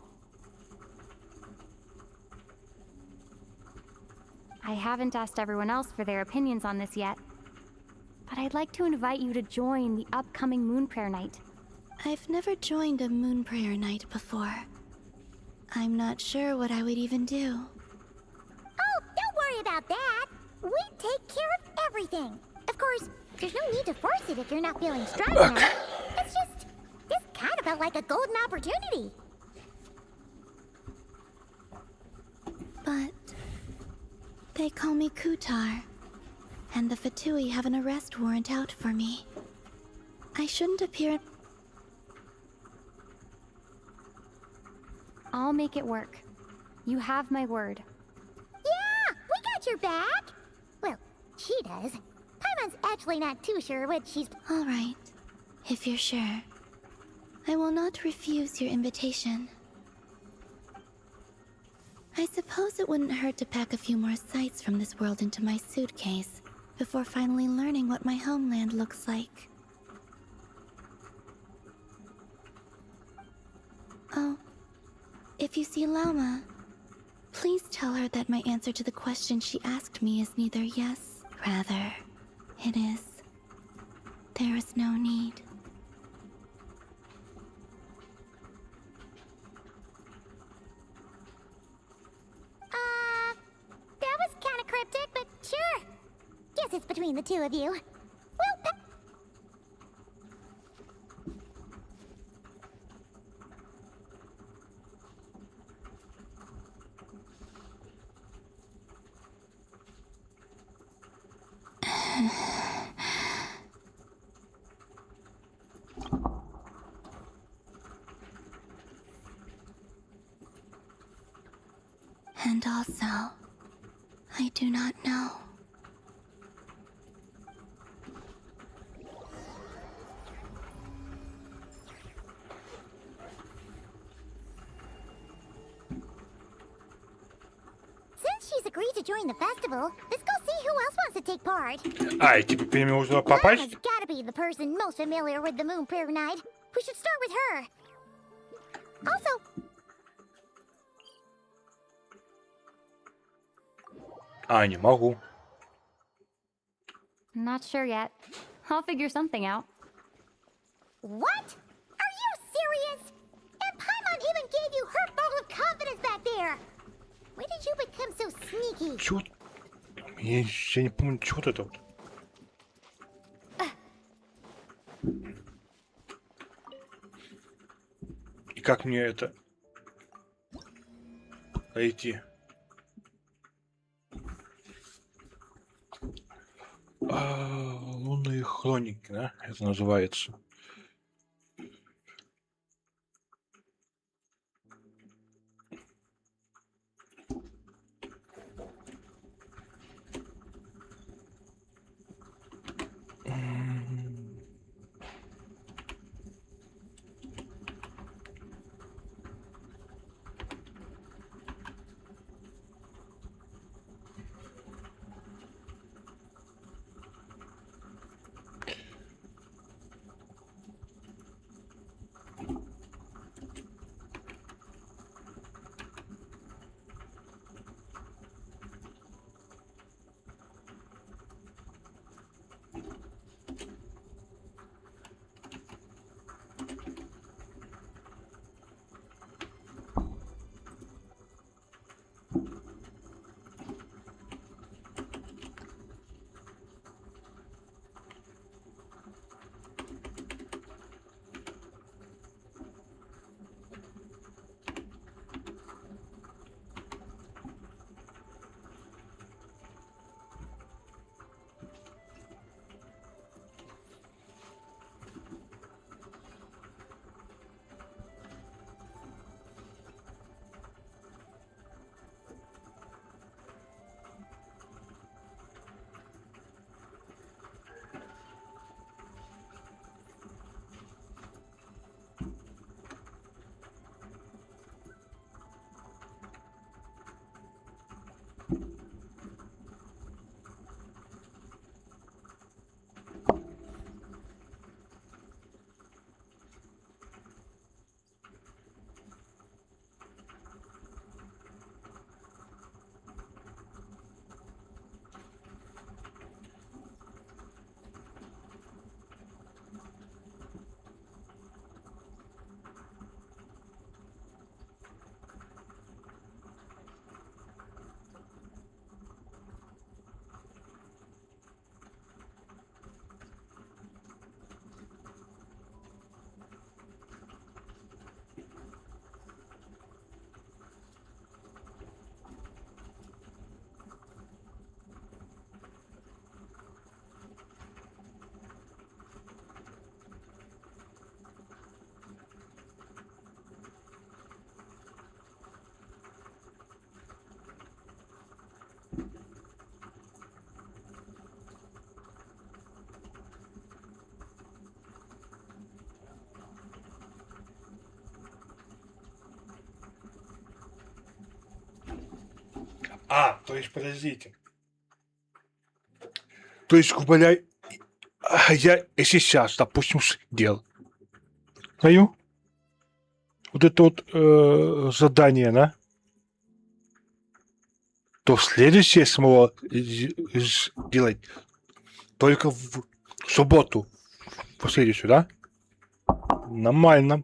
Speaker 13: I haven't asked everyone else for their opinions on this yet, but I'd like to invite you to join the upcoming moon prayer night.
Speaker 4: I've never joined a moon prayer night before. I'm not sure what I would even do.
Speaker 3: Oh, don't worry about that! We take care of everything! Of course, there's no need to force it if you're not feeling strong enough. It's just, this kind of felt like a golden opportunity.
Speaker 4: But they call me Kutar, and the Fatui have an arrest warrant out for me. I shouldn't appear.
Speaker 13: I'll make it work. You have my word.
Speaker 3: Yeah, we got your back! Well, she does. Paimon's actually not too sure what she's...
Speaker 4: All right, if you're sure. I will not refuse your invitation. I suppose it wouldn't hurt to pack a few more sights from this world into my suitcase before finally learning what my homeland looks like. Oh, if you see Llama, please tell her that my answer to the question she asked me is neither yes, rather, it is. There is no need.
Speaker 3: That was kind of cryptic, but sure. Guess it's between the two of you. Well,
Speaker 4: And also, I do not know.
Speaker 3: since she's agreed to join the festival, let's go see who else wants to take part.
Speaker 2: А, и типа к нему нужно попасть?
Speaker 3: Llama's gotta be the person most familiar with the Moon Prayer Night. We should start with her. Also,
Speaker 2: А, не могу.
Speaker 13: Not sure yet. I'll figure something out.
Speaker 3: what? Are you serious? And Paimon even gave you her vote of confidence back there. When did you become so sneaky?
Speaker 2: Чё? Я не помню, что вот это вот. И как мне это найти? Лунные хроники, да? Это называется. А, то есть, подождите. То есть, грубо говоря, я сейчас, допустим, сделал вот это вот задание, да? То следующее я смогу сделать только в субботу, в следующую, да? Нормально.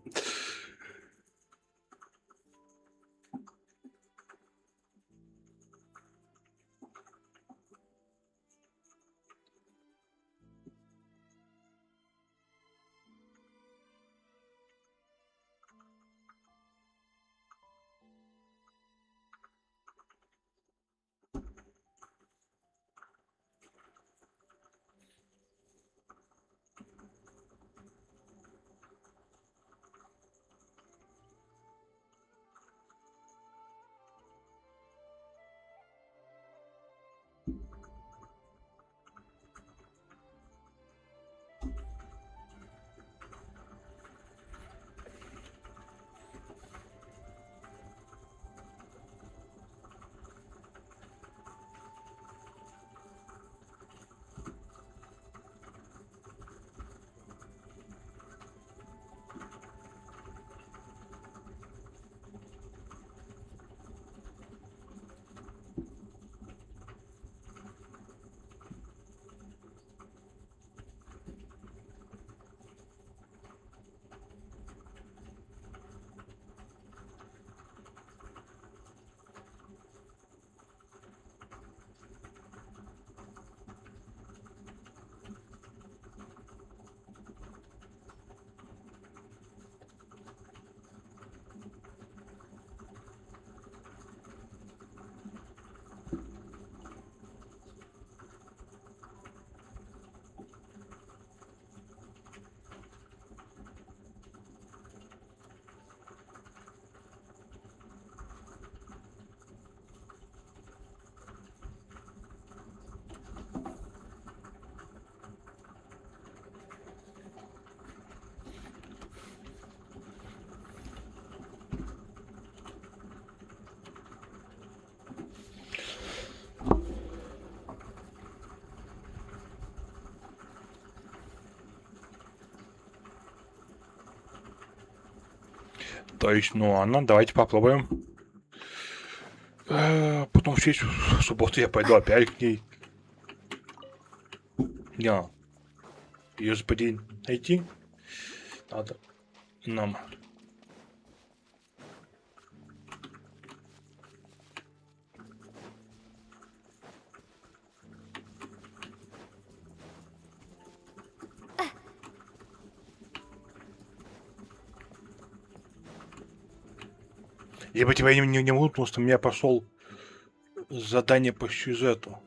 Speaker 2: То есть, ну ладно, давайте попробуем. Потом в субботу я пойду опять к ней. Я ее же найти надо нам. Я бы тебя не буду, потому что у меня пошел задание по сюжету.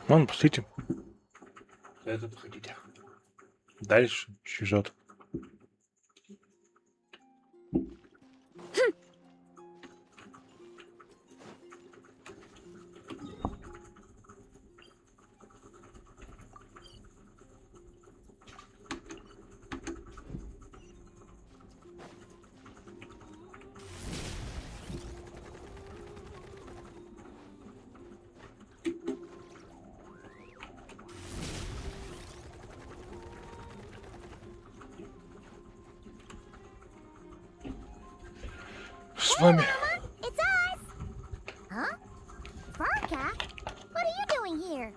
Speaker 2: Вон, посмотрите. Это проходите. Дальше сюжет. с вами.
Speaker 16: It's us! Huh? Varka? What are you doing here?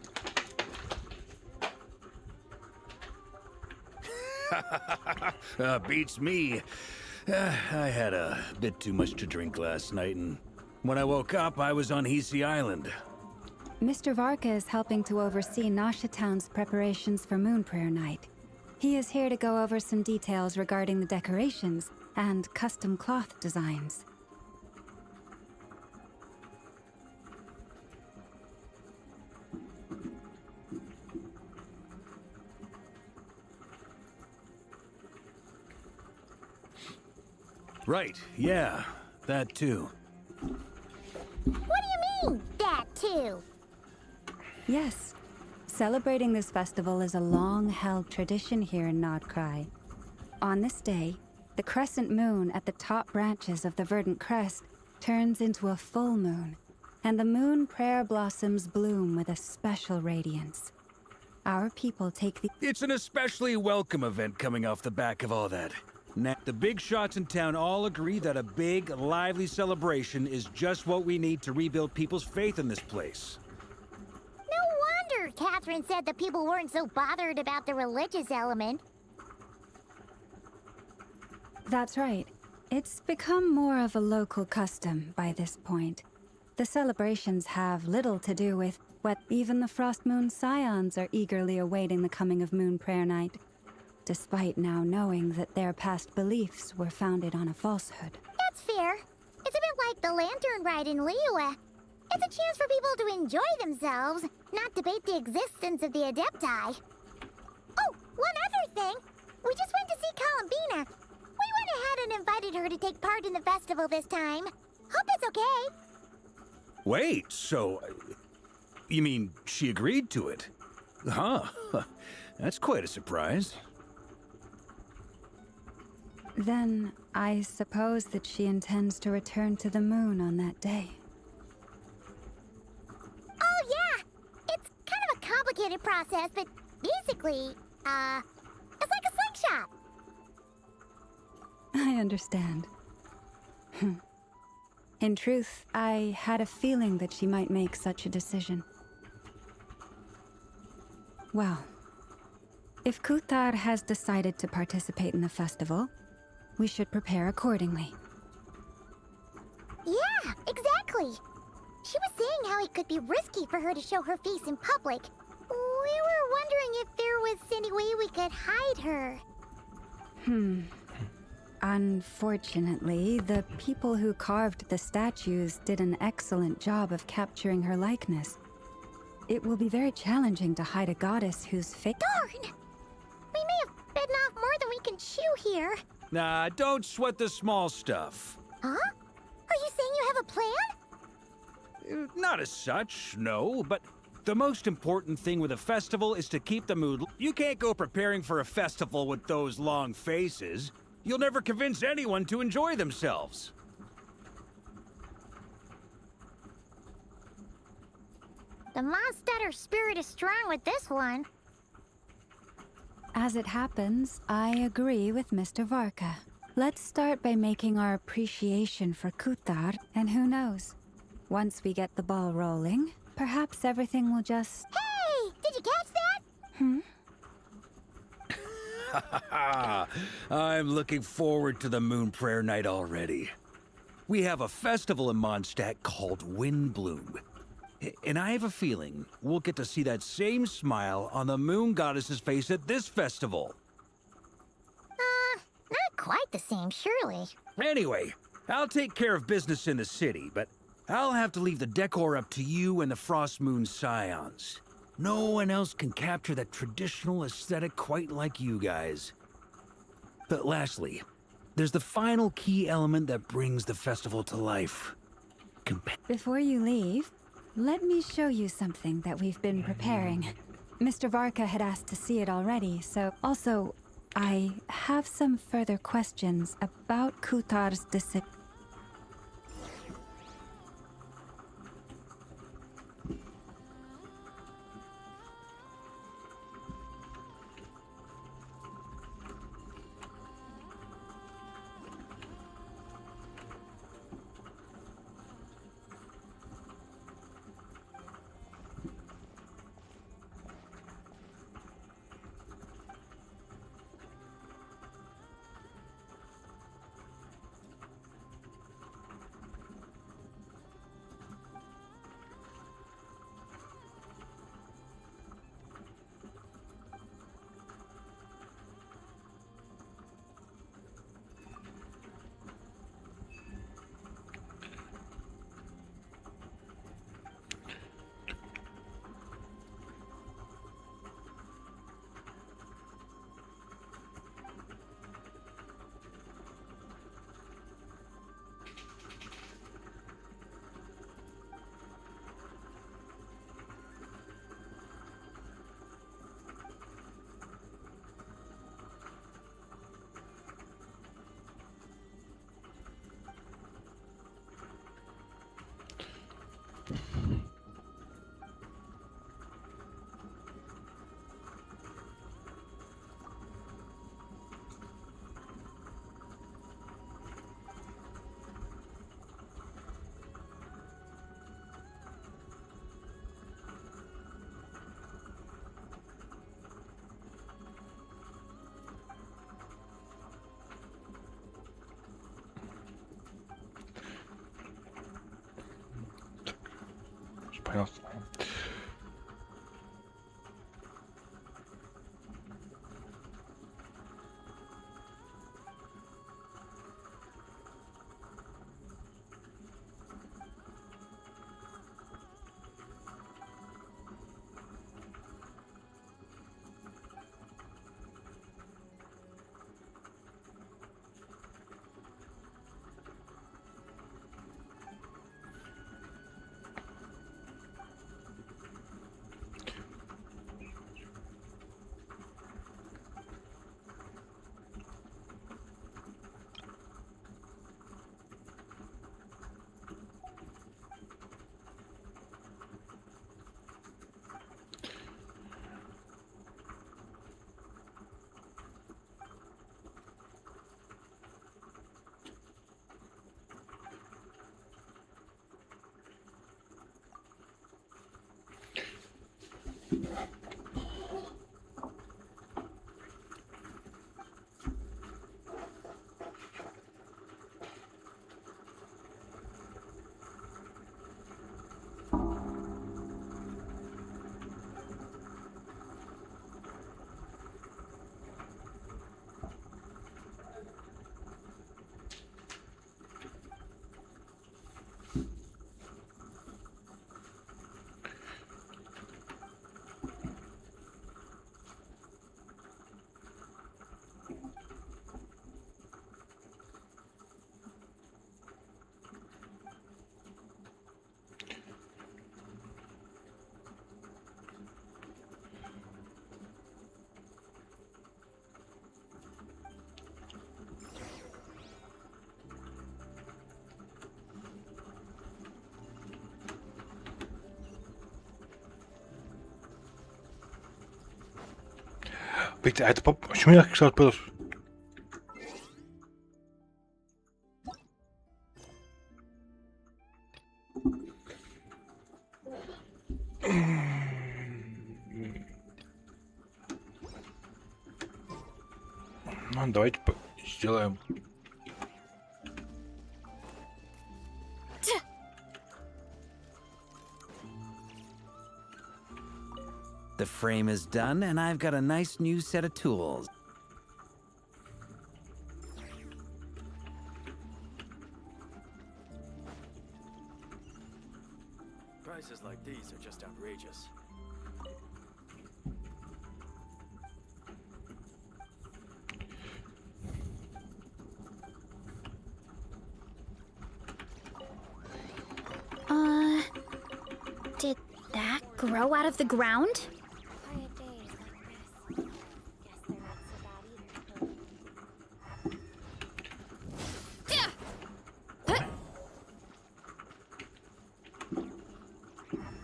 Speaker 8: Beats me. I had a bit too much to drink last night, and when I woke up, I was on Hisi Island.
Speaker 9: Mr. Varka is helping to oversee Nasha Town's preparations for Moon Prayer Night. He is here to go over some details regarding the decorations and custom cloth designs.
Speaker 8: Right, yeah, that too.
Speaker 16: What do you mean, that too?
Speaker 9: Yes. Celebrating this festival is a long-held tradition here in Nodcry. On this day, the crescent moon at the top branches of the verdant crest turns into a full moon, and the moon prayer blossoms bloom with a special radiance. Our people take the...
Speaker 8: It's an especially welcome event coming off the back of all that. Now, the big shots in town all agree that a big, lively celebration is just what we need to rebuild people's faith in this place.
Speaker 16: No wonder Catherine said the people weren't so bothered about the religious element.
Speaker 9: That's right. It's become more of a local custom by this point. The celebrations have little to do with what even the Frost Moon Scions are eagerly awaiting the coming of Moon Prayer Night, despite now knowing that their past beliefs were founded on a falsehood.
Speaker 16: That's fair. It's a bit like the Lantern Ride in Liyue. It's a chance for people to enjoy themselves, not debate the existence of the Adepti. Oh, one other thing. We just went to see Columbina. We went ahead and invited her to take part in the festival this time. Hope that's okay.
Speaker 8: Wait, so... you mean she agreed to it? Huh. That's quite a surprise.
Speaker 9: Then, I suppose that she intends to return to the moon on that day.
Speaker 16: Oh, yeah! It's kind of a complicated process, but basically, it's like a slingshot.
Speaker 9: I understand. In truth, I had a feeling that she might make such a decision. Well, if Kuthar has decided to participate in the festival, we should prepare accordingly.
Speaker 16: Yeah, exactly. She was saying how it could be risky for her to show her face in public. We were wondering if there was any way we could hide her.
Speaker 9: Unfortunately, the people who carved the statues did an excellent job of capturing her likeness. It will be very challenging to hide a goddess whose face—
Speaker 16: Darn! We may have bitten off more than we can chew here.
Speaker 8: Nah, don't sweat the small stuff.
Speaker 16: Huh? Are you saying you have a plan?
Speaker 8: Not as such, no, but the most important thing with a festival is to keep the mood. You can't go preparing for a festival with those long faces. You'll never convince anyone to enjoy themselves.
Speaker 16: The Mondstatter spirit is strong with this one.
Speaker 9: As it happens, I agree with Mr. Varka. Let's start by making our appreciation for Kuthar, and who knows? Once we get the ball rolling, perhaps everything will just...
Speaker 16: Hey! Did you catch that?
Speaker 8: I'm looking forward to the Moon Prayer Night already. We have a festival in Mondstadt called Windbloom. And I have a feeling we'll get to see that same smile on the Moon Goddess's face at this festival.
Speaker 16: Not quite the same, surely.
Speaker 8: Anyway, I'll take care of business in the city, but I'll have to leave the decor up to you and the Frost Moon Scions. No one else can capture that traditional aesthetic quite like you guys. But lastly, there's the final key element that brings the festival to life.
Speaker 9: Before you leave, let me show you something that we've been preparing. Mr. Varka had asked to see it already, so... Also, I have some further questions about Kuthar's decision.
Speaker 2: понятно. Bitte, это почему я сразу просто... Ну, давайте сделаем.
Speaker 8: The frame is done, and I've got a nice new set of tools.
Speaker 12: Prices like these are just outrageous.
Speaker 5: Did that grow out of the ground?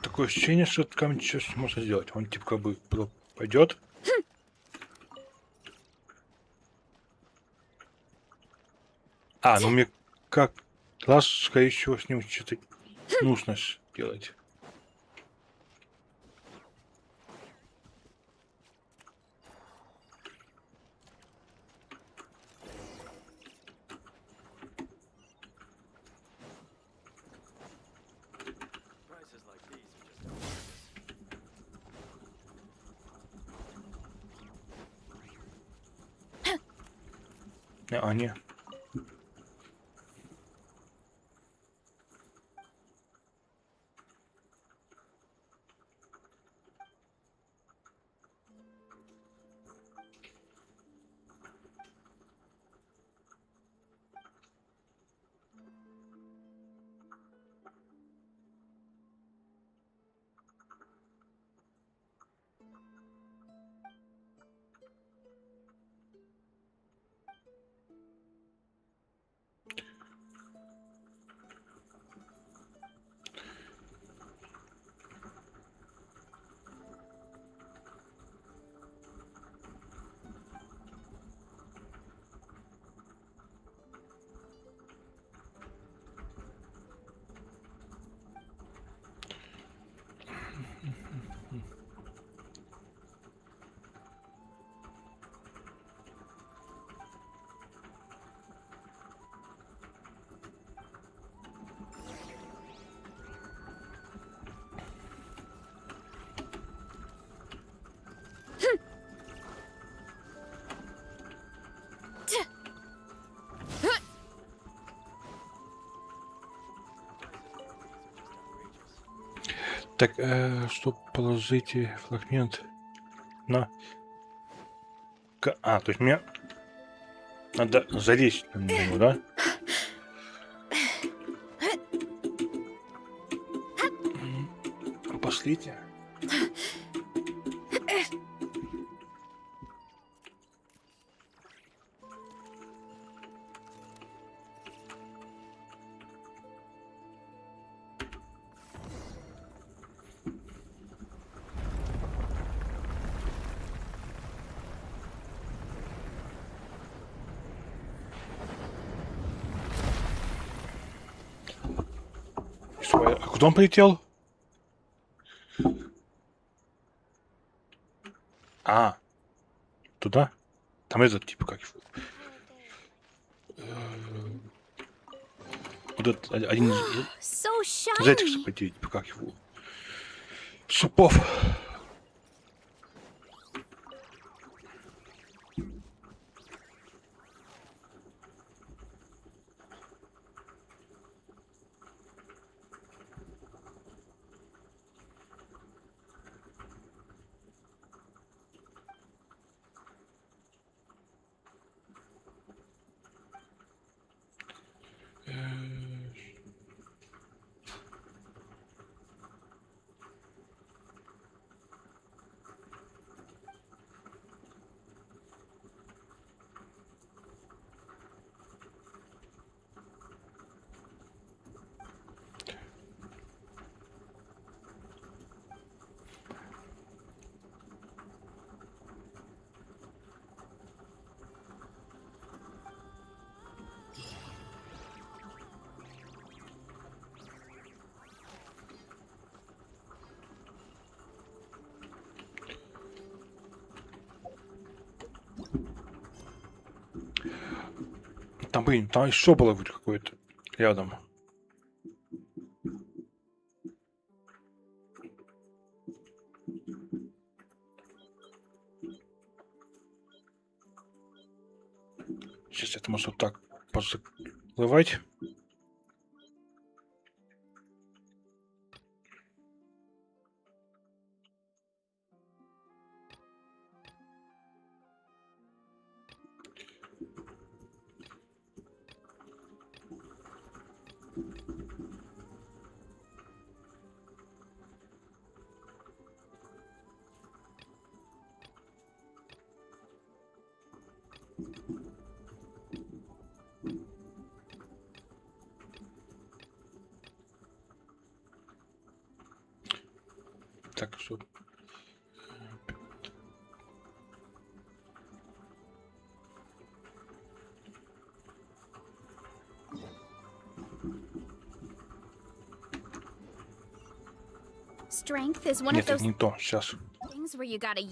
Speaker 2: Такое ощущение, что этот камень сейчас не может сделать. Он типа как бы пойдет. А, ну мне как раз, скорее всего, с ним что-то нужно делать. А, не. Так, что положите фрагмент на... то есть мне надо залезть на него, да? Пошлите. А куда он полетел? Туда? Там этот, типа, как его? Вот этот один
Speaker 5: So
Speaker 2: из этих
Speaker 5: shiny.
Speaker 2: сопотей, типа, как его? Супов. Там, блин, там еще было вроде какое-то рядом. Сейчас это можно вот так позаплывать. Так, что...
Speaker 5: Strength is one
Speaker 2: Нет,
Speaker 5: of those
Speaker 2: это не то. Сейчас.
Speaker 5: things where you gotta.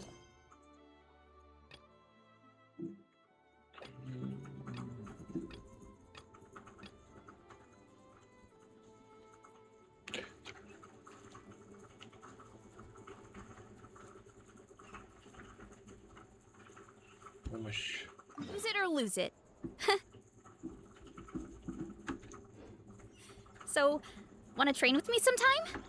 Speaker 2: Помощь.
Speaker 5: Use it or lose it. So, wanna train with me sometime?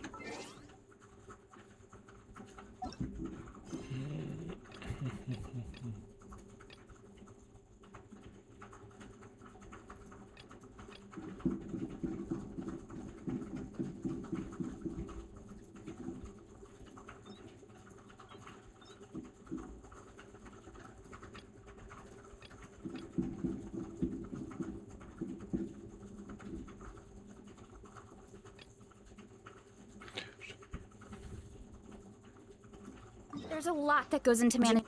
Speaker 5: There's a lot that goes into managing.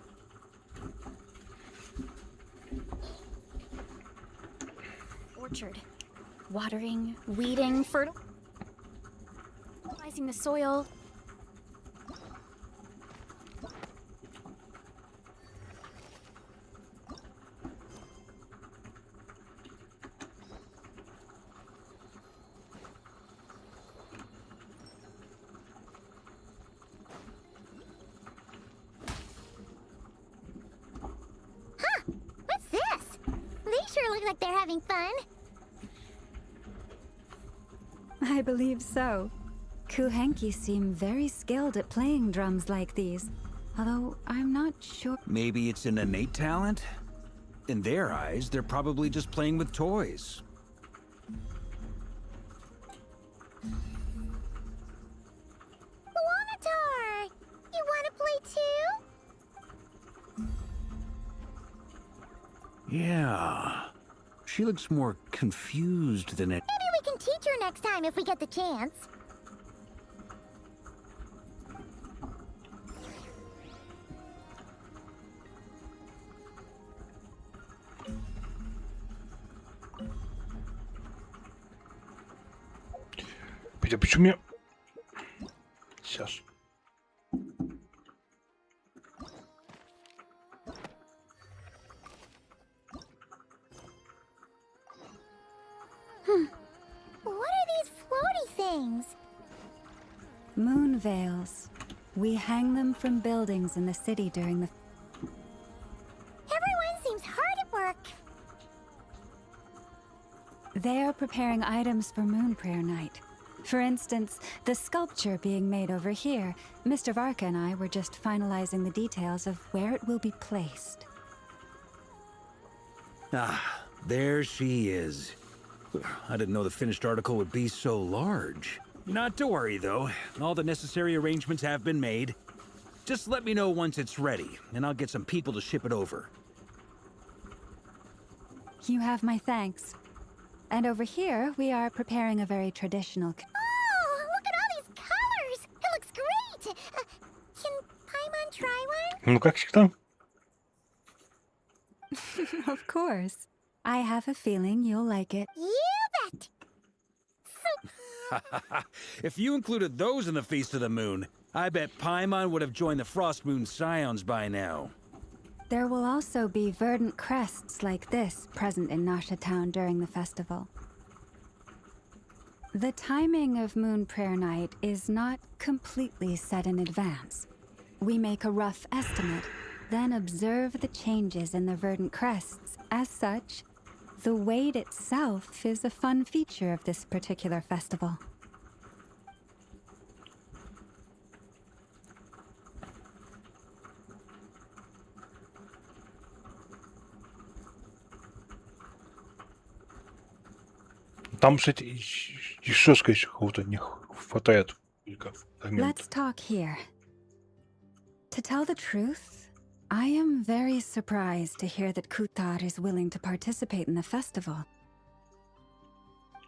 Speaker 5: Orchard. Watering, weeding, fertilizing the soil.
Speaker 16: What's this? They sure look like they're having fun.
Speaker 9: I believe so. Kuhenki seem very skilled at playing drums like these, although I'm not sure.
Speaker 8: Maybe it's an innate talent? In their eyes, they're probably just playing with toys.
Speaker 16: Wanatar! You wanna play too?
Speaker 8: Yeah. She looks more confused than it.
Speaker 16: Maybe we can teach her next time if we get the chance.
Speaker 2: Петя, почему я... Сейчас.
Speaker 16: What are these floaty things?
Speaker 9: Moon veils. We hang them from buildings in the city during the...
Speaker 16: Everyone seems hard at work.
Speaker 9: They are preparing items for Moon Prayer Night. For instance, the sculpture being made over here. Mr. Varka and I were just finalizing the details of where it will be placed.
Speaker 8: Ah, there she is. I didn't know the finished article would be so large. Not to worry, though. All the necessary arrangements have been made. Just let me know once it's ready, and I'll get some people to ship it over.
Speaker 9: You have my thanks. And over here, we are preparing a very traditional...
Speaker 16: Oh, look at all these colors! It looks great! Can Paimon try one?
Speaker 2: Ну, как всегда.
Speaker 9: Of course. I have a feeling you'll like it.
Speaker 16: You bet!
Speaker 8: If you included those in the Feast of the Moon, I bet Paimon would have joined the Frost Moon Scions by now.
Speaker 9: There will also be verdant crests like this present in Nasha Town during the festival. The timing of Moon Prayer Night is not completely set in advance. We make a rough estimate, then observe the changes in the verdant crests. As such, the weight itself is a fun feature of this particular festival.
Speaker 2: Там, кстати, еще, скорее всего, кого-то не хватает.
Speaker 9: Let's talk here. To tell the truth, I am very surprised to hear that Kutar is willing to participate in the festival.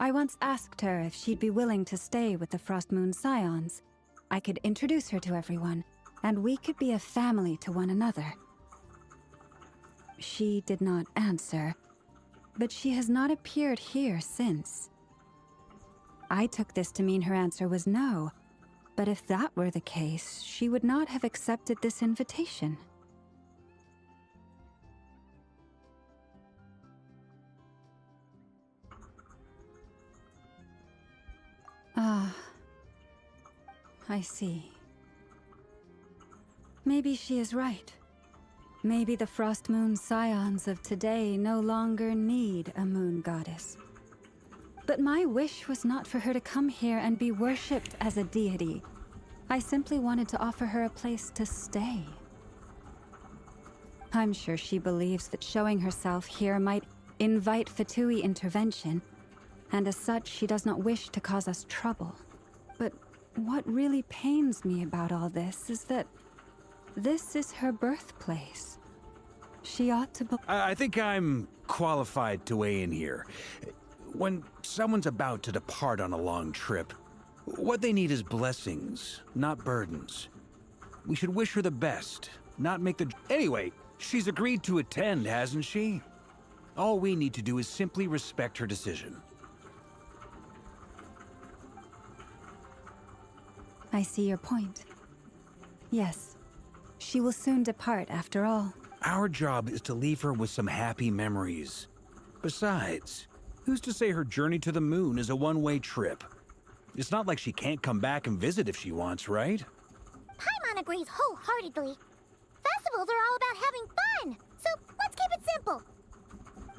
Speaker 9: I once asked her if she'd be willing to stay with the Frost Moon Scions. I could introduce her to everyone, and we could be a family to one another. She did not answer, but she has not appeared here since. I took this to mean her answer was no, but if that were the case, she would not have accepted this invitation. Ah, I see. Maybe she is right. Maybe the Frost Moon Scions of today no longer need a moon goddess. But my wish was not for her to come here and be worshipped as a deity. I simply wanted to offer her a place to stay. I'm sure she believes that showing herself here might invite Fatui intervention, and as such, she does not wish to cause us trouble. But what really pains me about all this is that this is her birthplace. She ought to
Speaker 8: I think I'm qualified to weigh in here. When someone's about to depart on a long trip, what they need is blessings, not burdens. We should wish her the best, not make the... Anyway, she's agreed to attend, hasn't she? All we need to do is simply respect her decision.
Speaker 9: I see your point. Yes, she will soon depart after all.
Speaker 8: Our job is to leave her with some happy memories. Besides, who's to say her journey to the moon is a one-way trip? It's not like she can't come back and visit if she wants, right?
Speaker 16: Paimon agrees wholeheartedly. Festivals are all about having fun, so let's keep it simple.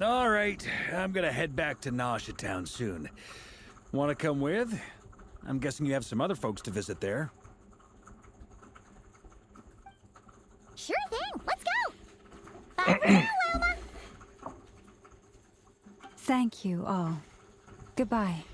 Speaker 8: All right, I'm gonna head back to Nasha Town soon. Wanna come with? I'm guessing you have some other folks to visit there.
Speaker 16: Sure thing. Let's go. Bye for now, Wilma.
Speaker 9: Thank you all. Goodbye.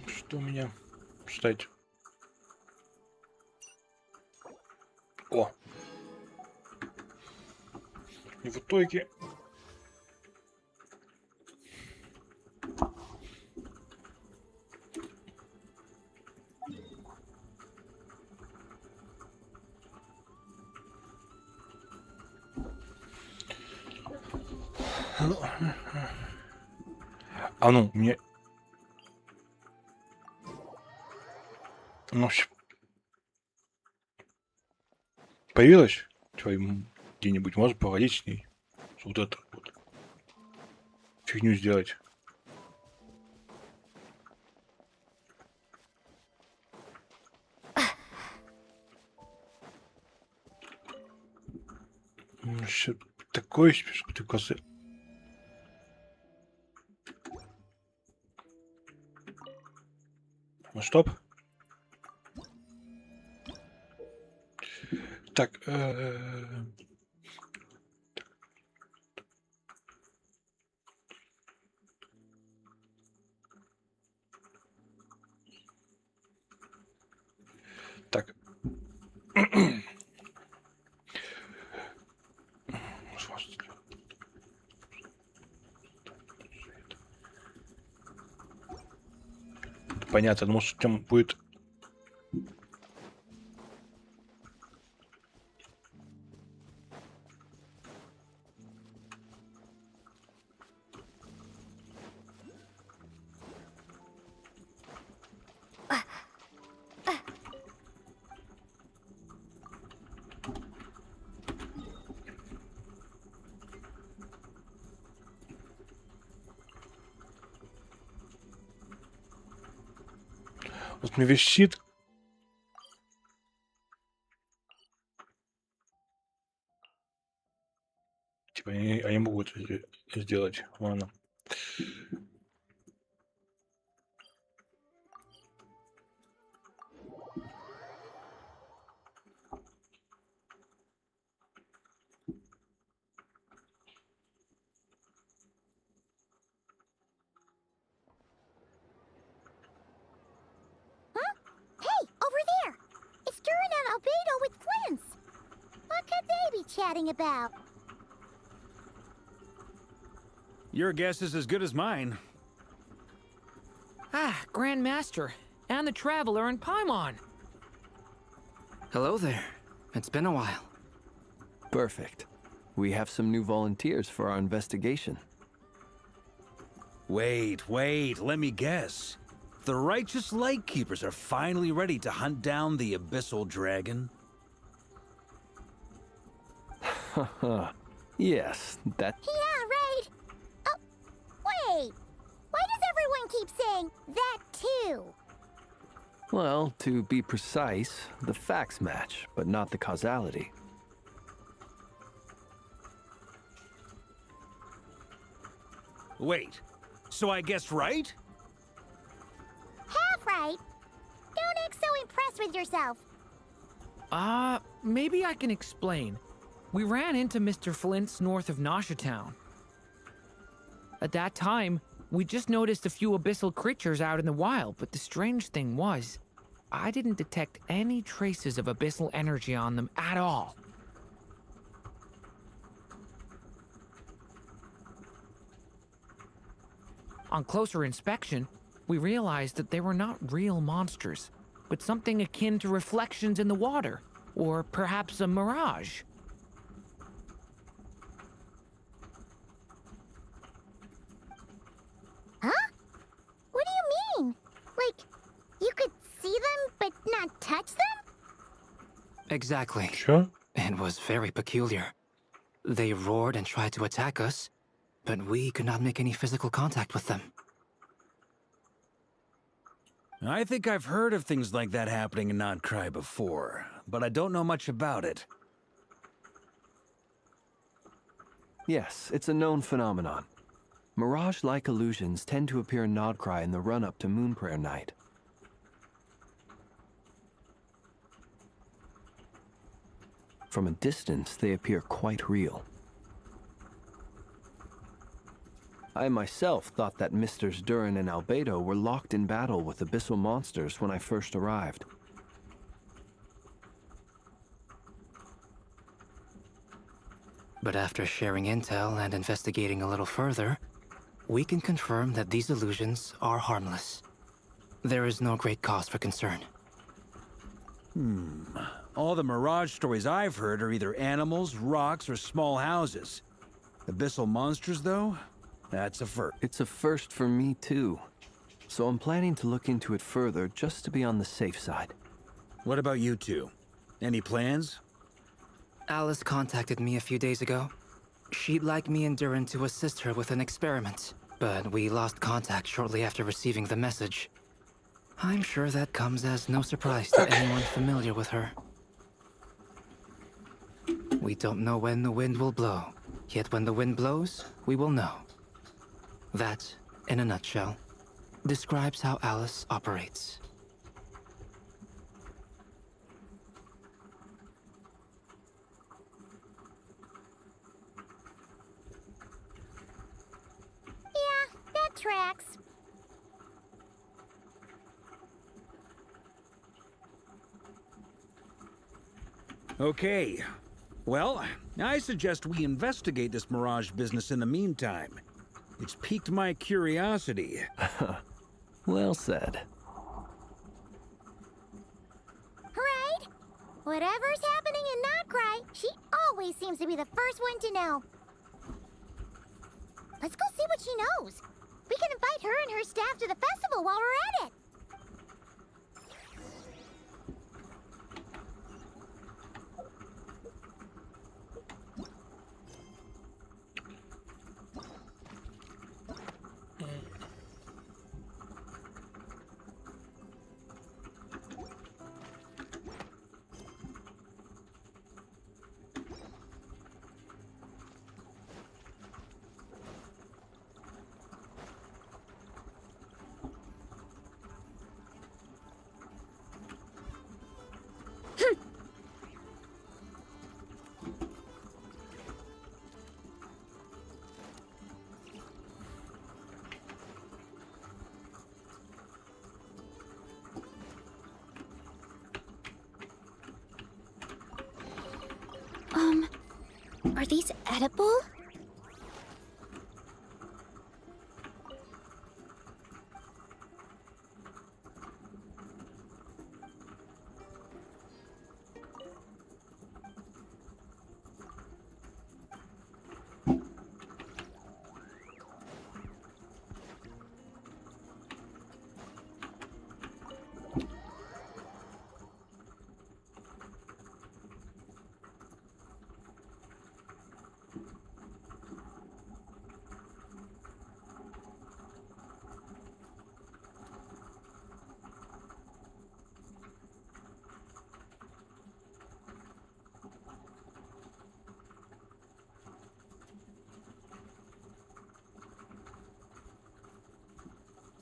Speaker 2: Что у меня? Читать. О! И в итоге... А ну, мне... Ну, появилась? Чё, где-нибудь можно проводить с ней? Вот это вот. Фигню сделать. Ну, что такое, чтобы ты косы... Ну, стоп. Так, так. Понятно, ну, может, там будет... Вот мне висит. Типа, они могут сделать. Ладно.
Speaker 16: Hey, over there. It's Durin and Albedo with twins. What could they be chatting about?
Speaker 8: Your guess is as good as mine.
Speaker 7: Ah, Grand Master, and the Traveler and Paimon.
Speaker 6: Hello there. It's been a while.
Speaker 10: Perfect. We have some new volunteers for our investigation.
Speaker 8: Wait, let me guess. The righteous Lightkeepers are finally ready to hunt down the Abyssal Dragon?
Speaker 10: Haha. Yes, that...
Speaker 16: Yeah, right. Oh, wait. Why does everyone keep saying that too?
Speaker 10: Well, to be precise, the facts match, but not the causality.
Speaker 8: Wait, so I guessed right?
Speaker 16: Half right. Don't act so impressed with yourself.
Speaker 7: Maybe I can explain. We ran into Mr. Flint's north of Nasha Town. At that time, we just noticed a few abyssal creatures out in the wild, but the strange thing was, I didn't detect any traces of abyssal energy on them at all. On closer inspection, we realized that they were not real monsters, but something akin to reflections in the water, or perhaps a mirage.
Speaker 16: not touch them?
Speaker 6: Exactly.
Speaker 2: Sure.
Speaker 6: It was very peculiar. They roared and tried to attack us, but we could not make any physical contact with them.
Speaker 8: I think I've heard of things like that happening in Nodcry before, but I don't know much about it.
Speaker 19: Yes, it's a known phenomenon. Mirage-like illusions tend to appear in Nodcry in the run-up to Moonprayer Night. From a distance, they appear quite real. I myself thought that Misters Durin and Albedo were locked in battle with abyssal monsters when I first arrived.
Speaker 6: But after sharing intel and investigating a little further, we can confirm that these illusions are harmless. There is no great cause for concern.
Speaker 8: All the Mirage stories I've heard are either animals, rocks, or small houses. Abyssal monsters, though? That's a first.
Speaker 19: It's a first for me, too. So I'm planning to look into it further just to be on the safe side.
Speaker 8: What about you two? Any plans?
Speaker 6: Alice contacted me a few days ago. She'd like me and Durin to assist her with an experiment, but we lost contact shortly after receiving the message. I'm sure that comes as no surprise to anyone familiar with her. We don't know when the wind will blow, yet when the wind blows, we will know. That, in a nutshell, describes how Alice operates.
Speaker 16: Yeah, that tracks.
Speaker 8: Okay. Well, I suggest we investigate this Mirage business in the meantime. It's piqued my curiosity.
Speaker 19: Well said.
Speaker 16: Right? Whatever's happening in Nodcry, she always seems to be the first one to know. Let's go see what she knows. We can invite her and her staff to the festival while we're at it.
Speaker 5: Are these edible?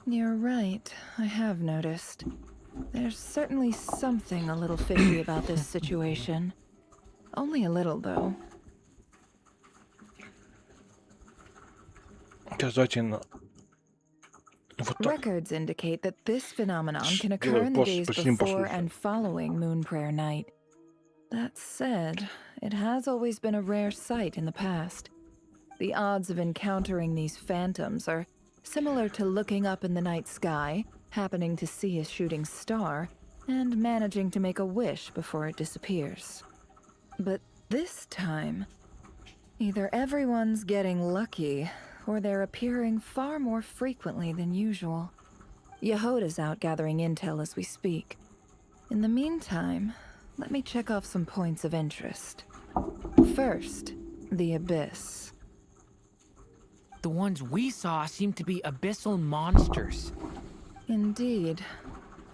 Speaker 15: You're right, I have noticed. There's certainly something a little fishy about this situation. Only a little, though. Records indicate that this phenomenon can occur in the days before and following Moonprayer Night. That said, it has always been a rare sight in the past. The odds of encountering these phantoms are similar to looking up in the night sky, happening to see a shooting star, and managing to make a wish before it disappears. But this time, either everyone's getting lucky, or they're appearing far more frequently than usual. Yehoda's out gathering intel as we speak. In the meantime, let me check off some points of interest. First, the Abyss.
Speaker 7: The ones we saw seem to be abyssal monsters.
Speaker 15: Indeed.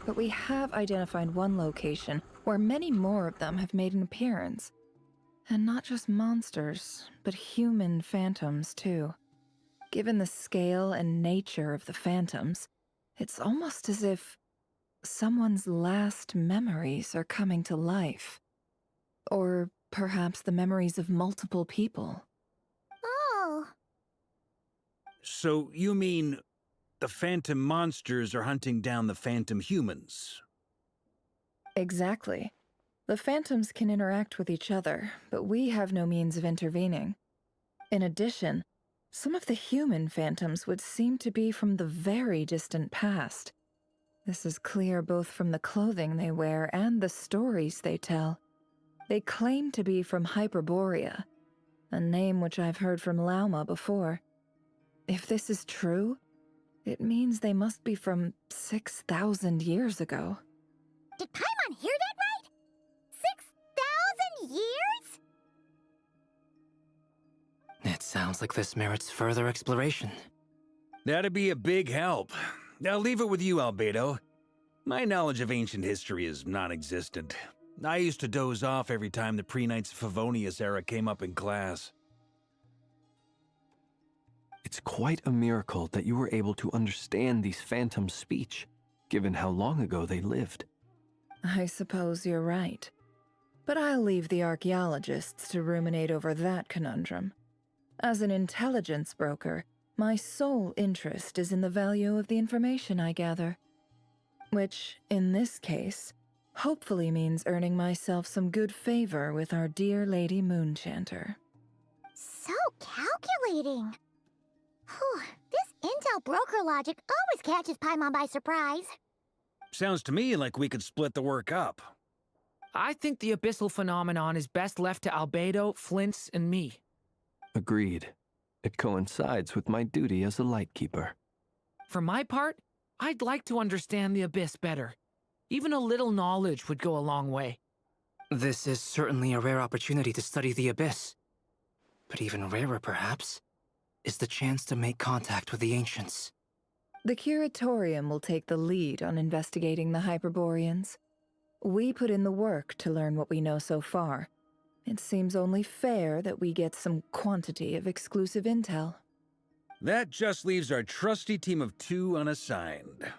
Speaker 15: But we have identified one location where many more of them have made an appearance. And not just monsters, but human phantoms, too. Given the scale and nature of the phantoms, it's almost as if someone's last memories are coming to life. Or perhaps the memories of multiple people.
Speaker 16: Oh.
Speaker 8: So you mean the phantom monsters are hunting down the phantom humans?
Speaker 15: Exactly. The phantoms can interact with each other, but we have no means of intervening. In addition, some of the human phantoms would seem to be from the very distant past. This is clear both from the clothing they wear and the stories they tell. They claim to be from Hyperborea, a name which I've heard from Lauma before. If this is true, it means they must be from 6,000 years ago.
Speaker 16: Did Paimon hear that right? 6,000 years?
Speaker 6: It sounds like this merits further exploration.
Speaker 8: That'd be a big help. I'll leave it with you, Albedo. My knowledge of ancient history is non-existent. I used to doze off every time the pre-Knights of Favonius era came up in class.
Speaker 19: It's quite a miracle that you were able to understand these phantoms' speech, given how long ago they lived.
Speaker 15: I suppose you're right. But I'll leave the archaeologists to ruminate over that conundrum. As an intelligence broker, my sole interest is in the value of the information I gather. Which, in this case, hopefully means earning myself some good favor with our dear Lady Moonchanter.
Speaker 16: So calculating. Whew, this intel broker logic always catches Paimon by surprise.
Speaker 8: Sounds to me like we could split the work up.
Speaker 7: I think the abyssal phenomenon is best left to Albedo, Flint's, and me.
Speaker 19: Agreed. It coincides with my duty as a lightkeeper.
Speaker 7: For my part, I'd like to understand the Abyss better. Even a little knowledge would go a long way.
Speaker 6: This is certainly a rare opportunity to study the Abyss. But even rarer, perhaps, is the chance to make contact with the Ancients.
Speaker 15: The Curatorium will take the lead on investigating the Hyperboreans. We put in the work to learn what we know so far. It seems only fair that we get some quantity of exclusive intel.
Speaker 8: That just leaves our trusty team of 2 unassigned.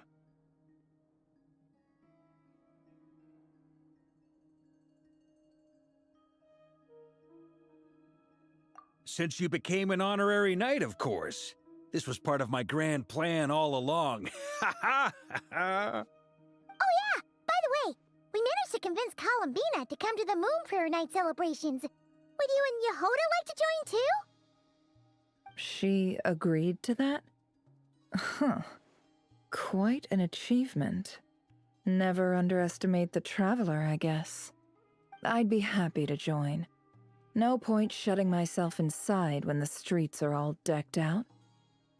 Speaker 8: Since you became an honorary knight, of course. This was part of my grand plan all along. Ha ha ha!
Speaker 16: Oh yeah, by the way, we managed to convince Columbina to come to the Moon Prayer Night celebrations. Would you and Yehoda like to join too?
Speaker 15: She agreed to that? Huh. Quite an achievement. Never underestimate the traveler, I guess. I'd be happy to join. No point shutting myself inside when the streets are all decked out.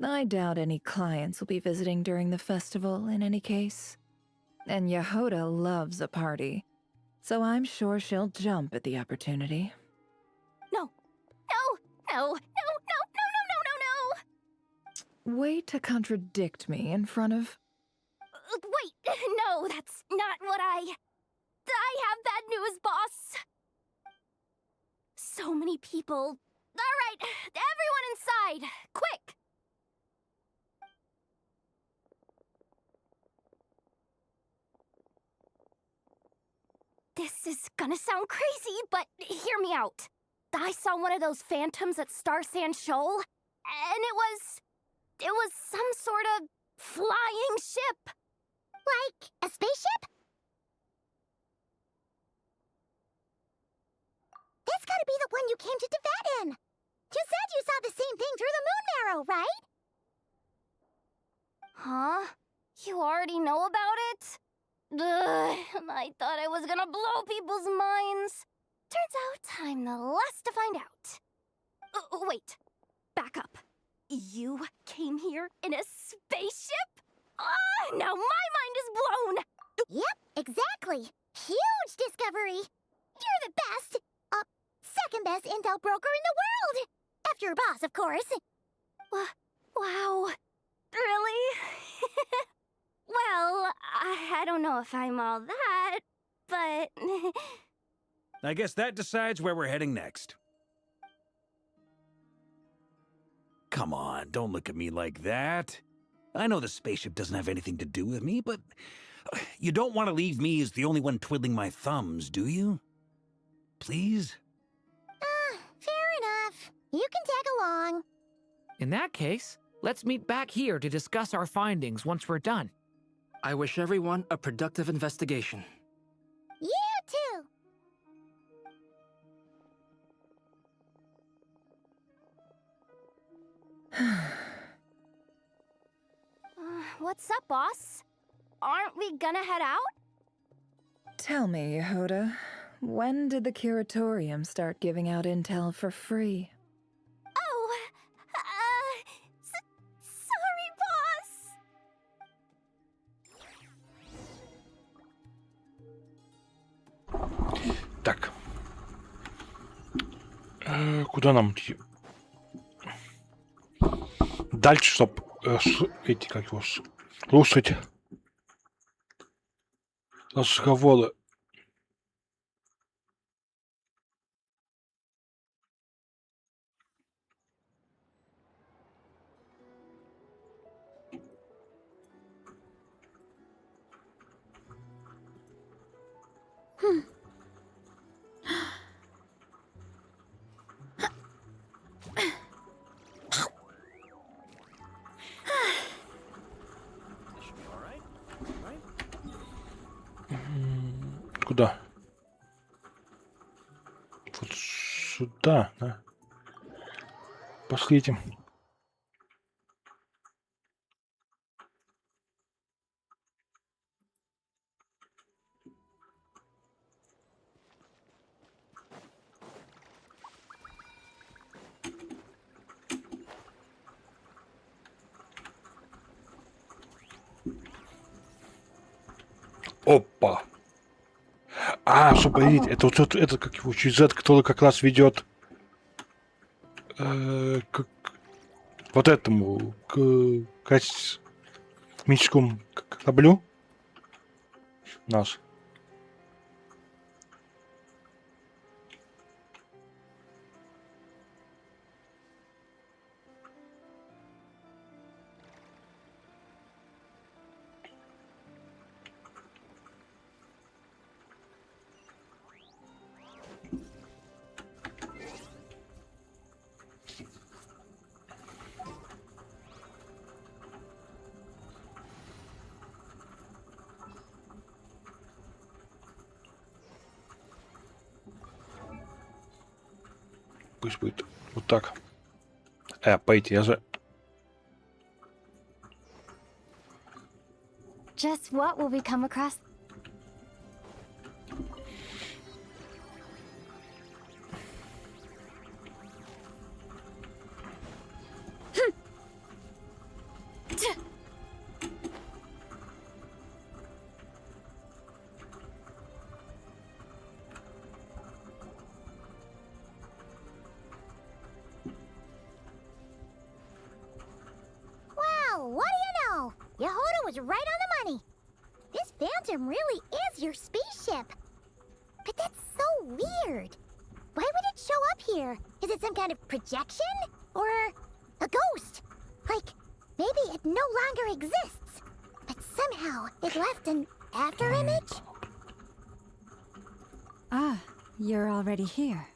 Speaker 15: I doubt any clients will be visiting during the festival in any case. And Yehoda loves a party, so I'm sure she'll jump at the opportunity.
Speaker 5: No. No.
Speaker 15: Way to contradict me in front of...
Speaker 5: Wait, no, that's not what I have bad news, boss. So many people. All right, everyone inside, quick. This is gonna sound crazy, but hear me out. I saw one of those phantoms at Star Sand Shoal, and it was some sort of flying ship.
Speaker 16: Like a spaceship? That's gotta be the one you came to Tibet in. You said you saw the same thing through the moon marrow, right?
Speaker 5: Huh? You already know about it? Ugh, I thought I was gonna blow people's minds. Turns out I'm the last to find out. Wait, back up. You came here in a spaceship? Now my mind is blown!
Speaker 16: Yep, exactly.
Speaker 3: second-best intel broker in the world! After your boss, of course.
Speaker 4: Wow. Really? Well, I don't know if I'm all that, but...
Speaker 8: I guess that decides where we're heading next. Come on, don't look at me like that. I know the spaceship doesn't have anything to do with me, but you don't want to leave me as the only one twiddling my thumbs, do you? Please?
Speaker 3: Fair enough. You can tag along.
Speaker 7: In that case, let's meet back here to discuss our findings once we're done.
Speaker 6: I wish everyone a productive investigation.
Speaker 3: You too!
Speaker 4: What's up, boss? Aren't we gonna head out?
Speaker 15: Tell me, Yehuda, when did the curatorium start giving out intel for free?
Speaker 4: Oh, sorry, boss.
Speaker 2: Так. Куда нам идти? Дальше, чтоб эти, как его, слушать разговоры. Куда? Вот сюда, да? Пошлите. Опа! Погодите, это вот это как его сюжет, который как раз ведет к вот этому к космическому кораблю наш. Пусть будет вот так. Пойти, я же...
Speaker 13: Just what will we come across?
Speaker 3: Well, what do you know? Yehuda was right on the money. This Phantom really is your spaceship. But that's so weird. Why would it show up here? Is it some kind of projection? Or a ghost? Like, maybe it no longer exists. But somehow it left an afterimage?
Speaker 9: Ah, you're already here.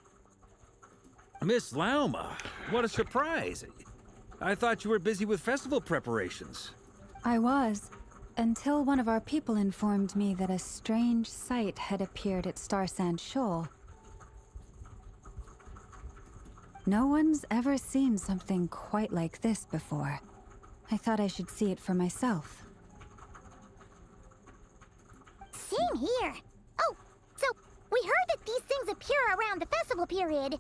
Speaker 8: Miss Lauma, what a surprise. I thought you were busy with festival preparations.
Speaker 9: I was, until one of our people informed me that a strange sight had appeared at Star Sand Shoal. No one's ever seen something quite like this before. I thought I should see it for myself.
Speaker 3: Same here. Oh, so we heard that these things appear around the festival period.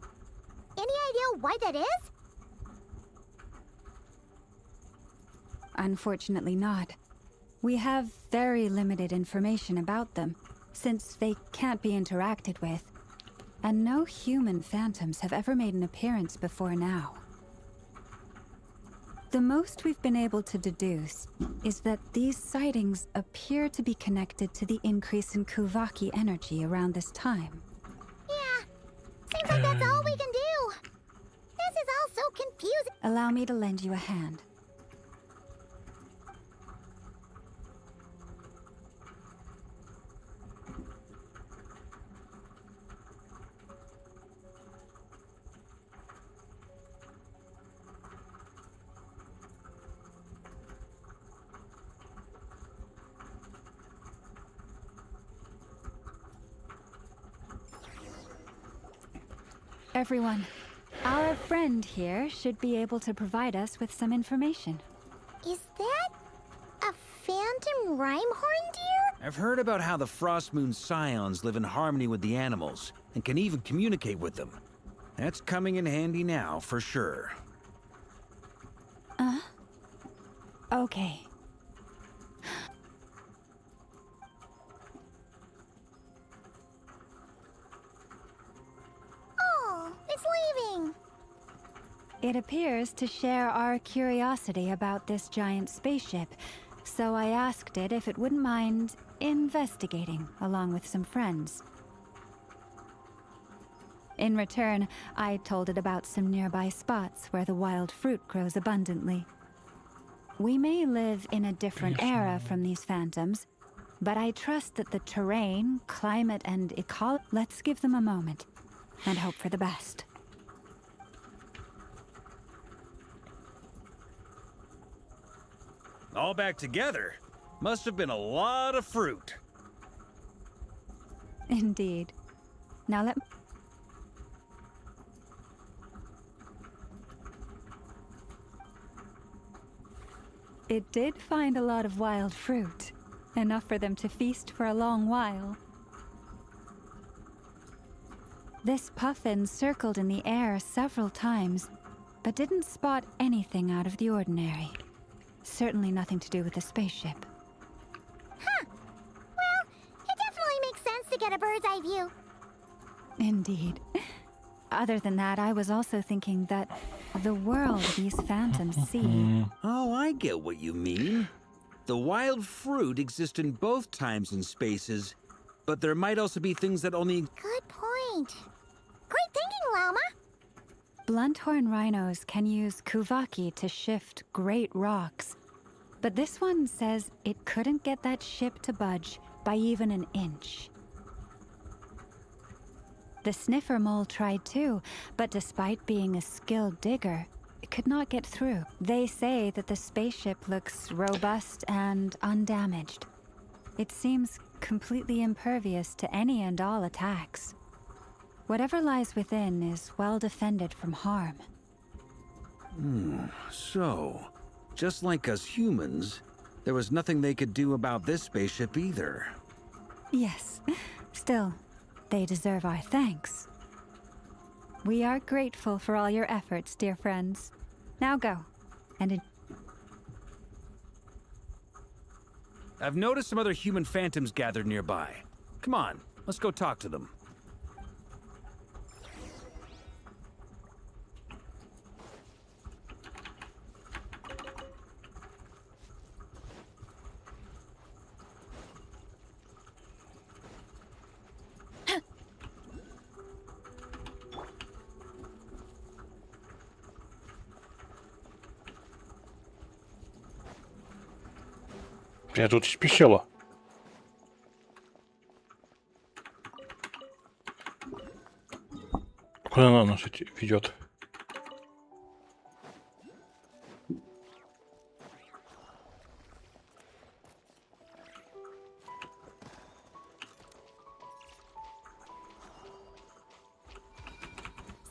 Speaker 3: Any idea why that is?
Speaker 9: Unfortunately not. We have very limited information about them, since they can't be interacted with. And no human phantoms have ever made an appearance before now. The most we've been able to deduce is that these sightings appear to be connected to the increase in Kuvaki energy around this time.
Speaker 16: Yeah, seems like that's all we can do. This is all so confusing.
Speaker 9: Allow me to lend you a hand. Everyone, our friend here should be able to provide us with some information.
Speaker 16: Is that a phantom Rhyme-horn deer?
Speaker 8: I've heard about how the Frost Moon Scions live in harmony with the animals and can even communicate with them. That's coming in handy now, for sure.
Speaker 9: Okay.
Speaker 16: Oh, it's leaving.
Speaker 9: It appears to share our curiosity about this giant spaceship, so I asked it if it wouldn't mind investigating along with some friends. In return, I told it about some nearby spots where the wild fruit grows abundantly. We may live in a different era from these phantoms, but I trust that the terrain, climate, and ecology... Let's give them a moment and hope for the best.
Speaker 8: All back together? Must have been a lot of fruit.
Speaker 9: Indeed. Now let... It did find a lot of wild fruit. Enough for them to feast for a long while. This puffin circled in the air several times, but didn't spot anything out of the ordinary. Certainly nothing to do with the spaceship.
Speaker 16: Huh. Well, it definitely makes sense to get a bird's eye view.
Speaker 9: Indeed. Other than that, I was also thinking that the world these phantoms see...
Speaker 8: Oh, I get what you mean. The wild fruit exist in both times and spaces, but there might also be things that only...
Speaker 16: Good point. Great thinking, Llama.
Speaker 9: Blunthorn rhinos can use Kuvaki to shift great rocks, but this one says it couldn't get that ship to budge by even an inch. The sniffer mole tried too, but despite being a skilled digger, it could not get through. They say that the spaceship looks robust and undamaged. It seems completely impervious to any and all attacks. Whatever lies within is well defended from harm.
Speaker 8: So, just like us humans, there was nothing they could do about this spaceship either.
Speaker 9: Yes. Still, they deserve our thanks. We are grateful for all your efforts, dear friends. Now go, and
Speaker 8: I've noticed some other human phantoms gathered nearby. Come on, let's go talk to them.
Speaker 2: Я тут спешила. Куда она нас ведет?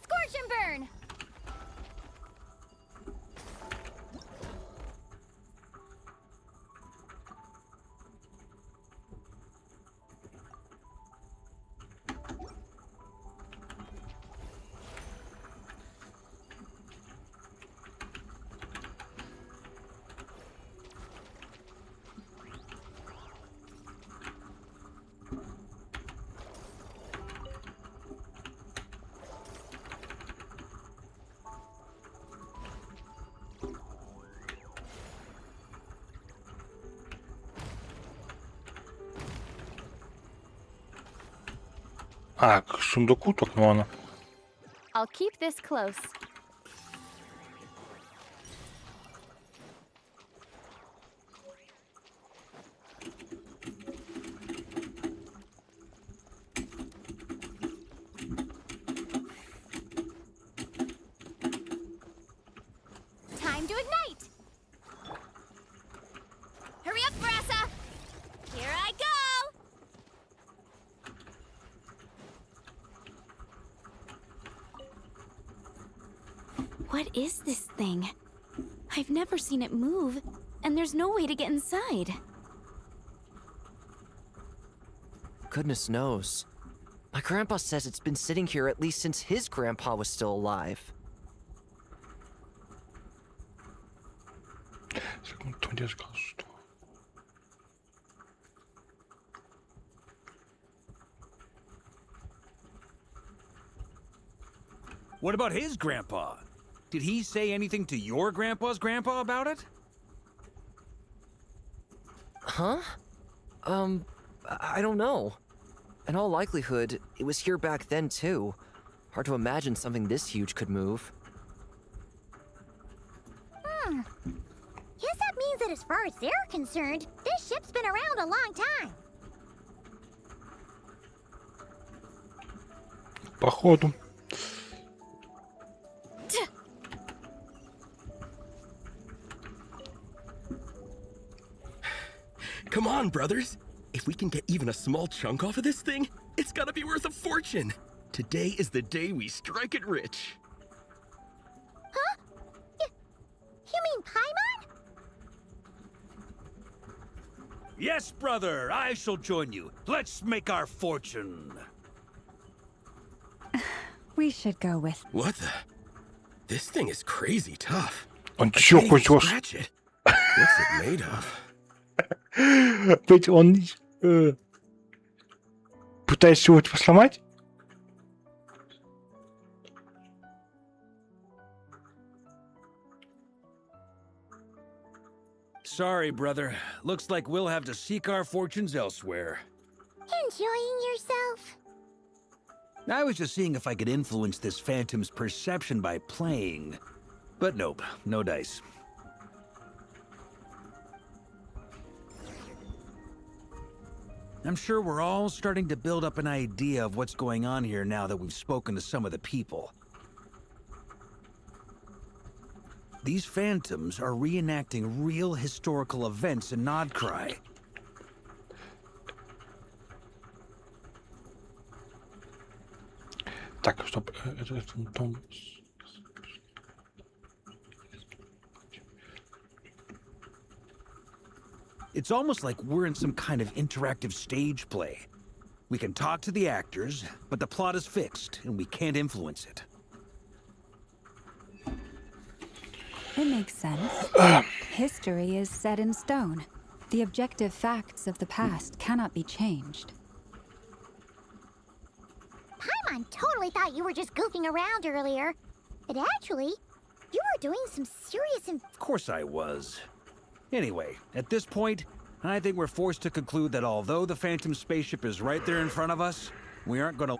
Speaker 5: Scorch and burn!
Speaker 2: А, к сундуку так, ну ладно.
Speaker 13: I'll keep this close.
Speaker 5: Time to ignite! Hurry up, Brassa! Here I go! What is this thing? I've never seen it move, and there's no way to get inside.
Speaker 20: Goodness knows. My grandpa says it's been sitting here at least since his grandpa was still alive.
Speaker 8: What about his grandpa? Did he say anything to your grandpa's grandpa about it?
Speaker 20: Huh? I don't know. In all likelihood, it was here back then too. Hard to imagine something this huge could move.
Speaker 16: Guess that means that as far as they're concerned, this ship's been around a long time.
Speaker 2: Походу.
Speaker 21: Come on, brothers. If we can get even a small chunk off of this thing, it's gotta be worth a fortune. Today is the day we strike it rich.
Speaker 16: Huh? You mean Paimon?
Speaker 8: Yes, brother, I shall join you. Let's make our fortune.
Speaker 9: We should go with...
Speaker 21: What the? This thing is crazy tough.
Speaker 2: Он
Speaker 21: I
Speaker 2: чё
Speaker 21: can't even
Speaker 2: хоть вас...
Speaker 21: scratch it. What's it made of?
Speaker 2: Ведь он пытается его сломать?
Speaker 8: Sorry, brother. Looks like we'll have to seek our fortunes elsewhere.
Speaker 16: Enjoying yourself?
Speaker 8: I was just seeing if I could influence this phantom's perception by playing. But nope, no dice. I'm sure we're all starting to build up an idea of what's going on here now that we've spoken to some of the people. These phantoms are reenacting real historical events in Nodcry.
Speaker 2: Так, стоп. Это дом...
Speaker 8: It's almost like we're in some kind of interactive stage play. We can talk to the actors, but the plot is fixed, and we can't influence it.
Speaker 9: It makes sense. History is set in stone. The objective facts of the past cannot be changed.
Speaker 16: Paimon totally thought you were just goofing around earlier. But actually, you were doing some serious
Speaker 8: Of course I was. Anyway, at this point, I think we're forced to conclude that although the Phantom spaceship is right there in front of us, we aren't gonna...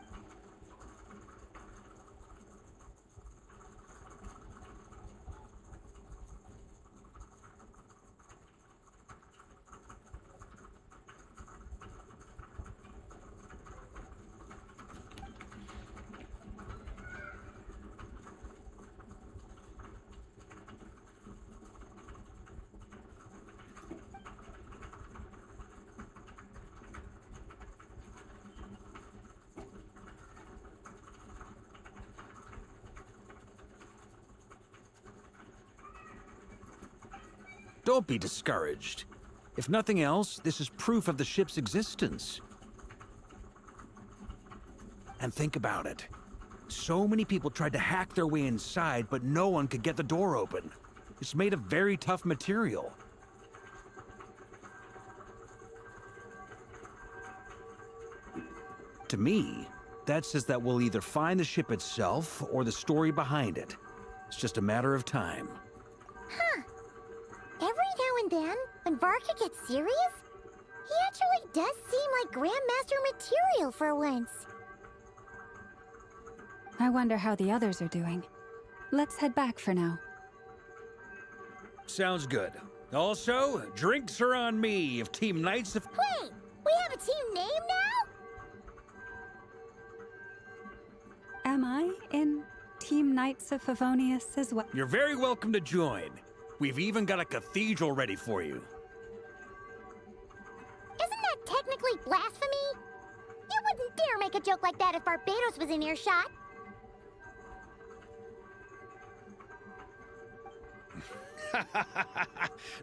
Speaker 8: Don't be discouraged. If nothing else, this is proof of the ship's existence. And think about it. So many people tried to hack their way inside, but no one could get the door open. It's made of very tough material. To me, that says that we'll either find the ship itself or the story behind it. It's just a matter of time.
Speaker 16: Huh. Every now and then, when Varka gets serious, he actually does seem like Grandmaster material for once.
Speaker 9: I wonder how the others are doing. Let's head back for now.
Speaker 8: Sounds good. Also, drinks are on me if Team Knights of...
Speaker 3: Wait, we have a team name now?
Speaker 9: Am I in Team Knights of Favonius as well?
Speaker 8: You're very welcome to join. We've even got a cathedral ready for you.
Speaker 3: Isn't that technically blasphemy? You wouldn't dare make a joke like that if Barbados was in earshot.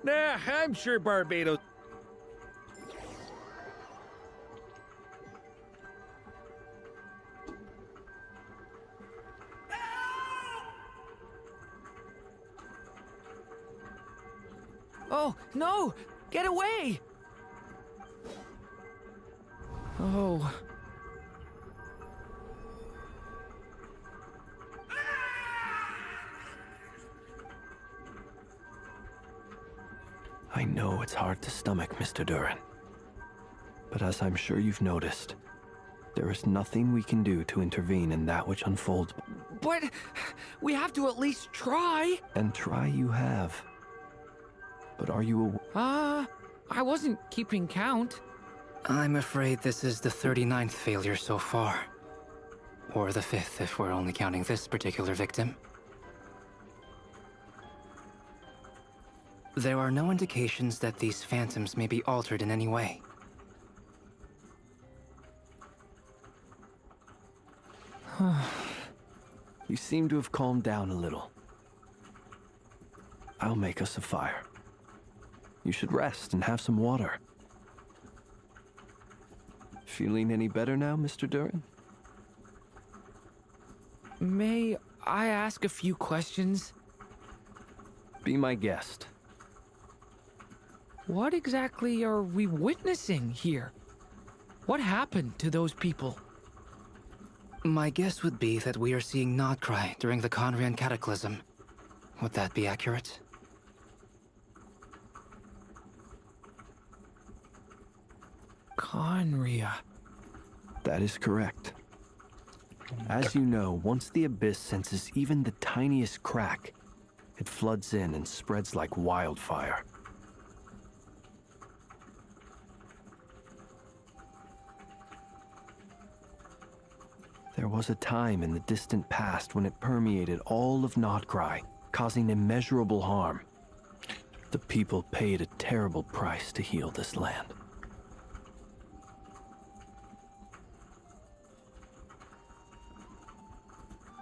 Speaker 8: Nah, I'm sure Barbados...
Speaker 7: Oh, no! Get away! Oh.
Speaker 19: I know it's hard to stomach, Mr. Durin. But as I'm sure you've noticed, there is nothing we can do to intervene in that which unfolds.
Speaker 7: But we have to at least try.
Speaker 19: And try you have. But are you
Speaker 7: I wasn't keeping count.
Speaker 6: I'm afraid this is the 39th failure so far. Or the 5th if we're only counting this particular victim. There are no indications that these phantoms may be altered in any way.
Speaker 19: You seem to have calmed down a little. I'll make us a fire. You should rest and have some water. Feeling any better now, Mr. Durin?
Speaker 7: May I ask a few questions?
Speaker 19: Be my guest.
Speaker 7: What exactly are we witnessing here? What happened to those people?
Speaker 6: My guess would be that we are seeing Nodcry during the Conrian Cataclysm. Would that be accurate?
Speaker 7: Conria.
Speaker 19: That is correct. As you know, once the Abyss senses even the tiniest crack, it floods in and spreads like wildfire. There was a time in the distant past when it permeated all of Nodcry, causing immeasurable harm. The people paid a terrible price to heal this land.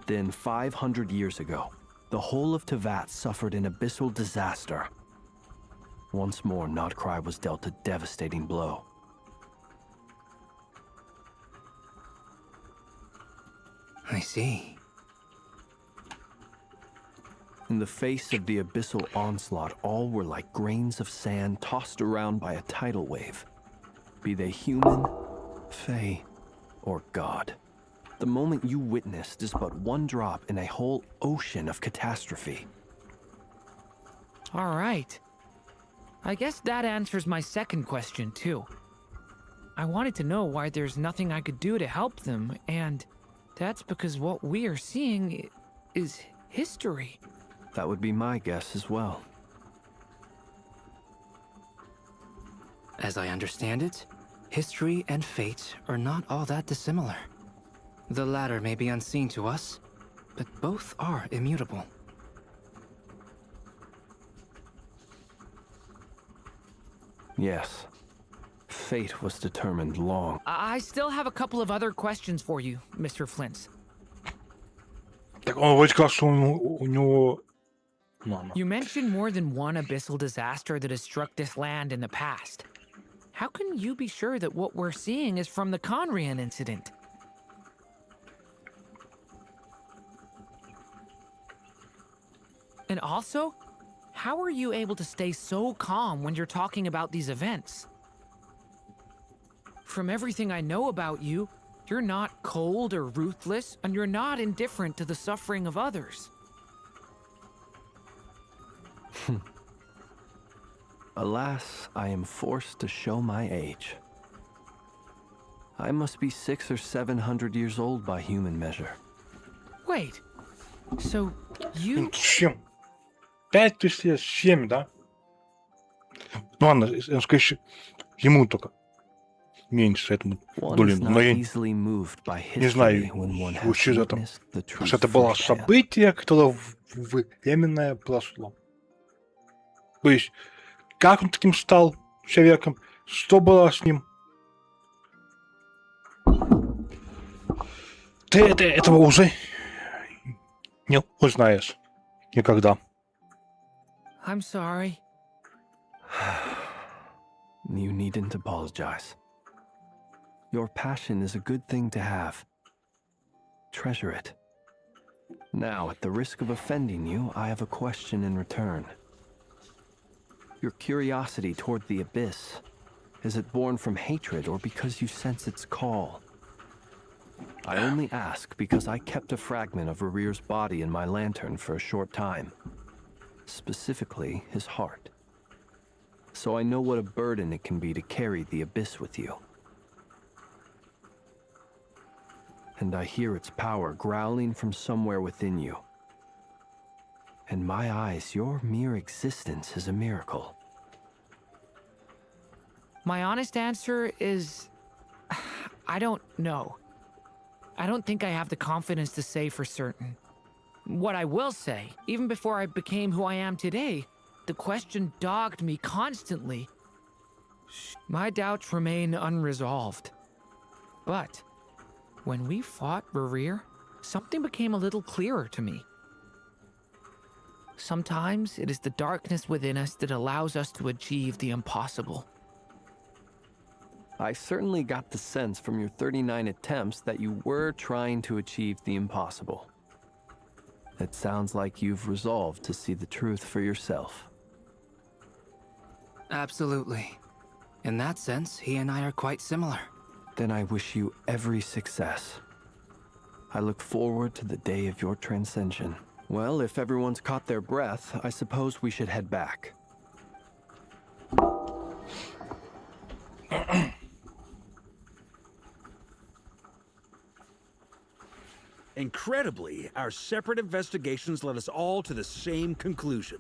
Speaker 19: Then 500 years ago, the whole of Teyvat suffered an abyssal disaster. Once more, Nodcry was dealt a devastating blow.
Speaker 6: I see.
Speaker 19: In the face of the abyssal onslaught, all were like grains of sand tossed around by a tidal wave. Be they human, fae, or god. The moment you witnessed is but one drop in a whole ocean of catastrophe.
Speaker 7: All right. I guess that answers my second question, too. I wanted to know why there's nothing I could do to help them, and that's because what we are seeing is history.
Speaker 19: That would be my guess as well.
Speaker 6: As I understand it, history and fate are not all that dissimilar. The latter may be unseen to us, but both are immutable.
Speaker 19: Yes. Fate was determined long.
Speaker 7: I still have a couple of other questions for you, Mr. Flint.
Speaker 2: Так он вроде как, что у него... Ладно.
Speaker 7: You mentioned more than one abyssal disaster that has struck this land in the past. How can you be sure that what we're seeing is from the Conrian incident? And also, how are you able to stay so calm when you're talking about these events? From everything I know about you, you're not cold or ruthless, and you're not indifferent to the suffering of others.
Speaker 19: Alas, I am forced to show my age. I must be 600 or 700 years old by human measure.
Speaker 7: Wait. So, you...
Speaker 2: Чем? 5000 лет, 7, да? Ну ладно, скажи, ему только меньше этому
Speaker 19: One
Speaker 2: долин.
Speaker 19: is
Speaker 2: Но
Speaker 19: not
Speaker 2: я
Speaker 19: easily moved by
Speaker 2: не знаю,
Speaker 19: history when one has
Speaker 2: что это.
Speaker 19: witnessed the truth
Speaker 2: Что это было
Speaker 19: firsthand.
Speaker 2: событие, которое временное прошло. То есть, как он таким стал человеком, что было с ним. Ты этого уже не узнаешь никогда.
Speaker 7: I'm sorry.
Speaker 19: You needn't apologize. Your passion is a good thing to have. Treasure it. Now, at the risk of offending you, I have a question in return. Your curiosity toward the Abyss, is it born from hatred or because you sense its call? I only ask because I kept a fragment of Rerear's body in my lantern for a short time. Specifically, his heart. So I know what a burden it can be to carry the Abyss with you. And I hear its power growling from somewhere within you. In my eyes, your mere existence is a miracle.
Speaker 7: My honest answer is... I don't know. I don't think I have the confidence to say for certain. What I will say, even before I became who I am today, the question dogged me constantly. My doubts remain unresolved. But when we fought Rerear, something became a little clearer to me. Sometimes it is the darkness within us that allows us to achieve the impossible.
Speaker 19: I certainly got the sense from your 39 attempts that you were trying to achieve the impossible. It sounds like you've resolved to see the truth for yourself.
Speaker 6: Absolutely. In that sense, he and I are quite similar.
Speaker 19: Then I wish you every success. I look forward to the day of your transcension. Well, if everyone's caught their breath, I suppose we should head back.
Speaker 8: Incredibly, our separate investigations led us all to the same conclusion.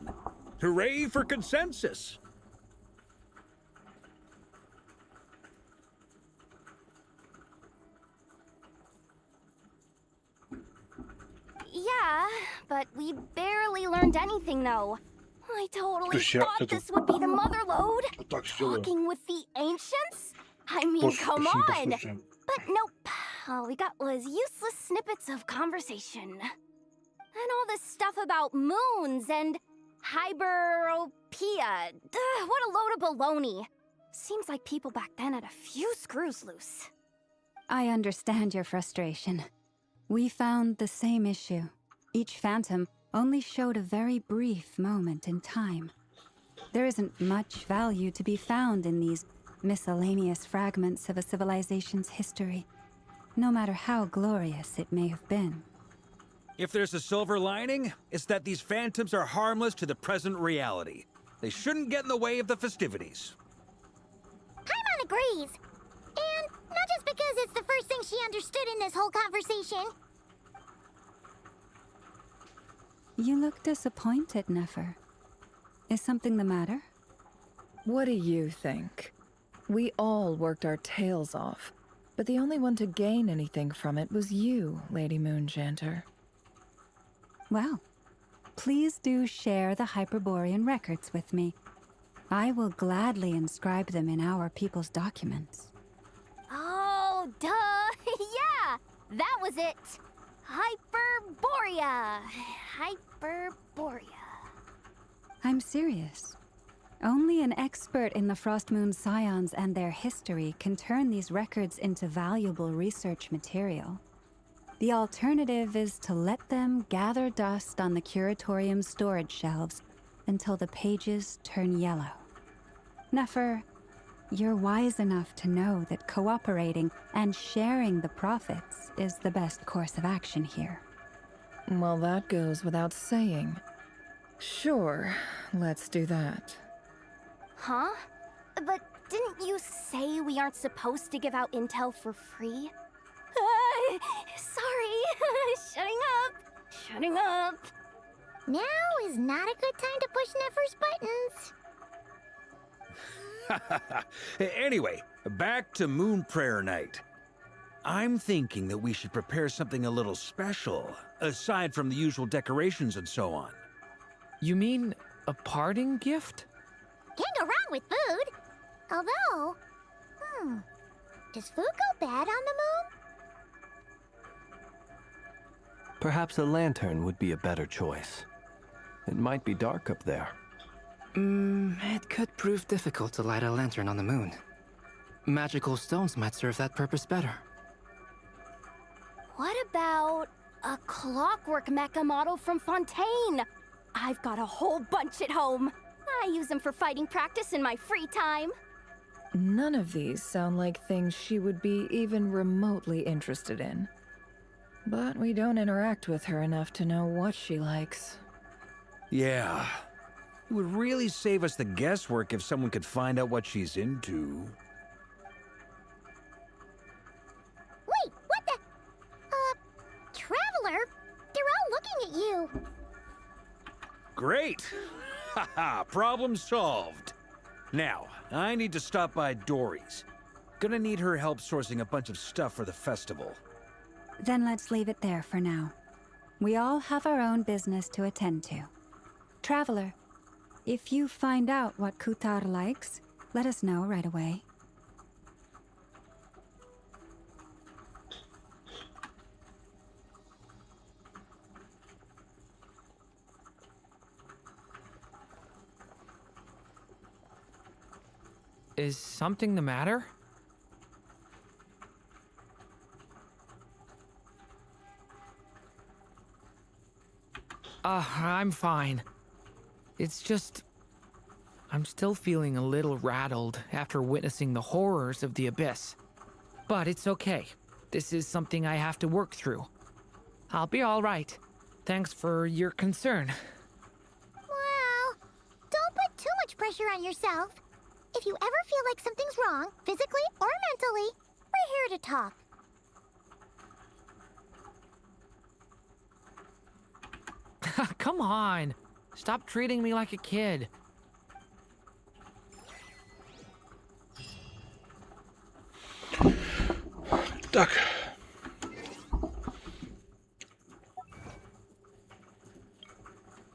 Speaker 8: Hooray for consensus!
Speaker 4: Yeah, but we barely learned anything, though. I totally thought this would be the mother lode. Talking with the ancients? I mean, come on! But nope. All we got was useless snippets of conversation. And all this stuff about moons and hyperopia. What a load of baloney. Seems like people back then had a few screws loose.
Speaker 9: I understand your frustration. We found the same issue. Each phantom only showed a very brief moment in time. There isn't much value to be found in these miscellaneous fragments of a civilization's history, no matter how glorious it may have been.
Speaker 8: If there's a silver lining, it's that these phantoms are harmless to the present reality. They shouldn't get in the way of the festivities.
Speaker 3: Paimon agrees. And not just because it's the first thing she understood in this whole conversation.
Speaker 9: You look disappointed, Nefer. Is something the matter?
Speaker 15: What do you think? We all worked our tails off, but the only one to gain anything from it was you, Lady Moonjanter.
Speaker 9: Well, please do share the Hyperborean records with me. I will gladly inscribe them in our people's documents.
Speaker 4: Oh, duh! Yeah! That was it! Hyperborea! Hyperborea.
Speaker 9: I'm serious. Only an expert in the Frostmoon Scions and their history can turn these records into valuable research material. The alternative is to let them gather dust on the Curatorium's storage shelves until the pages turn yellow. Nefer, you're wise enough to know that cooperating and sharing the profits is the best course of action here.
Speaker 15: Well, that goes without saying. Sure, let's do that.
Speaker 4: Huh? But didn't you say we aren't supposed to give out intel for free? Sorry. Shutting up.
Speaker 3: Now is not a good time to push Nefer's buttons.
Speaker 8: Anyway, back to Moon Prayer Night. I'm thinking that we should prepare something a little special, aside from the usual decorations and so on.
Speaker 7: You mean a parting gift?
Speaker 3: Can't go wrong with food. Although, does food go bad on the moon?
Speaker 19: Perhaps a lantern would be a better choice. It might be dark up there.
Speaker 6: It could prove difficult to light a lantern on the moon. Magical stones might serve that purpose better.
Speaker 4: What about a clockwork mecha model from Fontaine? I've got a whole bunch at home. I use them for fighting practice in my free time.
Speaker 15: None of these sound like things she would be even remotely interested in. But we don't interact with her enough to know what she likes.
Speaker 8: Yeah. It would really save us the guesswork if someone could find out what she's into.
Speaker 3: Wait, what the? Traveler? They're all looking at you.
Speaker 8: Great! Haha, problem solved. Now, I need to stop by Dory's. Gonna need her help sourcing a bunch of stuff for the festival.
Speaker 9: Then let's leave it there for now. We all have our own business to attend to. Traveler, if you find out what Kutar likes, let us know right away.
Speaker 7: Is something the matter? I'm fine. It's just... I'm still feeling a little rattled after witnessing the horrors of the Abyss. But it's okay. This is something I have to work through. I'll be all right. Thanks for your concern.
Speaker 3: Well, don't put too much pressure on yourself. If you ever feel like something's wrong, physically or mentally, we're here to talk.
Speaker 7: Come on. Stop treating me like a kid.
Speaker 2: Так.